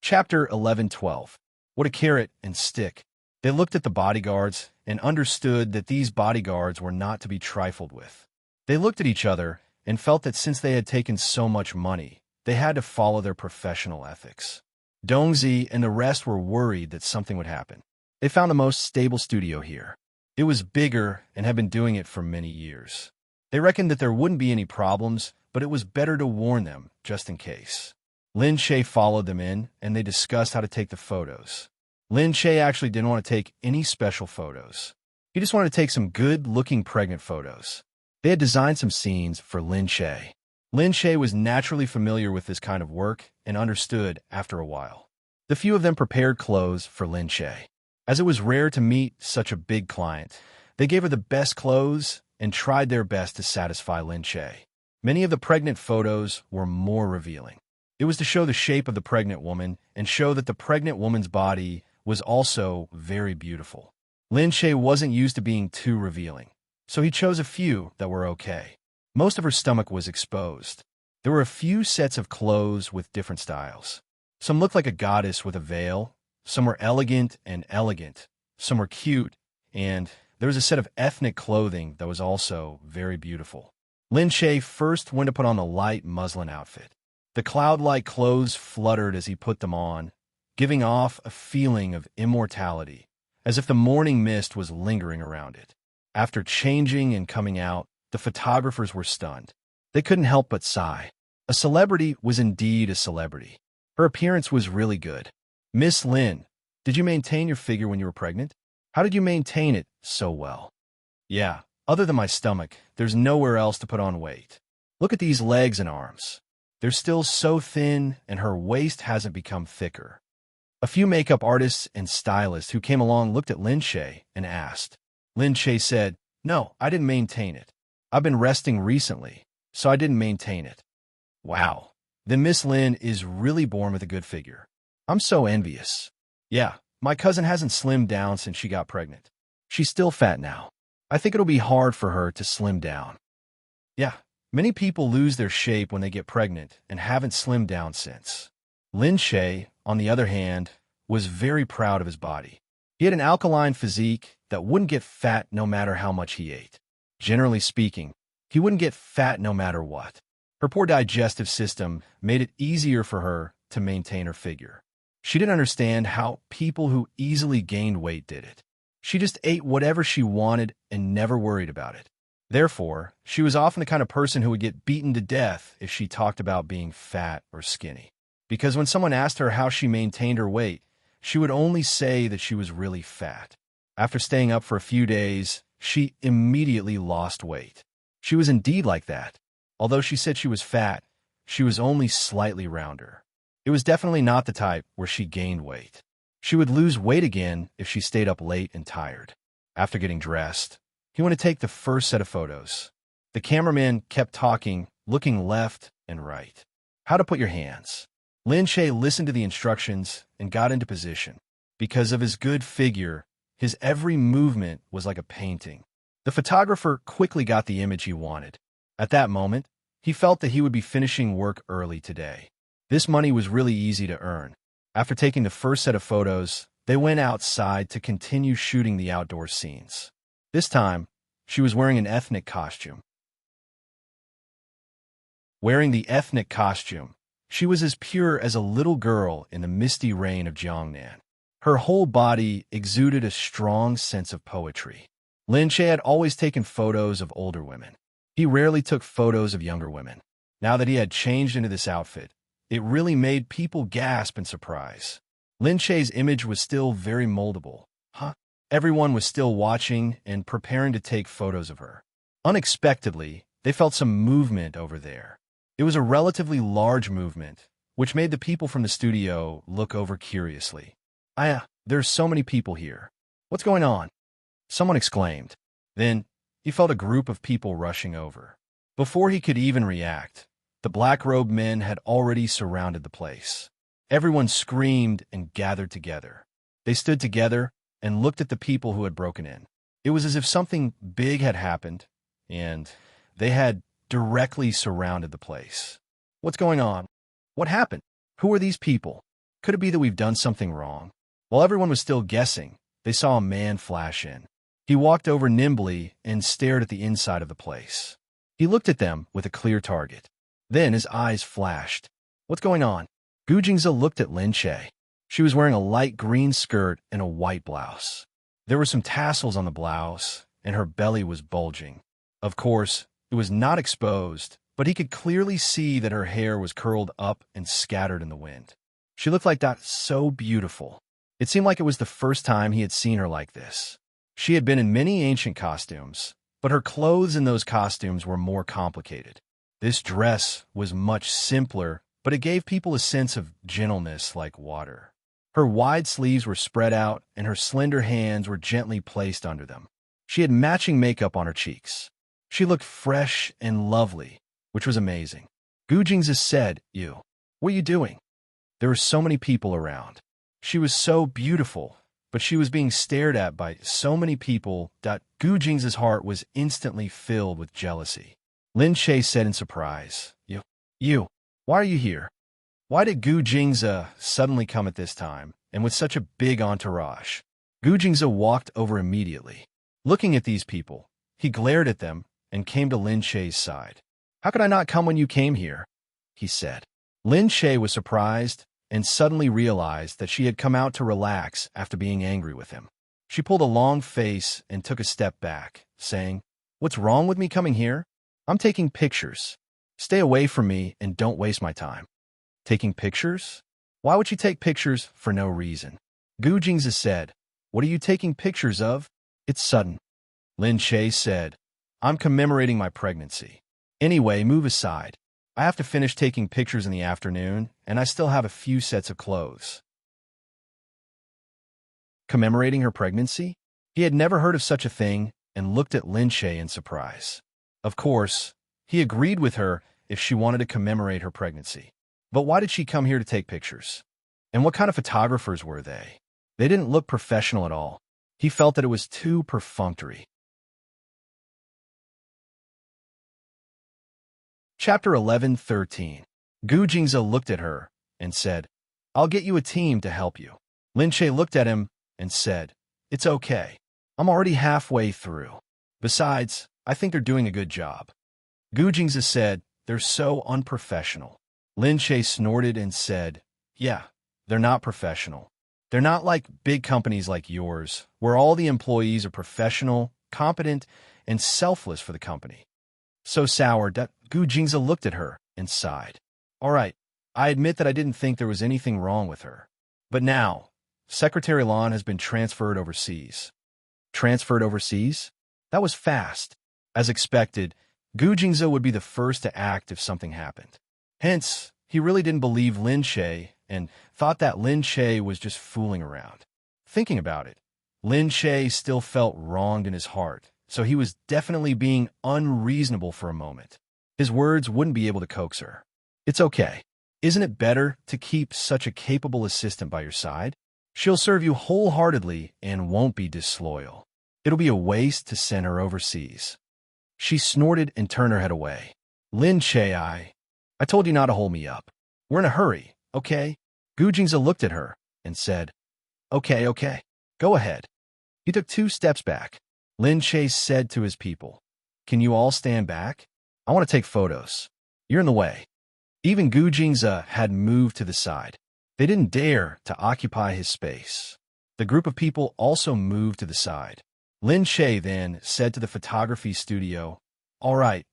Chapter 11-12. What a carrot and stick. They looked at the bodyguards and understood that these bodyguards were not to be trifled with. They looked at each other and felt that since they had taken so much money, they had to follow their professional ethics. Dongzi and the rest were worried that something would happen. They found the most stable studio here. It was bigger and had been doing it for many years. They reckoned that there wouldn't be any problems, but it was better to warn them, just in case. Lin Che followed them in, and they discussed how to take the photos. Lin Che actually didn't want to take any special photos. He just wanted to take some good-looking pregnant photos. They had designed some scenes for Lin Che. Lin Che was naturally familiar with this kind of work and understood after a while. The few of them prepared clothes for Lin Che. As it was rare to meet such a big client, they gave her the best clothes and tried their best to satisfy Lin Che. Many of the pregnant photos were more revealing. It was to show the shape of the pregnant woman and show that the pregnant woman's body was also very beautiful. Lin Che wasn't used to being too revealing, so he chose a few that were okay. Most of her stomach was exposed. There were a few sets of clothes with different styles. Some looked like a goddess with a veil, some were elegant and elegant, some were cute, and there was a set of ethnic clothing that was also very beautiful. Lin Che first went to put on the light muslin outfit. The cloud-like clothes fluttered as he put them on, giving off a feeling of immortality, as if the morning mist was lingering around it. After changing and coming out, the photographers were stunned. They couldn't help but sigh. A celebrity was indeed a celebrity. Her appearance was really good. "Miss Lin, did you maintain your figure when you were pregnant? How did you maintain it so well?" "Yeah, other than my stomach, there's nowhere else to put on weight. Look at these legs and arms. They're still so thin, and her waist hasn't become thicker." A few makeup artists and stylists who came along looked at Lin Che and asked. Lin Che said, "No, I didn't maintain it. I've been resting recently, so I didn't maintain it." "Wow, then Miss Lin is really born with a good figure. I'm so envious." "Yeah, my cousin hasn't slimmed down since she got pregnant. She's still fat now. I think it'll be hard for her to slim down." "Yeah, many people lose their shape when they get pregnant and haven't slimmed down since." Lin Che, on the other hand, was very proud of his body. He had an alkaline physique that wouldn't get fat no matter how much he ate. Generally speaking, he wouldn't get fat no matter what. Her poor digestive system made it easier for her to maintain her figure. She didn't understand how people who easily gained weight did it. She just ate whatever she wanted and never worried about it. Therefore, she was often the kind of person who would get beaten to death if she talked about being fat or skinny. Because when someone asked her how she maintained her weight, she would only say that she was really fat. After staying up for a few days, she immediately lost weight. She was indeed like that. Although she said she was fat, she was only slightly rounder. It was definitely not the type where she gained weight. She would lose weight again if she stayed up late and tired. After getting dressed, he went to take the first set of photos. The cameraman kept talking, looking left and right. How to put your hands. Lin Che listened to the instructions and got into position. Because of his good figure, his every movement was like a painting. The photographer quickly got the image he wanted. At that moment, he felt that he would be finishing work early today. This money was really easy to earn. After taking the first set of photos, they went outside to continue shooting the outdoor scenes. This time, she was wearing an ethnic costume. Wearing the ethnic costume, she was as pure as a little girl in the misty rain of Jiangnan. Her whole body exuded a strong sense of poetry. Lin Che had always taken photos of older women. He rarely took photos of younger women. Now that he had changed into this outfit, it really made people gasp in surprise. Lin Che's image was still very moldable. Everyone was still watching and preparing to take photos of her. Unexpectedly, they felt some movement over there. It was a relatively large movement, which made the people from the studio look over curiously. There's so many people here. What's going on? Someone exclaimed. Then, he felt a group of people rushing over. Before he could even react, the black-robed men had already surrounded the place. Everyone screamed and gathered together. They stood together and looked at the people who had broken in. It was as if something big had happened, and they had directly surrounded the place. What's going on? What happened? Who are these people? Could it be that we've done something wrong? While everyone was still guessing, they saw a man flash in. He walked over nimbly and stared at the inside of the place. He looked at them with a clear target. Then his eyes flashed. What's going on? Gu Jingze looked at Lin Che. She was wearing a light green skirt and a white blouse. There were some tassels on the blouse, and her belly was bulging. Of course, it was not exposed, but he could clearly see that her hair was curled up and scattered in the wind. She looked like that, so beautiful. It seemed like it was the first time he had seen her like this. She had been in many ancient costumes, but her clothes in those costumes were more complicated. This dress was much simpler, but it gave people a sense of gentleness like water. Her wide sleeves were spread out, and her slender hands were gently placed under them. She had matching makeup on her cheeks. She looked fresh and lovely, which was amazing. Gu Jingze said, what are you doing? There were so many people around. She was so beautiful, but she was being stared at by so many people that Gu Jingze's heart was instantly filled with jealousy. Lin Che said in surprise, why are you here? Why did Gu Jingze suddenly come at this time, and with such a big entourage? Gu Jingze walked over immediately. Looking at these people, he glared at them and came to Lin Che's side. How could I not come when you came here? He said. Lin Che was surprised and suddenly realized that she had come out to relax after being angry with him. She pulled a long face and took a step back, saying, What's wrong with me coming here? I'm taking pictures. Stay away from me and don't waste my time. Taking pictures? Why would you take pictures for no reason? Gu Jingze said, What are you taking pictures of? It's sudden. Lin Che said, I'm commemorating my pregnancy. Anyway, move aside. I have to finish taking pictures in the afternoon, and I still have a few sets of clothes. Commemorating her pregnancy? He had never heard of such a thing and looked at Lin Che in surprise. Of course, he agreed with her if she wanted to commemorate her pregnancy. But why did she come here to take pictures? And what kind of photographers were they? They didn't look professional at all. He felt that it was too perfunctory. Chapter 11:13. Gu Jingze looked at her and said, I'll get you a team to help you. Lin Che looked at him and said, It's okay. I'm already halfway through. Besides, I think they're doing a good job. Gu Jingze said, They're so unprofessional. Lin Che snorted and said, Yeah, they're not professional. They're not like big companies like yours, where all the employees are professional, competent, and selfless for the company. So sour that Gu Jingze looked at her and sighed. All right, I admit that I didn't think there was anything wrong with her. But now, Secretary Lan has been transferred overseas. Transferred overseas? That was fast. As expected, Gu Jingze would be the first to act if something happened. Hence, he really didn't believe Lin Che and thought that Lin Che was just fooling around. Thinking about it, Lin Che still felt wronged in his heart, so he was definitely being unreasonable for a moment. His words wouldn't be able to coax her. It's okay. Isn't it better to keep such a capable assistant by your side? She'll serve you wholeheartedly and won't be disloyal. It'll be a waste to send her overseas. She snorted and turned her head away. Lin Che, I told you not to hold me up. We're in a hurry, okay? Gu Jingze looked at her and said, Okay, go ahead. He took 2 steps back. Lin Che said to his people, Can you all stand back? I want to take photos. You're in the way. Even Gu Jingze had moved to the side. They didn't dare to occupy his space. The group of people also moved to the side. Lin Che then said to the photography studio, All right,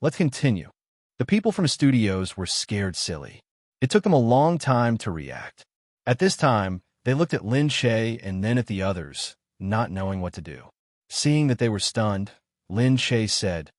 let's continue. The people from studios were scared silly. It took them a long time to react. At this time, they looked at Lin Che and then at the others, not knowing what to do. Seeing that they were stunned, Lin Che said,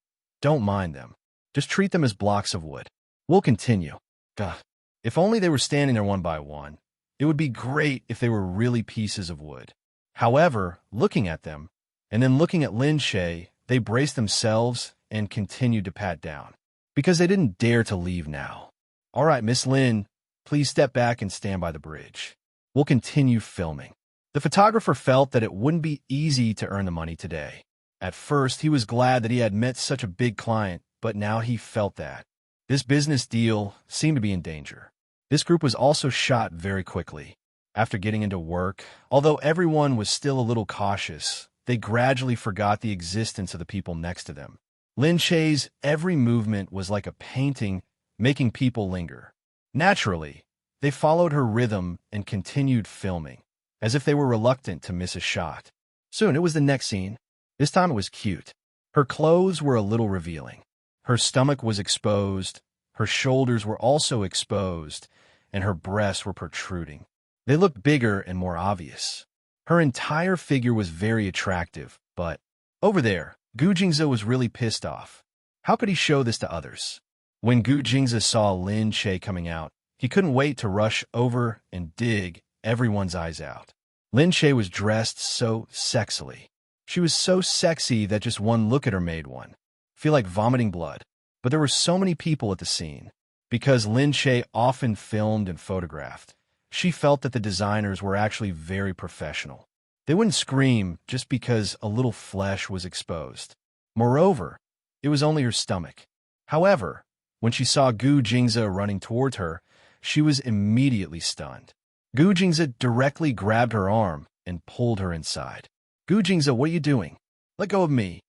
Don't mind them. Just treat them as blocks of wood. We'll continue. Gah. If only they were standing there one by one. It would be great if they were really pieces of wood. However, looking at them, and then looking at Lin Che, they braced themselves and continued to pat down, because they didn't dare to leave now. All right, Miss Lin, please step back and stand by the bridge. We'll continue filming. The photographer felt that it wouldn't be easy to earn the money today. At first, he was glad that he had met such a big client, but now he felt that this business deal seemed to be in danger. This group was also shot very quickly. After getting into work, although everyone was still a little cautious, they gradually forgot the existence of the people next to them. Lin Che's every movement was like a painting, making people linger. Naturally, they followed her rhythm and continued filming, as if they were reluctant to miss a shot. Soon it was the next scene. This time it was cute. Her clothes were a little revealing. Her stomach was exposed, her shoulders were also exposed, and her breasts were protruding. They looked bigger and more obvious. Her entire figure was very attractive, but over there, Gu Jingze was really pissed off. How could he show this to others? When Gu Jingze saw Lin Che coming out, he couldn't wait to rush over and dig everyone's eyes out. Lin Che was dressed so sexily. She was so sexy that just one look at her made one feel like vomiting blood. But there were so many people at the scene. Because Lin Che often filmed and photographed, she felt that the designers were actually very professional. They wouldn't scream just because a little flesh was exposed. Moreover, it was only her stomach. However, when she saw Gu Jingze running towards her, she was immediately stunned. Gu Jingze directly grabbed her arm and pulled her inside. Gu Jingze, what are you doing? Let go of me.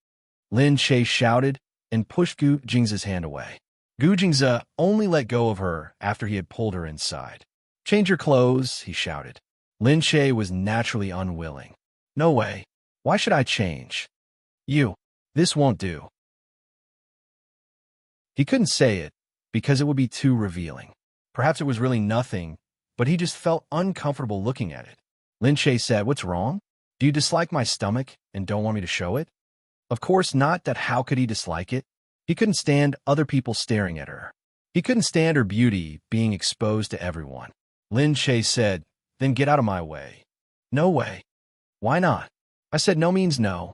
Lin Che shouted and pushed Gu Jingze's hand away. Gu Jingze only let go of her after he had pulled her inside. Change your clothes, he shouted. Lin Che was naturally unwilling. No way. Why should I change? You. This won't do. He couldn't say it because it would be too revealing. Perhaps it was really nothing, but he just felt uncomfortable looking at it. Lin Che said, What's wrong? Do you dislike my stomach and don't want me to show it? Of course not. That how could he dislike it? He couldn't stand other people staring at her. He couldn't stand her beauty being exposed to everyone. Lin Che said, Then get out of my way. No way. Why not? I said no means no.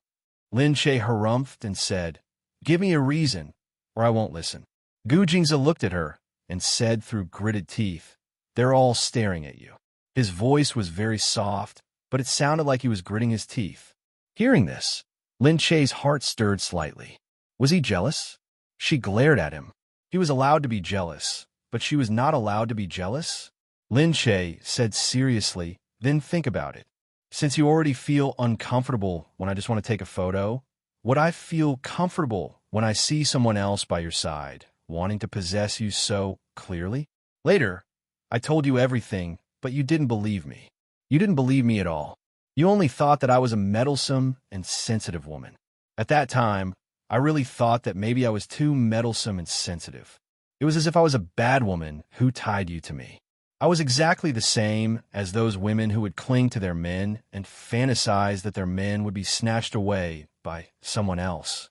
Lin Che harumphed and said, Give me a reason, or I won't listen. Gu Jingze looked at her and said through gritted teeth, They're all staring at you. His voice was very soft, but it sounded like he was gritting his teeth. Hearing this, Lin Che's heart stirred slightly. Was he jealous? She glared at him. He was allowed to be jealous, but she was not allowed to be jealous? Lin Che said seriously, Then think about it. Since you already feel uncomfortable when I just want to take a photo, would I feel comfortable when I see someone else by your side, wanting to possess you so clearly? Later, I told you everything, but you didn't believe me. You didn't believe me at all. You only thought that I was a meddlesome and sensitive woman. At that time, I really thought that maybe I was too meddlesome and sensitive. It was as if I was a bad woman who tied you to me. I was exactly the same as those women who would cling to their men and fantasize that their men would be snatched away by someone else.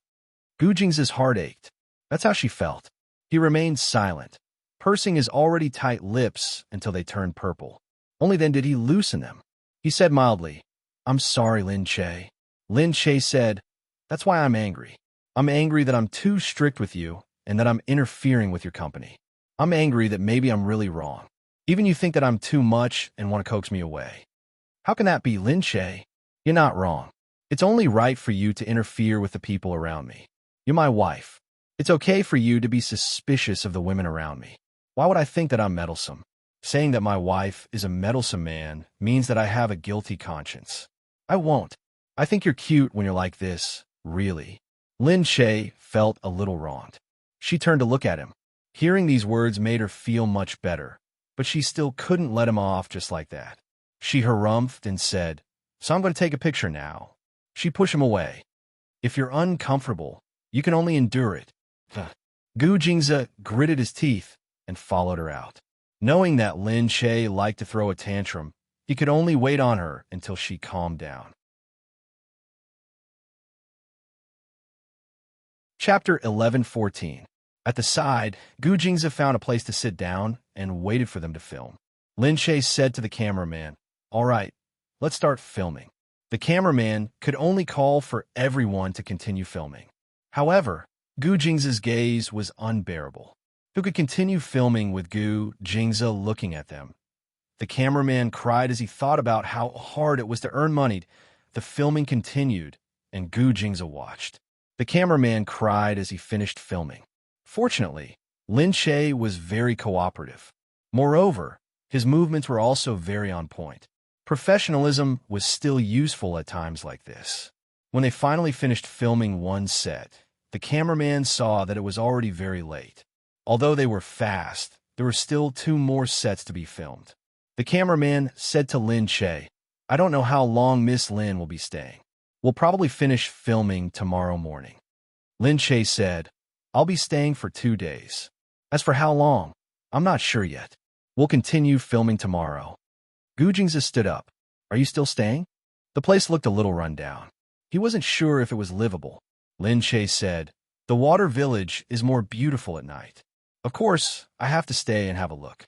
Gu Jing's heart ached. That's how she felt. He remained silent, pursing his already tight lips until they turned purple. Only then did he loosen them. He said mildly, "I'm sorry, Lin Che." Lin Che said, "That's why I'm angry. I'm angry that I'm too strict with you and that I'm interfering with your company. I'm angry that maybe I'm really wrong. Even you think that I'm too much and want to coax me away. How can that be, Lin Che? You're not wrong. It's only right for you to interfere with the people around me. You're my wife. It's okay for you to be suspicious of the women around me. Why would I think that I'm meddlesome? Saying that my wife is a meddlesome man means that I have a guilty conscience. I won't. I think you're cute when you're like this, really." Lin Che felt a little wronged. She turned to look at him. Hearing these words made her feel much better, but she still couldn't let him off just like that. She harumphed and said, "So I'm going to take a picture now." She pushed him away. "If you're uncomfortable, you can only endure it." Gu Jingze gritted his teeth and followed her out. Knowing that Lin Che liked to throw a tantrum, he could only wait on her until she calmed down. Chapter 11:14. At the side, Gu Jingze found a place to sit down and waited for them to film. Lin Che said to the cameraman, "All right, let's start filming." The cameraman could only call for everyone to continue filming. However, Gu Jingze's gaze was unbearable. Who could continue filming with Gu Jingze looking at them? The cameraman cried as he thought about how hard it was to earn money. The filming continued, and Gu Jingze watched. The cameraman cried as he finished filming. Fortunately, Lin Che was very cooperative. Moreover, his movements were also very on point. Professionalism was still useful at times like this. When they finally finished filming one set, the cameraman saw that it was already very late. Although they were fast, there were still 2 more sets to be filmed. The cameraman said to Lin Che, "I don't know how long Miss Lin will be staying. We'll probably finish filming tomorrow morning." Lin Che said, "I'll be staying for 2 days. As for how long, I'm not sure yet. We'll continue filming tomorrow." Gu Jingze stood up. "Are you still staying?" The place looked a little run down. He wasn't sure if it was livable. Lin Che said, "The water village is more beautiful at night. Of course, I have to stay and have a look."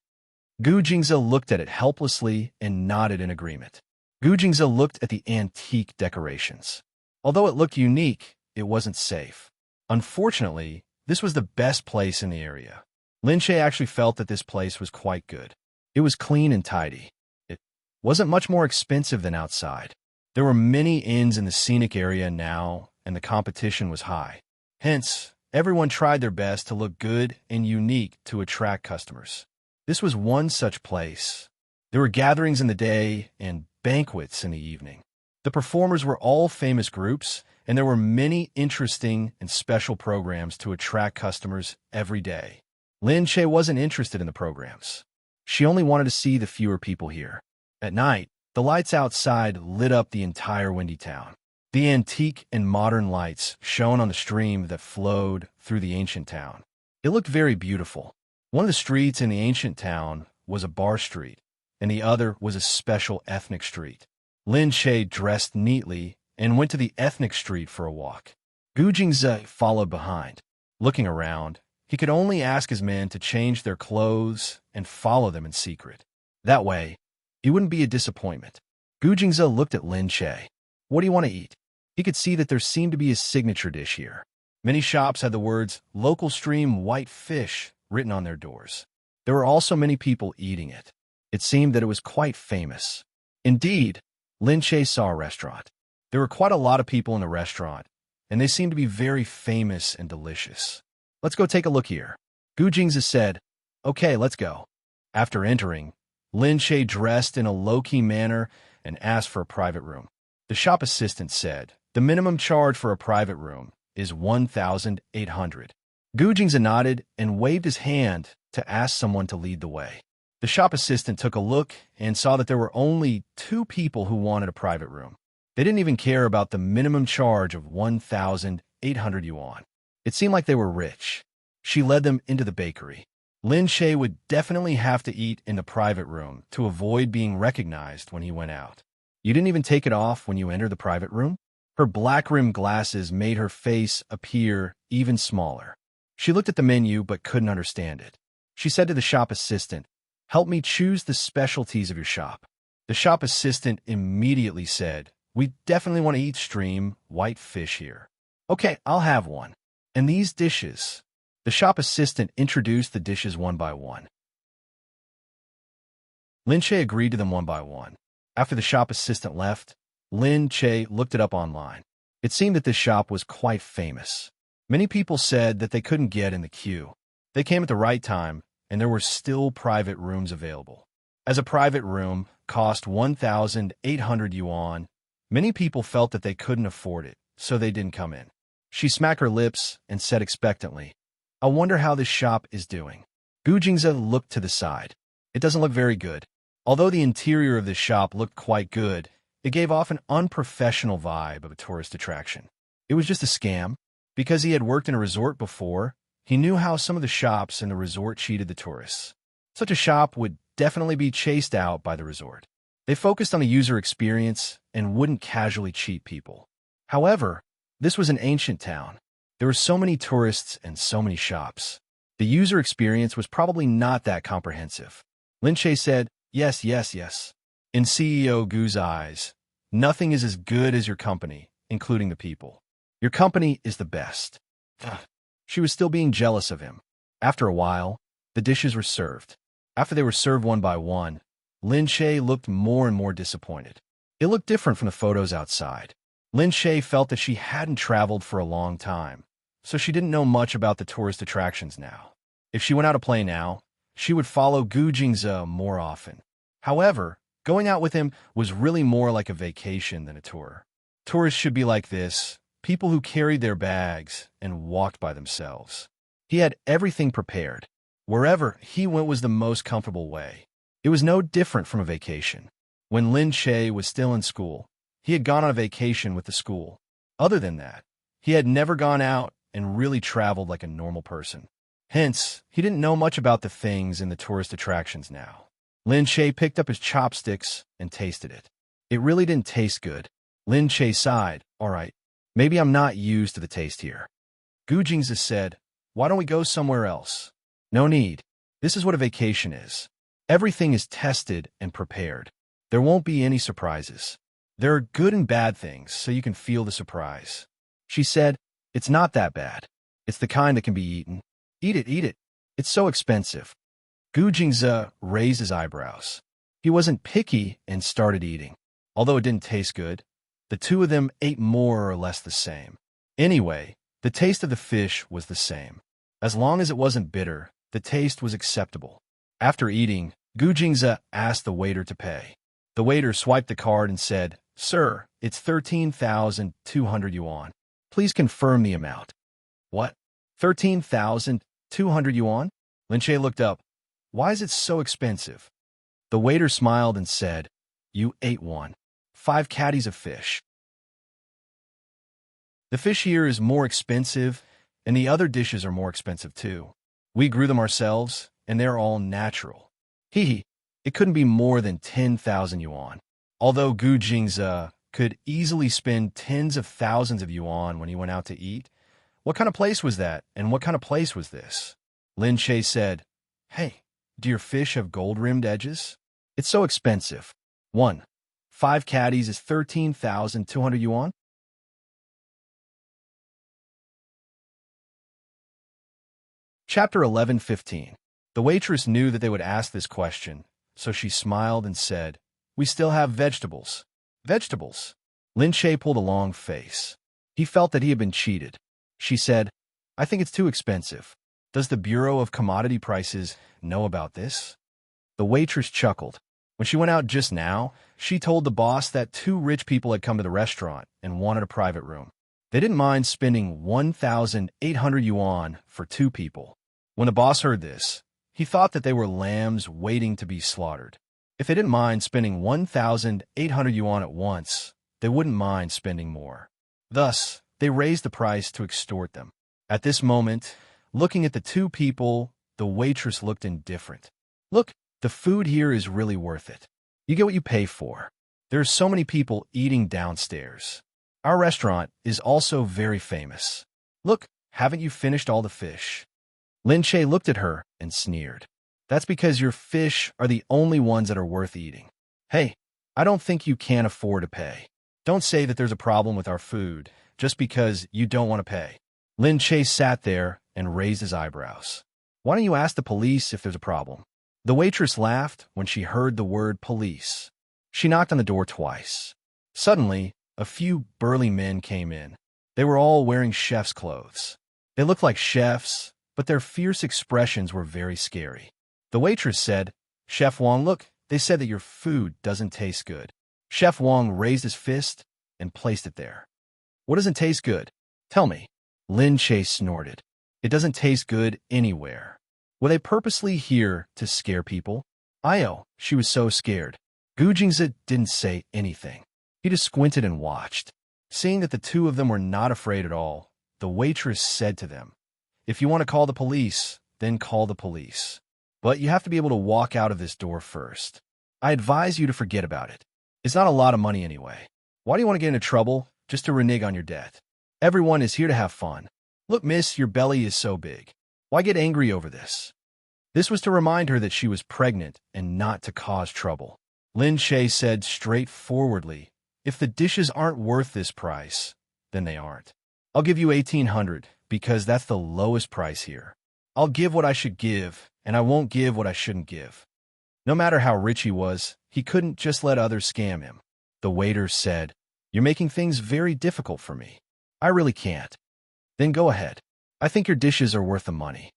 Gu Jingze looked at it helplessly and nodded in agreement. Gu Jingze looked at the antique decorations. Although it looked unique, it wasn't safe. Unfortunately, this was the best place in the area. Lin Che actually felt that this place was quite good. It was clean and tidy. It wasn't much more expensive than outside. There were many inns in the scenic area now, and the competition was high. Hence, everyone tried their best to look good and unique to attract customers. This was one such place. There were gatherings in the day and banquets in the evening. The performers were all famous groups, and there were many interesting and special programs to attract customers every day. Lin Che wasn't interested in the programs. She only wanted to see the fewer people here. At night, the lights outside lit up the entire windy town. The antique and modern lights shone on the stream that flowed through the ancient town. It looked very beautiful. One of the streets in the ancient town was a bar street, and the other was a special ethnic street. Lin Che dressed neatly and went to the ethnic street for a walk. Gu Jingze followed behind. Looking around, he could only ask his men to change their clothes and follow them in secret. That way, he wouldn't be a disappointment. Gu Jingze looked at Lin Che. "What do you want to eat?" He could see that there seemed to be a signature dish here. Many shops had the words "Local Stream White Fish" written on their doors. There were also many people eating it. It seemed that it was quite famous. Indeed, Lin Che saw a restaurant. There were quite a lot of people in the restaurant, and they seemed to be very famous and delicious. "Let's go take a look here." Gu Jingze said, "Okay, let's go." After entering, Lin Che dressed in a low-key manner and asked for a private room. The shop assistant said, "The minimum charge for a private room is 1,800. Gu Jingze nodded and waved his hand to ask someone to lead the way. The shop assistant took a look and saw that there were only 2 people who wanted a private room. They didn't even care about the minimum charge of 1,800 yuan. It seemed like they were rich. She led them into the bakery. Lin Shay would definitely have to eat in the private room to avoid being recognized when he went out. You didn't even take it off when you entered the private room? Her black-rimmed glasses made her face appear even smaller. She looked at the menu but couldn't understand it. She said to the shop assistant, "Help me choose the specialties of your shop." The shop assistant immediately said, "We definitely want to eat stream white fish here." "Okay, I'll have one. And these dishes." The shop assistant introduced the dishes one by one. Lin Che agreed to them one by one. After the shop assistant left, Lin Che looked it up online. It seemed that this shop was quite famous. Many people said that they couldn't get in the queue. They came at the right time, and there were still private rooms available. As a private room cost 1,800 yuan, many people felt that they couldn't afford it, so they didn't come in. She smacked her lips and said expectantly, "I wonder how this shop is doing." Gu Jingze looked to the side. It doesn't look very good. Although the interior of this shop looked quite good, it gave off an unprofessional vibe of a tourist attraction. It was just a scam. Because he had worked in a resort before, he knew how some of the shops in the resort cheated the tourists. Such a shop would definitely be chased out by the resort. They focused on the user experience and wouldn't casually cheat people. However, this was an ancient town. There were so many tourists and so many shops. The user experience was probably not that comprehensive. Lin Che said, "Yes, yes, yes." In CEO Gu's eyes, nothing is as good as your company, including the people. Your company is the best. She was still being jealous of him. After a while, the dishes were served. After they were served one by one, Lin Che looked more and more disappointed. It looked different from the photos outside. Lin Che felt that she hadn't traveled for a long time, so she didn't know much about the tourist attractions now. If she went out to play now, she would follow Gu Jingze more often. However, going out with him was really more like a vacation than a tour. Tourists should be like this. People who carried their bags and walked by themselves. He had everything prepared. Wherever he went was the most comfortable way. It was no different from a vacation. When Lin Che was still in school, he had gone on a vacation with the school. Other than that, he had never gone out and really traveled like a normal person. Hence, he didn't know much about the things in the tourist attractions now. Lin Che picked up his chopsticks and tasted it. It really didn't taste good. Lin Che sighed, "All right. Maybe I'm not used to the taste here." Gu Jingze said, "Why don't we go somewhere else?" "No need. This is what a vacation is. Everything is tested and prepared. There won't be any surprises. There are good and bad things, so you can feel the surprise." She said, "It's not that bad. It's the kind that can be eaten. Eat it, eat it. It's so expensive." Gu Jingze raised his eyebrows. He wasn't picky and started eating. Although it didn't taste good, the two of them ate more or less the same. Anyway, the taste of the fish was the same. As long as it wasn't bitter, the taste was acceptable. After eating, Gu Jingze asked the waiter to pay. The waiter swiped the card and said, "Sir, it's 13,200 yuan. Please confirm the amount." "What? 13,200 yuan?" Lin Che looked up. "Why is it so expensive?" The waiter smiled and said, "You ate one. 5 caddies of fish. The fish here is more expensive, and the other dishes are more expensive too. We grew them ourselves, and they're all natural." Hee. It couldn't be more than 10,000 yuan. Although Gu Jingze could easily spend tens of thousands of yuan when he went out to eat, what kind of place was that, and what kind of place was this? Lin Che said, "Hey, do your fish have gold-rimmed edges? It's so expensive. 5 caddies is 13,200 yuan. Chapter 11:15. The waitress knew that they would ask this question, so she smiled and said, "We still have vegetables." "Vegetables?" Lin Che pulled a long face. He felt that he had been cheated. She said, "I think it's too expensive. Does the Bureau of Commodity Prices know about this?" The waitress chuckled. When she went out just now, she told the boss that 2 rich people had come to the restaurant and wanted a private room. They didn't mind spending 1,800 yuan for 2 people. When the boss heard this, he thought that they were lambs waiting to be slaughtered. If they didn't mind spending 1,800 yuan at once, they wouldn't mind spending more. Thus, they raised the price to extort them. At this moment, looking at the two people, the waitress looked indifferent. Look, the food here is really worth it. You get what you pay for. There are so many people eating downstairs. Our restaurant is also very famous. Look, haven't you finished all the fish? Lin Che looked at her and sneered. That's because your fish are the only ones that are worth eating. Hey, I don't think you can afford to pay. Don't say that there's a problem with our food just because you don't want to pay. Lin Che sat there and raised his eyebrows. Why don't you ask the police if there's a problem? The waitress laughed when she heard the word police. She knocked on the door twice. Suddenly, a few burly men came in. They were all wearing chef's clothes. They looked like chefs, but their fierce expressions were very scary. The waitress said, Chef Wong, look, they said that your food doesn't taste good. Chef Wong raised his fist and placed it there. What doesn't taste good? Tell me. Lin Che snorted. It doesn't taste good anywhere. Were they purposely here to scare people? Io, she was so scared. Gu Jingzi didn't say anything. He just squinted and watched. Seeing that the two of them were not afraid at all, the waitress said to them, If you want to call the police, then call the police. But you have to be able to walk out of this door first. I advise you to forget about it. It's not a lot of money anyway. Why do you want to get into trouble just to renege on your debt? Everyone is here to have fun. Look, miss, your belly is so big. Why get angry over this? This was to remind her that she was pregnant and not to cause trouble. Lin Che said straightforwardly, If the dishes aren't worth this price, then they aren't. I'll give you 1,800 because that's the lowest price here. I'll give what I should give, and I won't give what I shouldn't give. No matter how rich he was, he couldn't just let others scam him. The waiter said, You're making things very difficult for me. I really can't. Then go ahead. I think your dishes are worth the money.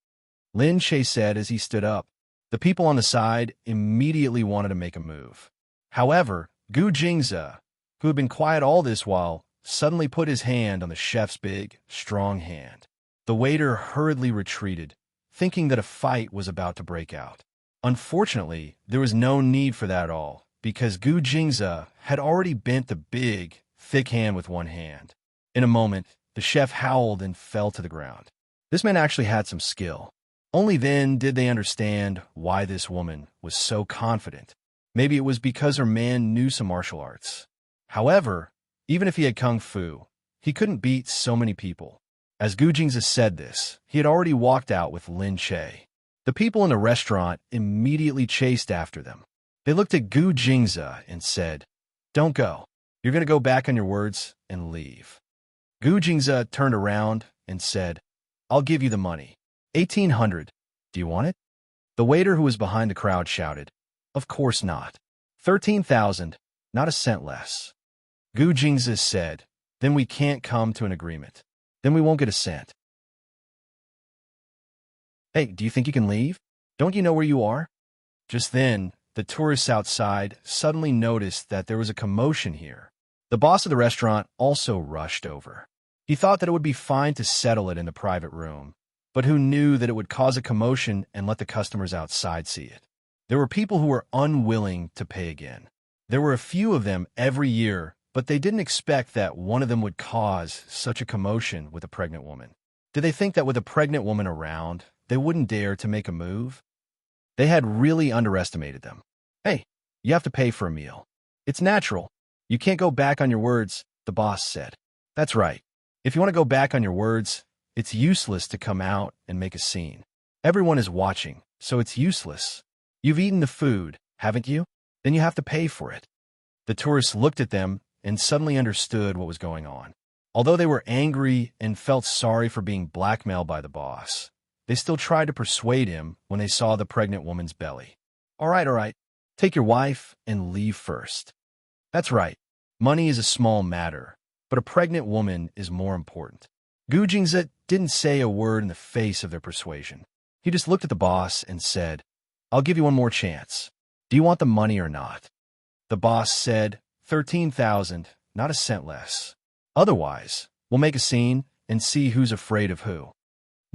Lin Che said as he stood up. The people on the side immediately wanted to make a move. However, Gu Jingzi, who had been quiet all this while, suddenly put his hand on the chef's big, strong hand. The waiter hurriedly retreated, thinking that a fight was about to break out. Unfortunately, there was no need for that at all, because Gu Jingzi had already bent the big, thick hand with one hand. In a moment, the chef howled and fell to the ground. This man actually had some skill. Only then did they understand why this woman was so confident. Maybe it was because her man knew some martial arts. However, even if he had kung fu, he couldn't beat so many people. As Gu Jingzi said this, he had already walked out with Lin Che. The people in the restaurant immediately chased after them. They looked at Gu Jingzi and said, Don't go. You're going to go back on your words and leave. Gu Jingzi turned around and said, I'll give you the money. 1,800. Do you want it? The waiter who was behind the crowd shouted, Of course not. 13,000, not a cent less. Gu Jingzi said, Then we can't come to an agreement. Then we won't get a cent. Hey, do you think you can leave? Don't you know where you are? Just then, the tourists outside suddenly noticed that there was a commotion here. The boss of the restaurant also rushed over. He thought that it would be fine to settle it in the private room, but who knew that it would cause a commotion and let the customers outside see it? There were people who were unwilling to pay again. There were a few of them every year, but they didn't expect that one of them would cause such a commotion with a pregnant woman. Did they think that with a pregnant woman around, they wouldn't dare to make a move? They had really underestimated them. Hey, you have to pay for a meal. It's natural. You can't go back on your words, the boss said. That's right. If you want to go back on your words, it's useless to come out and make a scene. Everyone is watching, so it's useless. You've eaten the food, haven't you? Then you have to pay for it. The tourists looked at them and suddenly understood what was going on. Although they were angry and felt sorry for being blackmailed by the boss, they still tried to persuade him when they saw the pregnant woman's belly. All right. Take your wife and leave first. That's right. Money is a small matter, but a pregnant woman is more important. Gu Jingzi didn't say a word in the face of their persuasion. He just looked at the boss and said, I'll give you one more chance. Do you want the money or not? The boss said, 13,000, not a cent less. Otherwise, we'll make a scene and see who's afraid of who.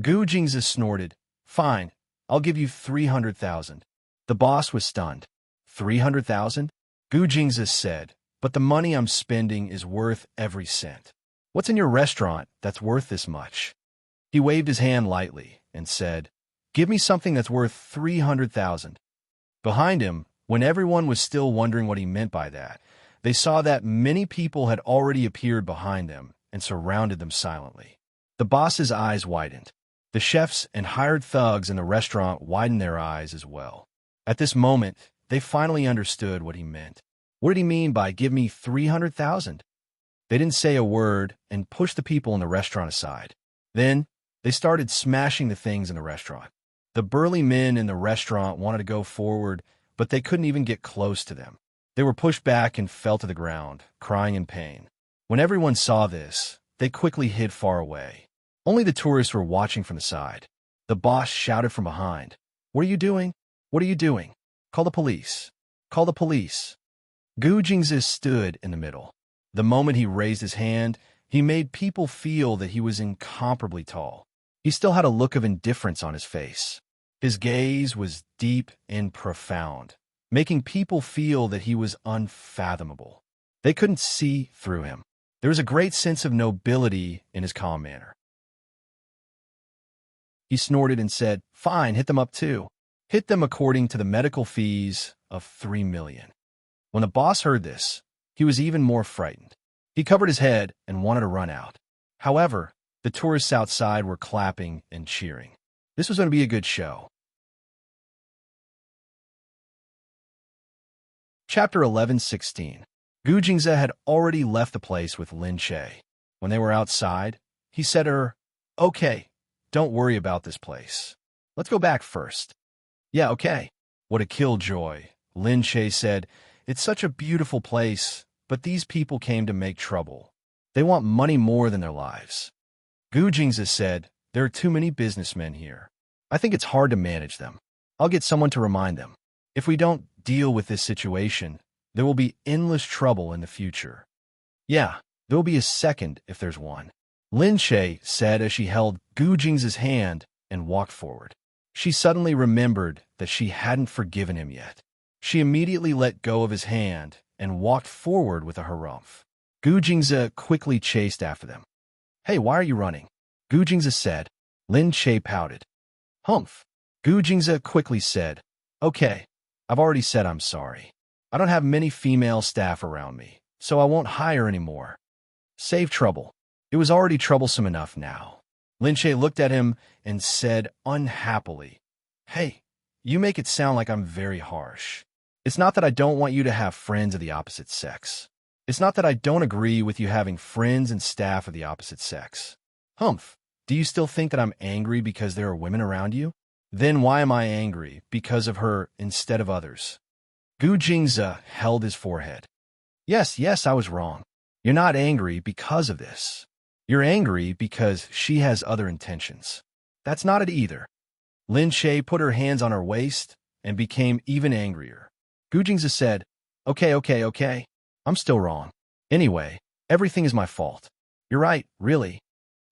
Gu Jingzi snorted, Fine, I'll give you 300,000. The boss was stunned. 300,000? Gu Jingzi said, but the money I'm spending is worth every cent. What's in your restaurant that's worth this much? He waved his hand lightly and said, Give me something that's worth 300,000. Behind him, when everyone was still wondering what he meant by that, they saw that many people had already appeared behind them and surrounded them silently. The boss's eyes widened. The chefs and hired thugs in the restaurant widened their eyes as well. At this moment, they finally understood what he meant. What did he mean by give me 300,000? They didn't say a word and pushed the people in the restaurant aside. Then, they started smashing the things in the restaurant. The burly men in the restaurant wanted to go forward, but they couldn't even get close to them. They were pushed back and fell to the ground, crying in pain. When everyone saw this, they quickly hid far away. Only the tourists were watching from the side. The boss shouted from behind, What are you doing? What are you doing? Call the police. Call the police. Gu Jingzi stood in the middle. The moment he raised his hand, he made people feel that he was incomparably tall. He still had a look of indifference on his face. His gaze was deep and profound, making people feel that he was unfathomable. They couldn't see through him. There was a great sense of nobility in his calm manner. He snorted and said, Fine, hit them up too. Hit them according to the medical fees of 3 million. When the boss heard this, he was even more frightened. He covered his head and wanted to run out. However, the tourists outside were clapping and cheering. This was going to be a good show. Chapter 11:16. Gu Jingzi had already left the place with Lin Che. When they were outside, he said to her, Okay, don't worry about this place. Let's go back first. Yeah, okay. What a killjoy. Lin Che said, It's such a beautiful place, but these people came to make trouble. They want money more than their lives. Gu Jingzi said, There are too many businessmen here. I think it's hard to manage them. I'll get someone to remind them. If we don't deal with this situation, there will be endless trouble in the future. Yeah, there will be a second if there's one. Lin Che said as she held Gu Jingzi's hand and walked forward. She suddenly remembered that she hadn't forgiven him yet. She immediately let go of his hand and walked forward with a harumph. Gu Jingzi quickly chased after them. Hey, why are you running? Gu Jingzi said. Lin Che pouted. Humph. Gu Jingzi quickly said, Okay, I've already said I'm sorry. I don't have many female staff around me, so I won't hire any more. Save trouble. It was already troublesome enough now. Lin Che looked at him and said unhappily, Hey, you make it sound like I'm very harsh. It's not that I don't want you to have friends of the opposite sex. It's not that I don't agree with you having friends and staff of the opposite sex. Humph, do you still think that I'm angry because there are women around you? Then why am I angry because of her instead of others? Gu Jingzi held his forehead. Yes, I was wrong. You're not angry because of this. You're angry because she has other intentions. That's not it either. Lin Che put her hands on her waist and became even angrier. Gu Jingzi said, Okay. I'm still wrong. Anyway, everything is my fault. You're right, really.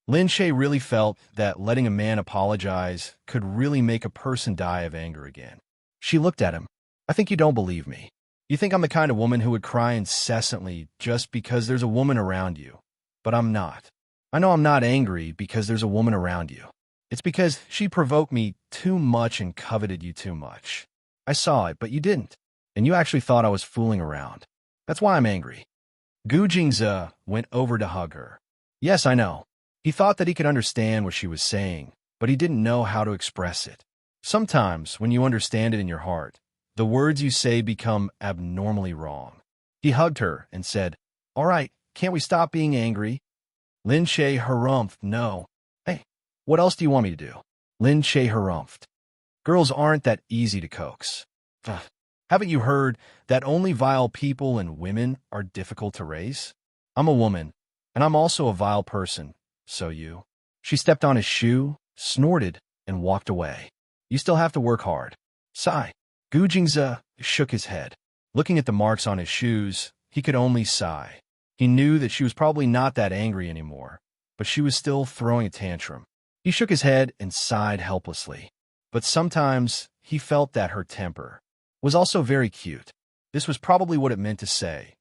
Lin Che really felt that letting a man apologize could really make a person die of anger again. She looked at him. I think you don't believe me. You think I'm the kind of woman who would cry incessantly just because there's a woman around you. But I'm not. I know I'm not angry because there's a woman around you. It's because she provoked me too much and coveted you too much. I saw it, but you didn't. And you actually thought I was fooling around. That's why I'm angry. Gu Jingzi went over to hug her. Yes, I know. He thought that he could understand what she was saying, but he didn't know how to express it. Sometimes, when you understand it in your heart, the words you say become abnormally wrong. He hugged her and said, All right, can't we stop being angry? Lin Che harumphed, No. Hey, what else do you want me to do? Lin Che harumphed. Girls aren't that easy to coax. Ugh. Haven't you heard that only vile people and women are difficult to raise? I'm a woman, and I'm also a vile person, so you. She stepped on his shoe, snorted, and walked away. You still have to work hard. Sigh. Gu Jingzi shook his head. Looking at the marks on his shoes, he could only sigh. He knew that she was probably not that angry anymore, but she was still throwing a tantrum. He shook his head and sighed helplessly. But sometimes he felt that her temper was also very cute. This was probably what it meant to say,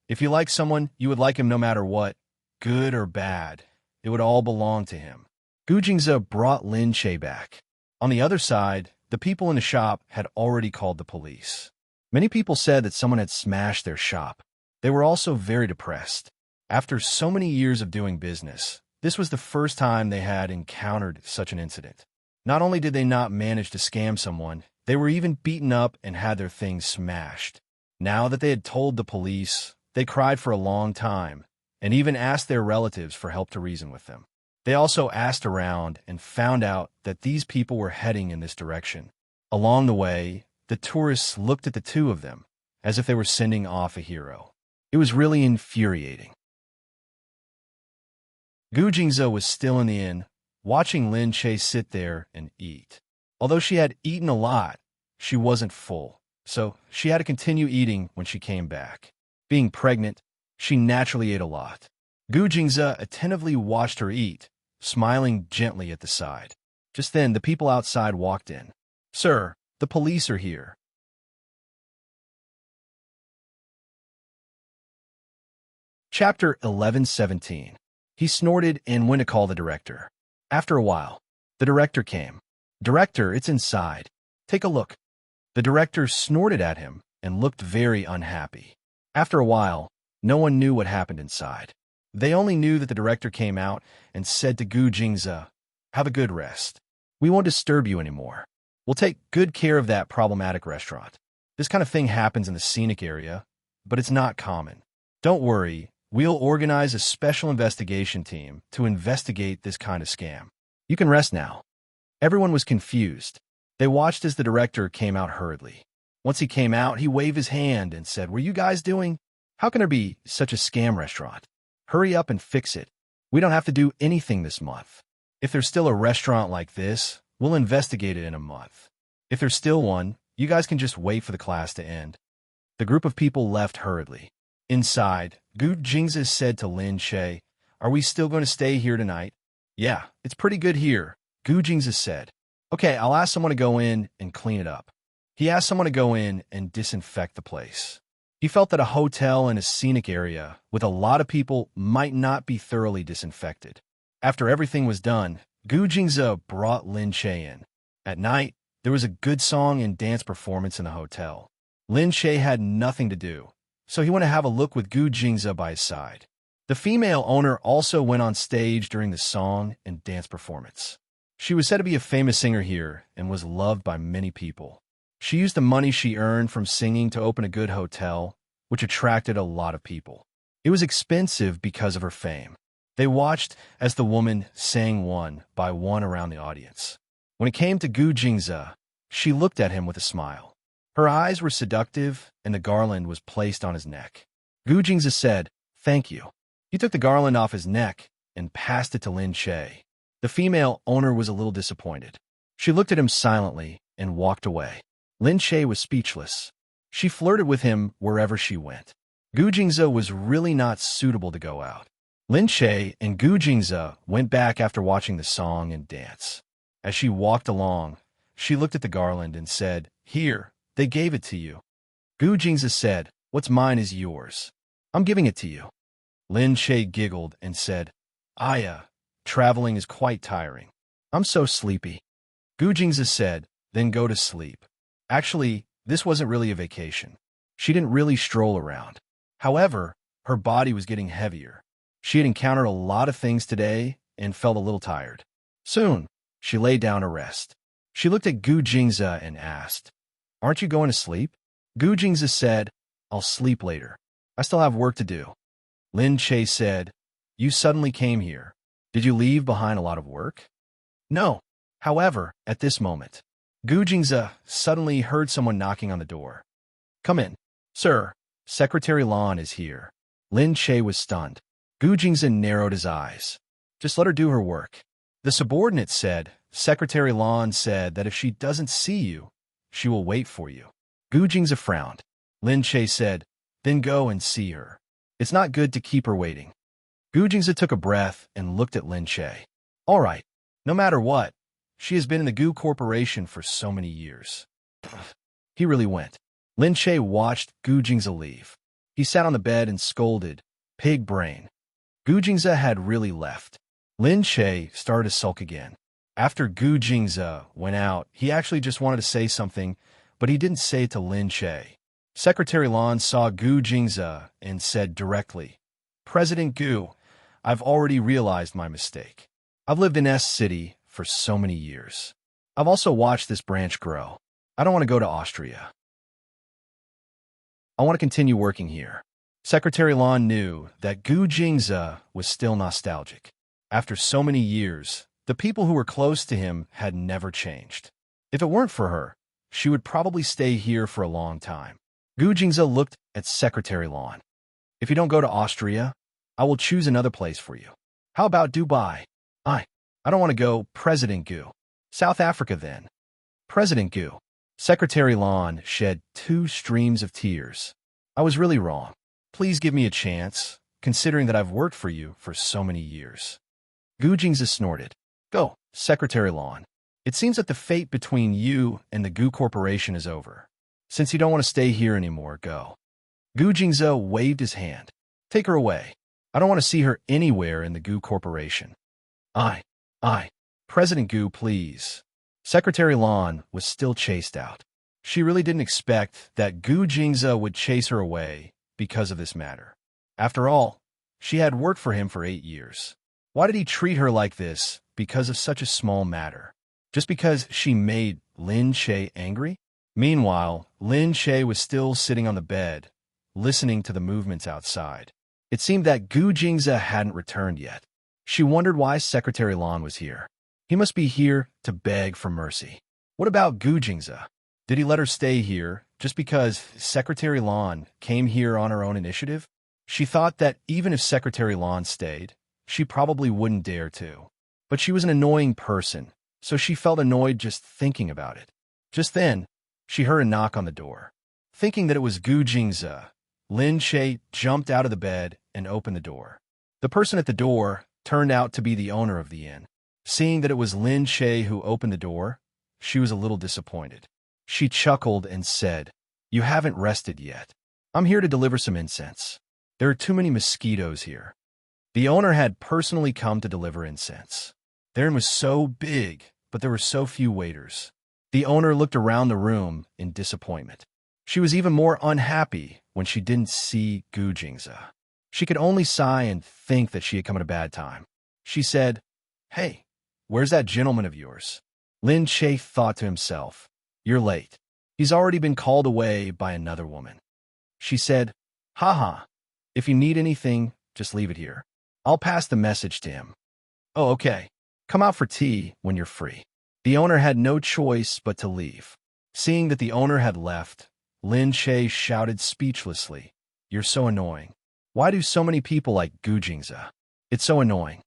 If you like someone, you would like him no matter what, good or bad. It would all belong to him. Gu Jingze brought Lin Che back. On the other side, the people in the shop had already called the police. Many people said that someone had smashed their shop. They were also very depressed. After so many years of doing business, this was the first time they had encountered such an incident. Not only did they not manage to scam someone, they were even beaten up and had their things smashed. Now that they had told the police, they cried for a long time and even asked their relatives for help to reason with them. They also asked around and found out that these people were heading in this direction. Along the way, the tourists looked at the two of them as if they were sending off a hero. It was really infuriating. Gu Jingze was still in the inn, watching Lin Che sit there and eat. Although she had eaten a lot, she wasn't full, so she had to continue eating when she came back. Being pregnant, she naturally ate a lot. Gu Jingze attentively watched her eat, smiling gently at the side. Just then, the people outside walked in. "Sir, the police are here." Chapter 11:17. He snorted and went to call the director. After a while, the director came. "Director, it's inside. Take a look." The director snorted at him and looked very unhappy. After a while, no one knew what happened inside. They only knew that the director came out and said to Gu Jingze, "Have a good rest. We won't disturb you anymore. We'll take good care of that problematic restaurant. This kind of thing happens in the scenic area, but it's not common. Don't worry, we'll organize a special investigation team to investigate this kind of scam. You can rest now." Everyone was confused. They watched as the director came out hurriedly. Once he came out, he waved his hand and said, "What are you guys doing? How can there be such a scam restaurant? Hurry up and fix it. We don't have to do anything this month. If there's still a restaurant like this, we'll investigate it in a month. If there's still one, you guys can just wait for the class to end." The group of people left hurriedly. Inside, Gu Jingze said to Lin Che, "Are we still going to stay here tonight?" "Yeah, it's pretty good here," Gu Jingze said. "Okay, I'll ask someone to go in and clean it up." He asked someone to go in and disinfect the place. He felt that a hotel in a scenic area with a lot of people might not be thoroughly disinfected. After everything was done, Gu Jingze brought Lin Che in. At night, there was a good song and dance performance in the hotel. Lin Che had nothing to do, so he went to have a look with Gu Jingze by his side. The female owner also went on stage during the song and dance performance. She was said to be a famous singer here and was loved by many people. She used the money she earned from singing to open a good hotel, which attracted a lot of people. It was expensive because of her fame. They watched as the woman sang one by one around the audience. When it came to Gu Jingze, she looked at him with a smile. Her eyes were seductive, and the garland was placed on his neck. Gu Jingze said, "Thank you." He took the garland off his neck and passed it to Lin Che. The female owner was a little disappointed. She looked at him silently and walked away. Lin Che was speechless. She flirted with him wherever she went. Gu Jingze was really not suitable to go out. Lin Che and Gu Jingze went back after watching the song and dance. As she walked along, she looked at the garland and said, "Here, they gave it to you." Gu Jingze said, "What's mine is yours. I'm giving it to you." Lin Che giggled and said, "Aya, traveling is quite tiring. I'm so sleepy." Gu Jingze said, "Then go to sleep." Actually, this wasn't really a vacation. She didn't really stroll around. However, her body was getting heavier. She had encountered a lot of things today and felt a little tired. Soon, she lay down to rest. She looked at Gu Jingze and asked, "Aren't you going to sleep?" Gu Jingze said, "I'll sleep later. I still have work to do." Lin Che said, "You suddenly came here. Did you leave behind a lot of work?" "No." However, at this moment, Gu Jingze suddenly heard someone knocking on the door. "Come in." "Sir, Secretary Lan is here." Lin Che was stunned. Gu Jingze narrowed his eyes. "Just let her do her work." The subordinate said, "Secretary Lan said that if she doesn't see you, she will wait for you." Gu Jingze frowned. Lin Che said, "Then go and see her. It's not good to keep her waiting." Gu Jingze took a breath and looked at Lin Che. "All right, no matter what, she has been in the Gu Corporation for so many years." He really went. Lin Che watched Gu Jingze leave. He sat on the bed and scolded, "Pig brain." Gu Jingze had really left. Lin Che started to sulk again. After Gu Jingze went out, he actually just wanted to say something, but he didn't say it to Lin Che. Secretary Lan saw Gu Jingze and said directly, "President Gu, I've already realized my mistake. I've lived in S City for so many years. I've also watched this branch grow. I don't want to go to Austria. I want to continue working here." Secretary Lan knew that Gu Jingze was still nostalgic. After so many years, the people who were close to him had never changed. If it weren't for her, she would probably stay here for a long time. Gu Jingze looked at Secretary Lan. "If you don't go to Austria, I will choose another place for you. How about Dubai?" I don't want to go, President Gu." "South Africa, then." "President Gu." Secretary Lan shed 2 streams of tears. "I was really wrong. Please give me a chance, considering that I've worked for you for so many years." Gu Jingze snorted. "Go, Secretary Lan. It seems that the fate between you and the Gu Corporation is over. Since you don't want to stay here anymore, go." Gu Jingze waved his hand. "Take her away. I don't want to see her anywhere in the Gu Corporation." President Gu, please." Secretary Lan was still chased out. She really didn't expect that Gu Jingze would chase her away because of this matter. After all, she had worked for him for 8 years. Why did he treat her like this because of such a small matter? Just because she made Lin Che angry? Meanwhile, Lin Che was still sitting on the bed, listening to the movements outside. It seemed that Gu Jingze hadn't returned yet. She wondered why Secretary Lan was here. He must be here to beg for mercy. What about Gu Jingze? Did he let her stay here just because Secretary Lan came here on her own initiative? She thought that even if Secretary Lan stayed, she probably wouldn't dare to. But she was an annoying person, so she felt annoyed just thinking about it. Just then, she heard a knock on the door. Thinking that it was Gu Jingze, Lin Che jumped out of the bed and opened the door. The person at the door turned out to be the owner of the inn. Seeing that it was Lin Che who opened the door, she was a little disappointed. She chuckled and said, "You haven't rested yet. I'm here to deliver some incense. There are too many mosquitoes here." The owner had personally come to deliver incense. Their inn was so big, but there were so few waiters. The owner looked around the room in disappointment. She was even more unhappy when she didn't see Gu Jingze. She could only sigh and think that she had come at a bad time. She said, "Hey, where's that gentleman of yours?" Lin Che thought to himself, "You're late. He's already been called away by another woman." She said, "Haha, if you need anything, just leave it here. I'll pass the message to him." "Oh, okay. Come out for tea when you're free." The owner had no choice but to leave. Seeing that the owner had left, Lin Che shouted speechlessly, "You're so annoying. Why do so many people like Gu Jingze? It's so annoying."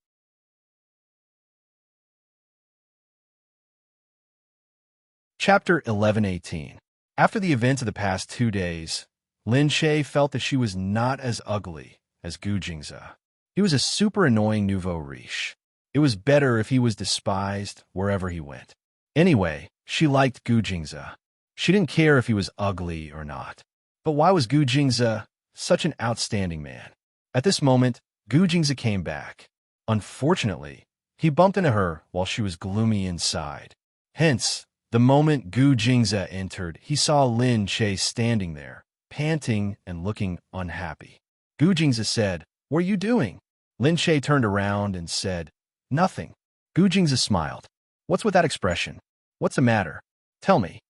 Chapter 11:18. After the events of the past 2 days, Lin Che felt that she was not as ugly as Gu Jingze. He was a super annoying nouveau riche. It was better if he was despised wherever he went. Anyway, she liked Gu Jingze. She didn't care if he was ugly or not. But why was Gu Jingze such an outstanding man? At this moment, Gu Jingze came back. Unfortunately, he bumped into her while she was gloomy inside. Hence, the moment Gu Jingze entered, he saw Lin Che standing there, panting and looking unhappy. Gu Jingze said, "What are you doing?" Lin Che turned around and said, "Nothing." Gu Jingze smiled. "What's with that expression? What's the matter? Tell me."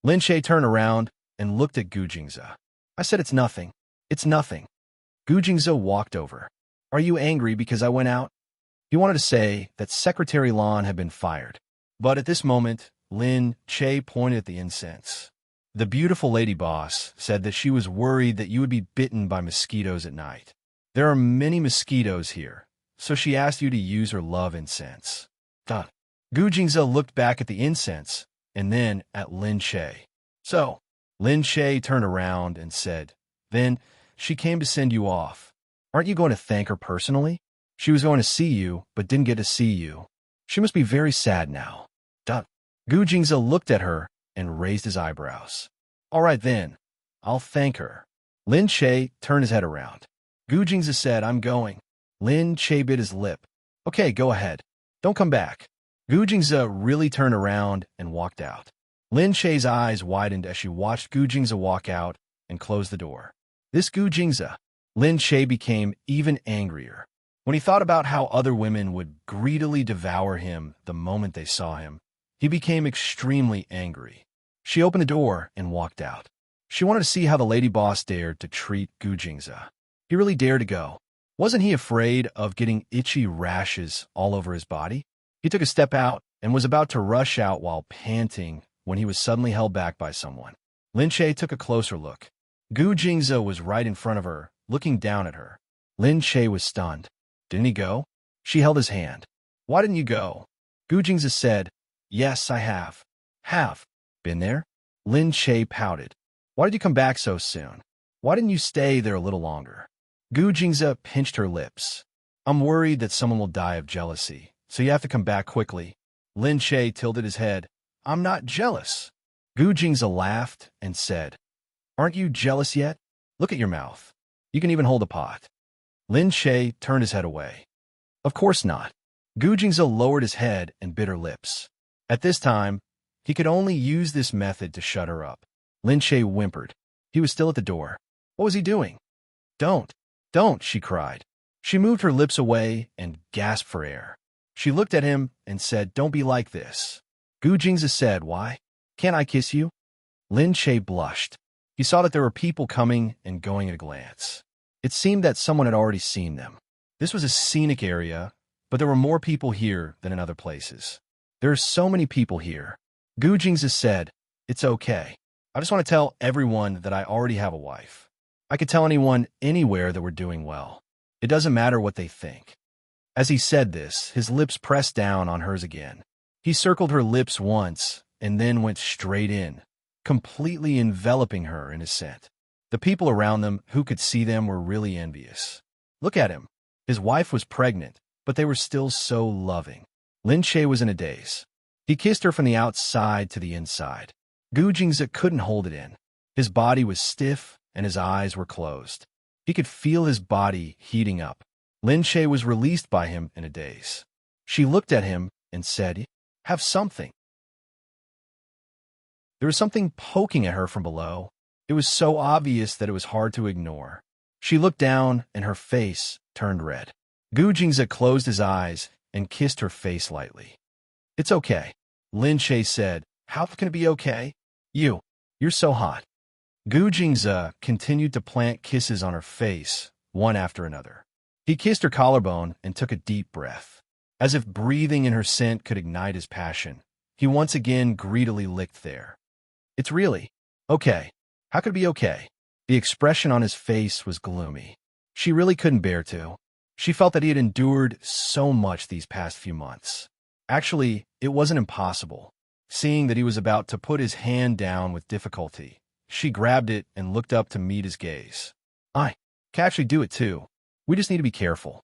Lin Che turned around and looked at Gu Jingze. "I said it's nothing. It's nothing." Gu Jingze walked over. "Are you angry because I went out?" He wanted to say that Secretary Lan had been fired. But at this moment, Lin Che pointed at the incense. "The beautiful lady boss said that she was worried that you would be bitten by mosquitoes at night. There are many mosquitoes here, so she asked you to use her love incense." Gu Jingze looked back at the incense and then at Lin Che. "So," Lin Che turned around and said, "Then she came to send you off. Aren't you going to thank her personally? She was going to see you, but didn't get to see you. She must be very sad now." Gu Jingze looked at her and raised his eyebrows. "All right then, I'll thank her. Lin Che turned his head around. Gu Jingzi said, I'm going. Lin Che bit his lip. Okay, go ahead. Don't come back. Gu Jingzi really turned around and walked out. Lin Che's eyes widened as she watched Gu Jingzi walk out and close the door. This Gu Jingzi. Lin Che became even angrier. When he thought about how other women would greedily devour him the moment they saw him, he became extremely angry. She opened the door and walked out. She wanted to see how the lady boss dared to treat Gu Jingzi. He really dared to go. Wasn't he afraid of getting itchy rashes all over his body? He took a step out and was about to rush out while panting when he was suddenly held back by someone. Lin Che took a closer look. Gu Jingzi was right in front of her, looking down at her. Lin Che was stunned. Didn't he go? She held his hand. Why didn't you go? Gu Jingzi said, Yes, I have. Have. Been there? Lin Che pouted. Why did you come back so soon? Why didn't you stay there a little longer? Gu Jingzi pinched her lips. I'm worried that someone will die of jealousy, so you have to come back quickly. Lin Che tilted his head. I'm not jealous. Gu Jingzi laughed and said, Aren't you jealous yet? Look at your mouth. You can even hold a pot. Lin Che turned his head away. Of course not. Gu Jingzi lowered his head and bit her lips. At this time, he could only use this method to shut her up. Lin Che whimpered. He was still at the door. What was he doing? Don't, she cried. She moved her lips away and gasped for air. She looked at him and said, Don't be like this. Gu Jingzi said, Why? Can't I kiss you? Lin Che blushed. He saw that there were people coming and going at a glance. It seemed that someone had already seen them. This was a scenic area, but there were more people here than in other places. There are so many people here. Gu Jingzi said, It's okay. I just want to tell everyone that I already have a wife. I could tell anyone anywhere that we're doing well. It doesn't matter what they think. As he said this, his lips pressed down on hers again. He circled her lips once and then went straight in, completely enveloping her in his scent. The people around them who could see them were really envious. Look at him. His wife was pregnant, but they were still so loving. Lin Che was in a daze. He kissed her from the outside to the inside. Gu Jingzi couldn't hold it in. His body was stiff and his eyes were closed. He could feel his body heating up. Lin Che was released by him in a daze. She looked at him and said, Have something. There was something poking at her from below. It was so obvious that it was hard to ignore. She looked down and her face turned red. Gu Jingzi closed his eyes and kissed her face lightly. It's okay. Lin Che said, How can it be okay? You're so hot. Gu Jingzi continued to plant kisses on her face, one after another. He kissed her collarbone and took a deep breath. As if breathing in her scent could ignite his passion, he once again greedily licked there. It's really okay. How could it be okay? The expression on his face was gloomy. She really couldn't bear to. She felt that he had endured so much these past few months. Actually, it wasn't impossible. Seeing that he was about to put his hand down with difficulty, she grabbed it and looked up to meet his gaze. I can actually do it too. We just need to be careful.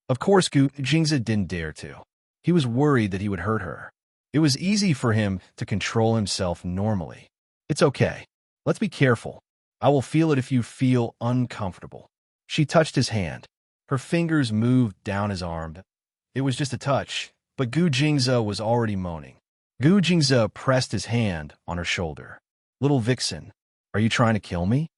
Of course, Gu Jingzi didn't dare to. He was worried that he would hurt her. It was easy for him to control himself normally. It's okay. Let's be careful. I will feel it if you feel uncomfortable. She touched his hand. Her fingers moved down his arm. It was just a touch, but Gu Jingzi was already moaning. Gu Jingzi pressed his hand on her shoulder. Little vixen, are you trying to kill me?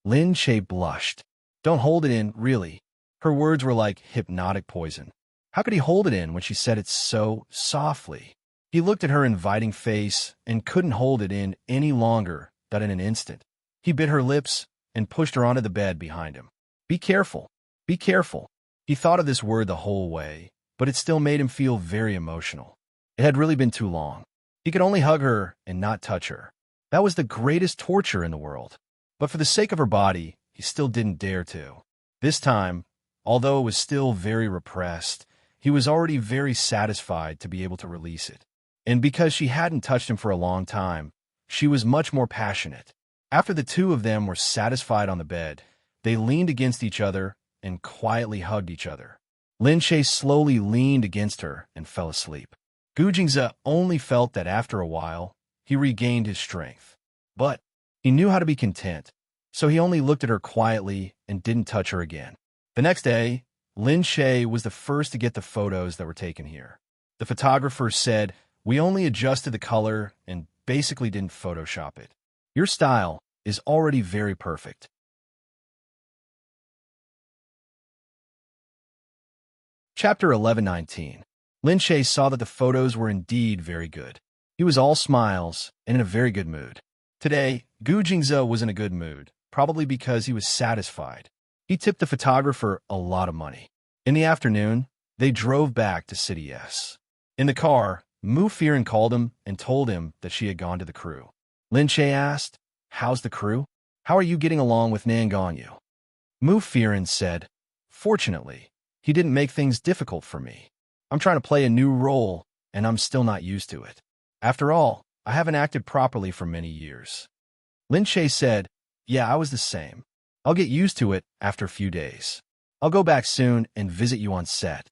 Lin Che blushed. Don't hold it in, really. Her words were like hypnotic poison. How could he hold it in when she said it so softly? He looked at her inviting face and couldn't hold it in any longer than in an instant. He bit her lips and pushed her onto the bed behind him. Be careful. Be careful. He thought of this word the whole way, but it still made him feel very emotional. It had really been too long. He could only hug her and not touch her. That was the greatest torture in the world. But for the sake of her body, he still didn't dare to. This time, although it was still very repressed, he was already very satisfied to be able to release it. And because she hadn't touched him for a long time, she was much more passionate. After the two of them were satisfied on the bed, they leaned against each other and quietly hugged each other. Lin Che slowly leaned against her and fell asleep. Gu Jingzi only felt that after a while, he regained his strength. But he knew how to be content. so he only looked at her quietly and didn't touch her again. The next day, Lin Shay was the first to get the photos that were taken here. The photographer said, "We only adjusted the color and basically didn't Photoshop it. Your style is already very perfect." Chapter 11:19. Lin Shay saw that the photos were indeed very good. He was all smiles and in a very good mood. Today, Gu Jingze was in a good mood, probably because he was satisfied. He tipped the photographer a lot of money. In the afternoon, they drove back to City S. In the car, Mu Firen called him and told him that she had gone to the crew. Lin Shay asked, "How's the crew? How are you getting along with Nangonyu?" Mu Firen said, "Fortunately, he didn't make things difficult for me. I'm trying to play a new role, and I'm still not used to it. After all, I haven't acted properly for many years." Lin Shay said, "Yeah, I was the same. I'll get used to it after a few days. I'll go back soon and visit you on set."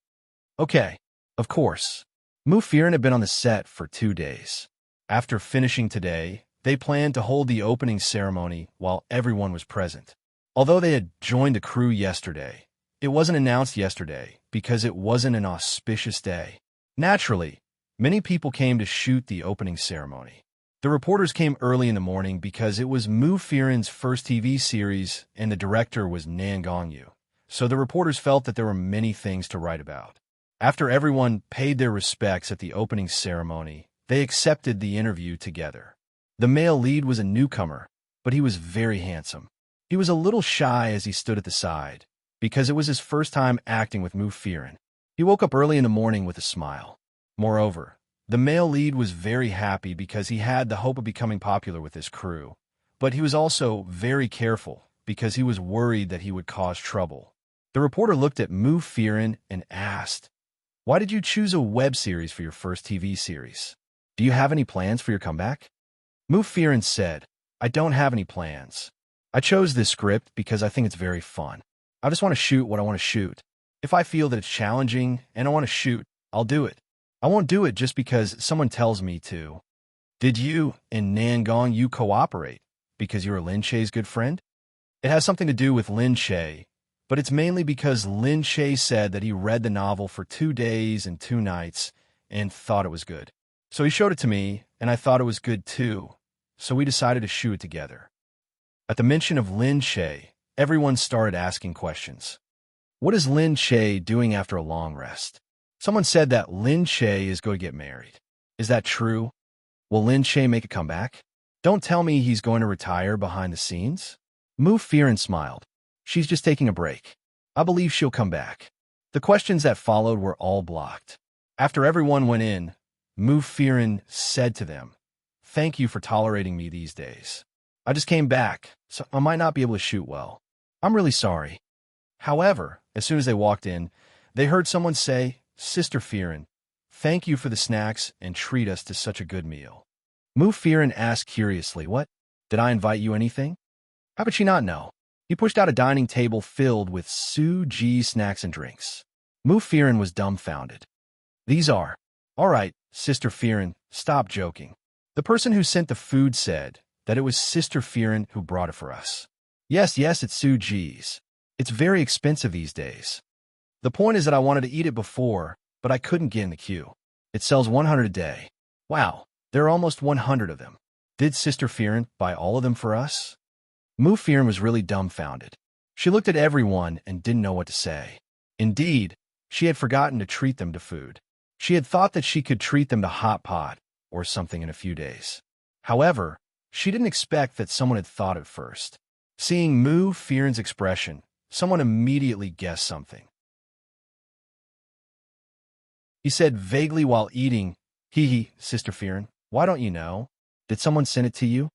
"Okay, of course." Mu Firen had been on the set for 2 days. After finishing today, they planned to hold the opening ceremony while everyone was present. Although they had joined the crew yesterday, it wasn't announced yesterday because it wasn't an auspicious day. Naturally, many people came to shoot the opening ceremony. The reporters came early in the morning because it was Mu Firen's first TV series and the director was Nan Gongyu, so the reporters felt that there were many things to write about. After everyone paid their respects at the opening ceremony, they accepted the interview together. The male lead was a newcomer, but he was very handsome. He was a little shy as he stood at the side, because it was his first time acting with Mu Firen. He woke up early in the morning with a smile. Moreover, the male lead was very happy because he had the hope of becoming popular with his crew, but he was also very careful because he was worried that he would cause trouble. The reporter looked at Mu Firen and asked, "Why did you choose a web series for your first TV series? Do you have any plans for your comeback?" Mu Firen said, "I don't have any plans. I chose this script because I think it's very fun. I just want to shoot what I want to shoot. If I feel that it's challenging and I want to shoot, I'll do it. I won't do it just because someone tells me to." "Did you and Nan Gongyu cooperate because you're Lin Shay's good friend?" "It has something to do with Lin Shay, but it's mainly because Lin Shay said that he read the novel for 2 days and 2 nights and thought it was good. So he showed it to me, and I thought it was good too, so we decided to shoot it together." At the mention of Lin Shay, everyone started asking questions. What is Lin Shay doing after a long rest? Someone said that Lin Shay is going to get married. Is that true? Will Lin Shay make a comeback? Don't tell me he's going to retire behind the scenes? Mu Firen smiled. She's just taking a break. I believe she'll come back. The questions that followed were all blocked. After everyone went in, Mu Firen said to them, "Thank you for tolerating me these days. I just came back, so I might not be able to shoot well. I'm really sorry." However, as soon as they walked in, they heard someone say, "Sister Firen, thank you for the snacks and treat us to such a good meal." Mu Firen asked curiously, "What? Did I invite you anything?" How could she not know? He pushed out a dining table filled with Su Ji snacks and drinks. Mu Firen was dumbfounded. "These are..." "All right, Sister Firen, stop joking. The person who sent the food said that it was Sister Firen who brought it for us." Yes, it's Su Ji's. It's very expensive these days. The point is that I wanted to eat it before, but I couldn't get in the queue. It sells 100 a day. Wow, there are almost 100 of them. Did Sister Firen buy all of them for us?" Mu Firen was really dumbfounded. She looked at everyone and didn't know what to say. Indeed, she had forgotten to treat them to food. She had thought that she could treat them to hot pot or something in a few days. However, she didn't expect that someone had thought it first. Seeing Mu Firen's expression, someone immediately guessed something. He said vaguely while eating, "Hee, Sister Firen, why don't you know? Did someone send it to you?"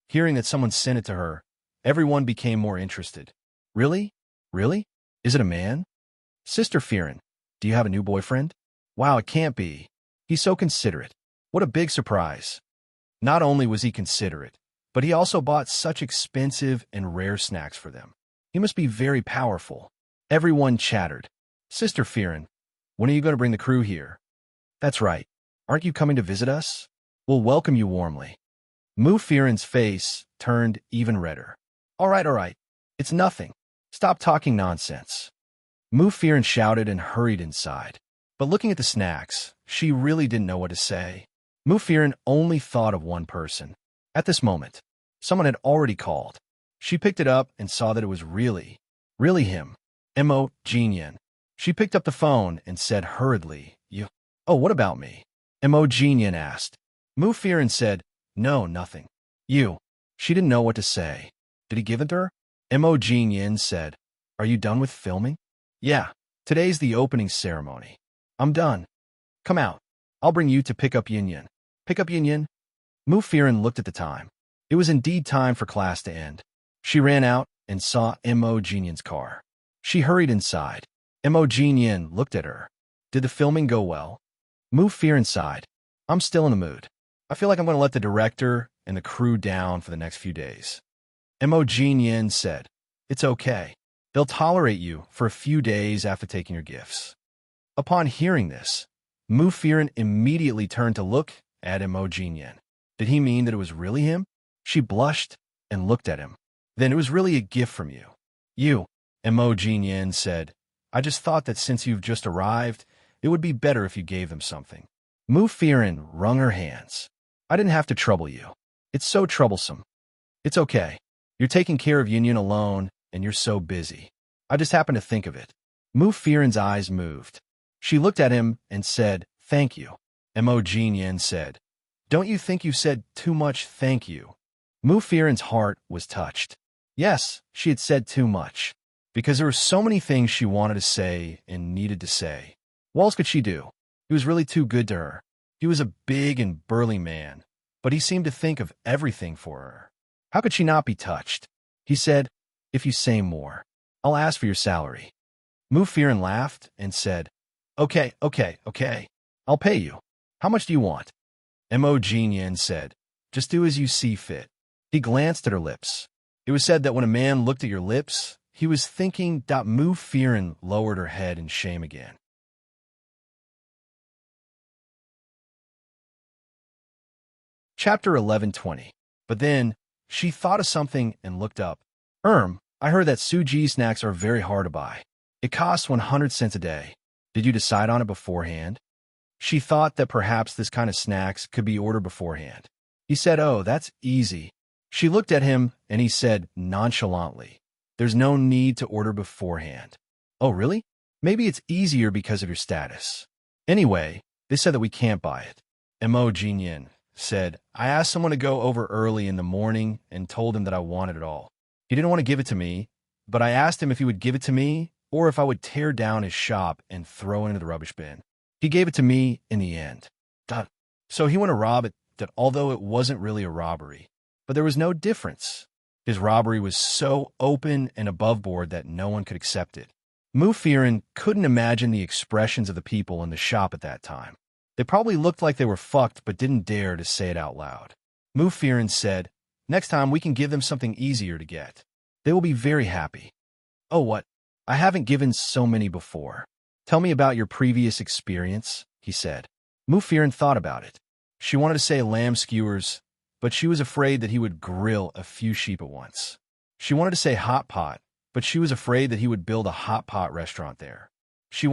Hearing that someone sent it to her, everyone became more interested. Really? Really? Is it a man? "Sister Firen, do you have a new boyfriend?" "Wow, it can't be. He's so considerate. What a big surprise." Not only was he considerate, but he also bought such expensive and rare snacks for them. He must be very powerful. Everyone chattered. "Sister Firen, when are you going to bring the crew here?" "That's right. Aren't you coming to visit us? We'll welcome you warmly." Mu Firen's face turned even redder. All right. It's nothing. Stop talking nonsense. Mu Fearon shouted and hurried inside. But looking at the snacks, she really didn't know what to say. Mu Fearon only thought of one person. At this moment, someone had already called. She picked it up and saw that it was really him. Mo Jinyan. She picked up the phone and said hurriedly, "You." "Oh, what about me?" Mo Jinyan asked. Mu Fearon said, "No, nothing." "You." She didn't know what to say. Did he give it to her? Mo Jinyan said, "Are you done with filming?" "Yeah. Today's the opening ceremony." "I'm done. Come out. I'll bring you to pick up Yin. Pick up Yin?" Mu Fearon looked at the time. It was indeed time for class to end. She ran out and saw Mo Jinyan's car. She hurried inside. Mo Jinyan looked at her. "Did the filming go well?" Mu Fearon sighed. "I'm still in the mood. I feel like I'm going to let the director and the crew down for the next few days." Mo Jinyan said, "It's okay. They'll tolerate you for a few days after taking your gifts." Upon hearing this, Mu Fearon immediately turned to look at Mo Jinyan. Did he mean that it was really him? She blushed and looked at him. "Then it was really a gift from you." "You," Mo Jinyan said. "I just thought that since you've just arrived, it would be better if you gave them something." Mu Fearon wrung her hands. "I didn't have to trouble you. It's so troublesome." "It's okay. You're taking care of Yin alone, and you're so busy. I just happened to think of it." Mu Fearon's eyes moved. She looked at him and said, "Thank you." Mo Jinyan said, "Don't you think you said too much thank you?" Mu Fearon's heart was touched. Yes, she had said too much, because there were so many things she wanted to say and needed to say. What else could she do? He was really too good to her. He was a big and burly man, but he seemed to think of everything for her. How could she not be touched? He said, "If you say more, I'll ask for your salary." Mu Fearon laughed and said, Okay. I'll pay you. How much do you want?" Mo Jinyan said, "Just do as you see fit." He glanced at her lips. It was said that when a man looked at your lips, he was thinking. Mu Fearon lowered her head in shame again. Chapter 11:20. But then, she thought of something and looked up. I heard that Suji snacks are very hard to buy. It costs 100 cents a day. Did you decide on it beforehand?" She thought that perhaps this kind of snacks could be ordered beforehand. He said, "Oh, that's easy." She looked at him and he said nonchalantly, "There's no need to order beforehand." "Oh, really? Maybe it's easier because of your status." "Anyway, they said that we can't buy it." Mo Jinyin said, "I asked someone to go over early in the morning and told him that I wanted it all. He didn't want to give it to me, but I asked him if he would give it to me or if I would tear down his shop and throw it into the rubbish bin. He gave it to me in the end." So he went to rob it, although it wasn't really a robbery. But there was no difference. His robbery was so open and above board that no one could accept it. Mu Fearon couldn't imagine the expressions of the people in the shop at that time. They probably looked like they were fucked but didn't dare to say it out loud. Mu Fearon said, "Next time we can give them something easier to get. They will be very happy." "Oh, what? I haven't given so many before. Tell me about your previous experience," he said. Mu Fearon thought about it. She wanted to say lamb skewers, but she was afraid that he would grill a few sheep at once. She wanted to say hot pot, but she was afraid that he would build a hot pot restaurant there. She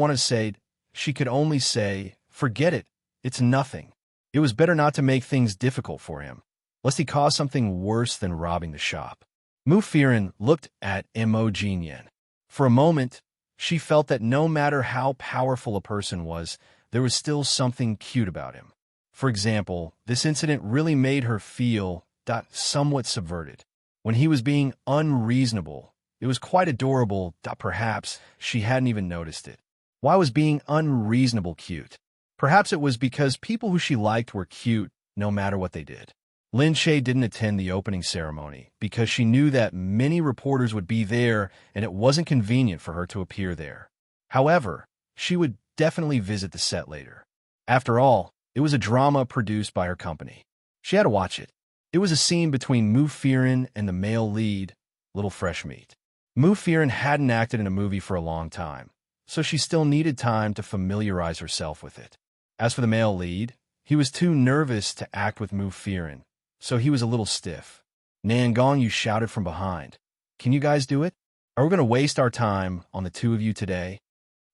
could only say, "Forget it. It's nothing." It was better not to make things difficult for him, lest he cause something worse than robbing the shop. Mu Fearon looked at Mo Jinyan. For a moment, she felt that no matter how powerful a person was, there was still something cute about him. For example, this incident really made her feel somewhat subverted. When he was being unreasonable, it was quite adorable. Perhaps she hadn't even noticed it. Why was being unreasonable cute? Perhaps it was because people who she liked were cute no matter what they did. Lin Shay didn't attend the opening ceremony because she knew that many reporters would be there and it wasn't convenient for her to appear there. However, she would definitely visit the set later. After all, it was a drama produced by her company. She had to watch it. It was a scene between Mu Fearon and the male lead, Little Fresh Meat. Mu Fearon hadn't acted in a movie for a long time, so she still needed time to familiarize herself with it. As for the male lead, he was too nervous to act with Mu Fearon, so he was a little stiff. "Nangong," you shouted from behind. Can you guys do it? Are we going to waste our time on the two of you today?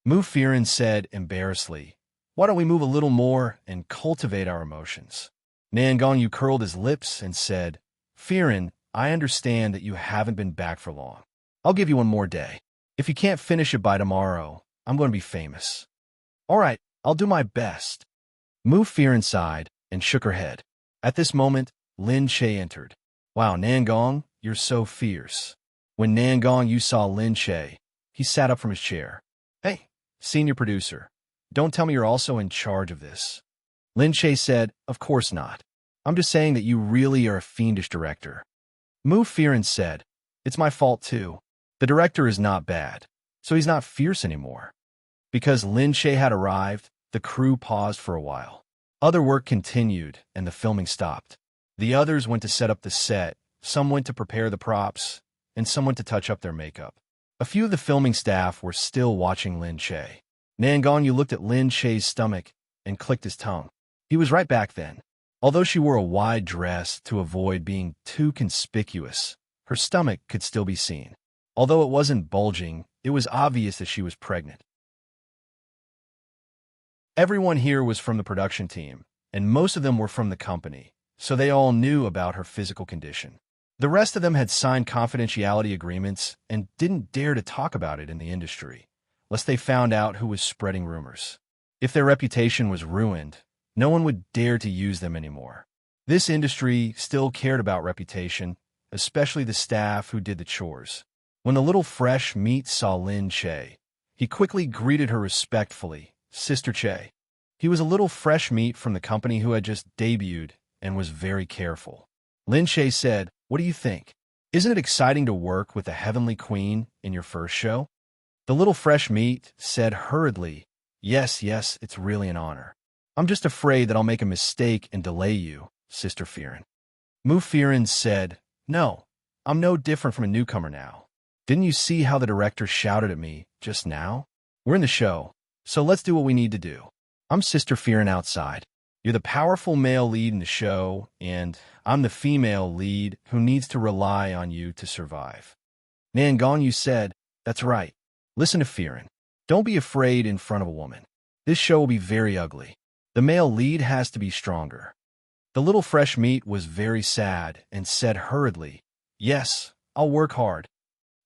Firen said embarrassedly, why don't we move a little more and cultivate our emotions? Nangongyu curled his lips and said, Firen, I understand that you haven't been back for long. I'll give you one more day. If you can't finish it by tomorrow, I'm going to be famous. All right, I'll do my best. Firen sighed and shook her head. At this moment, Lin Che entered. Wow, Nangong, you're so fierce. When Nangongyu saw Lin Che, he sat up from his chair. Hey, senior producer, don't tell me you're also in charge of this. Lin Che said, of course not. I'm just saying that you really are a fiendish director. Firen said, it's my fault too. The director is not bad, so he's not fierce anymore. Because Lin Che had arrived, the crew paused for a while. Other work continued, and the filming stopped. The others went to set up the set, some went to prepare the props, and some went to touch up their makeup. A few of the filming staff were still watching Lin Che. Nangongyu looked at Lin Che's stomach and clicked his tongue. He was right back then. Although she wore a wide dress to avoid being too conspicuous, her stomach could still be seen. Although it wasn't bulging, it was obvious that she was pregnant. Everyone here was from the production team, and most of them were from the company, so they all knew about her physical condition. The rest of them had signed confidentiality agreements and didn't dare to talk about it in the industry, lest they found out who was spreading rumors. If their reputation was ruined, no one would dare to use them anymore. This industry still cared about reputation, especially the staff who did the chores. When the little fresh meat saw Lin Che, he quickly greeted her respectfully, Sister Che. He was a little fresh meat from the company who had just debuted and was very careful. Lin Che said, what do you think? Isn't it exciting to work with the Heavenly Queen in your first show? The little fresh meat said hurriedly, yes, it's really an honor. I'm just afraid that I'll make a mistake and delay you, Sister Firen. Firen said, no, I'm no different from a newcomer now. Didn't you see how the director shouted at me just now? We're in the show, so let's do what we need to do. I'm Sister Firen outside. You're the powerful male lead in the show, and I'm the female lead who needs to rely on you to survive. Nangongyu said, that's right. Listen to Firen. Don't be afraid in front of a woman. This show will be very ugly. The male lead has to be stronger. The little fresh meat was very sad and said hurriedly, yes, I'll work hard.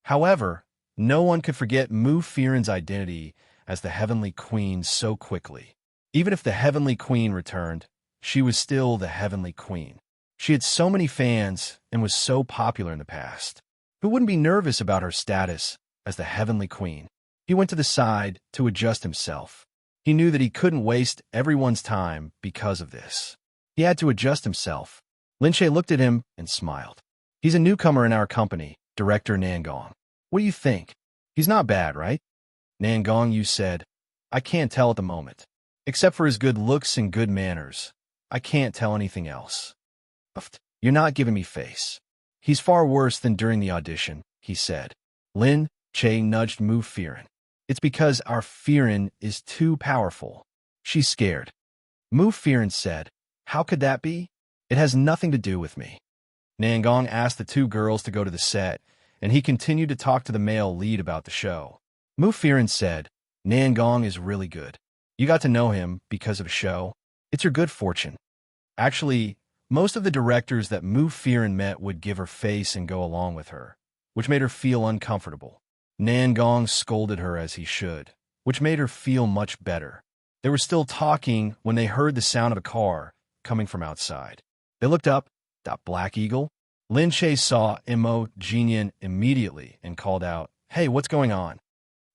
However, no one could forget Firen's identity as the Heavenly Queen so quickly. Even if the Heavenly Queen returned, she was still the Heavenly Queen. She had so many fans and was so popular in the past. Who wouldn't be nervous about her status as the Heavenly Queen? He went to the side to adjust himself. He knew that he couldn't waste everyone's time because of this. He had to adjust himself. Lin Che looked at him and smiled. He's a newcomer in our company, Director Nangong. What do you think? He's not bad, right? Nangongyu said, I can't tell at the moment. Except for his good looks and good manners, I can't tell anything else. You're not giving me face. He's far worse than during the audition, he said. Lin Che nudged Firen. It's because our Firen is too powerful. She's scared. Firen said, how could that be? It has nothing to do with me. Nangong asked the two girls to go to the set, and he continued to talk to the male lead about the show. Firen said, Nangong is really good. You got to know him because of a show. It's your good fortune. Actually, most of the directors that Firen met would give her face and go along with her, which made her feel uncomfortable. Nangong scolded her as he should, which made her feel much better. They were still talking when they heard the sound of a car coming from outside. They looked up. Black Eagle? Lin Che saw Jinian immediately and called out, hey, what's going on?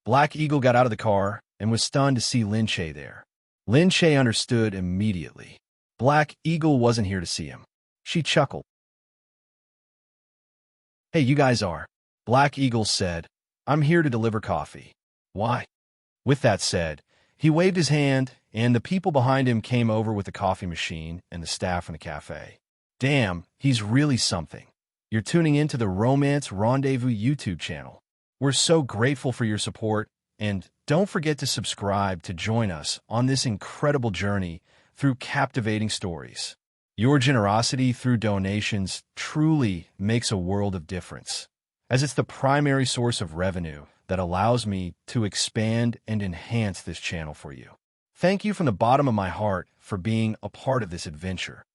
Black Eagle got out of the car and was stunned to see Lin Che there. Lin Che understood immediately. Black Eagle wasn't here to see him. She chuckled. Hey, you guys are. Black Eagle said, I'm here to deliver coffee. Why? With that said, he waved his hand, and the people behind him came over with the coffee machine and the staff in the cafe. Damn, he's really something. You're tuning into the Romance Rendezvous YouTube channel. We're so grateful for your support, and don't forget to subscribe to join us on this incredible journey through captivating stories. Your generosity through donations truly makes a world of difference. as it's the primary source of revenue that allows me to expand and enhance this channel for you. Thank you from the bottom of my heart for being a part of this adventure.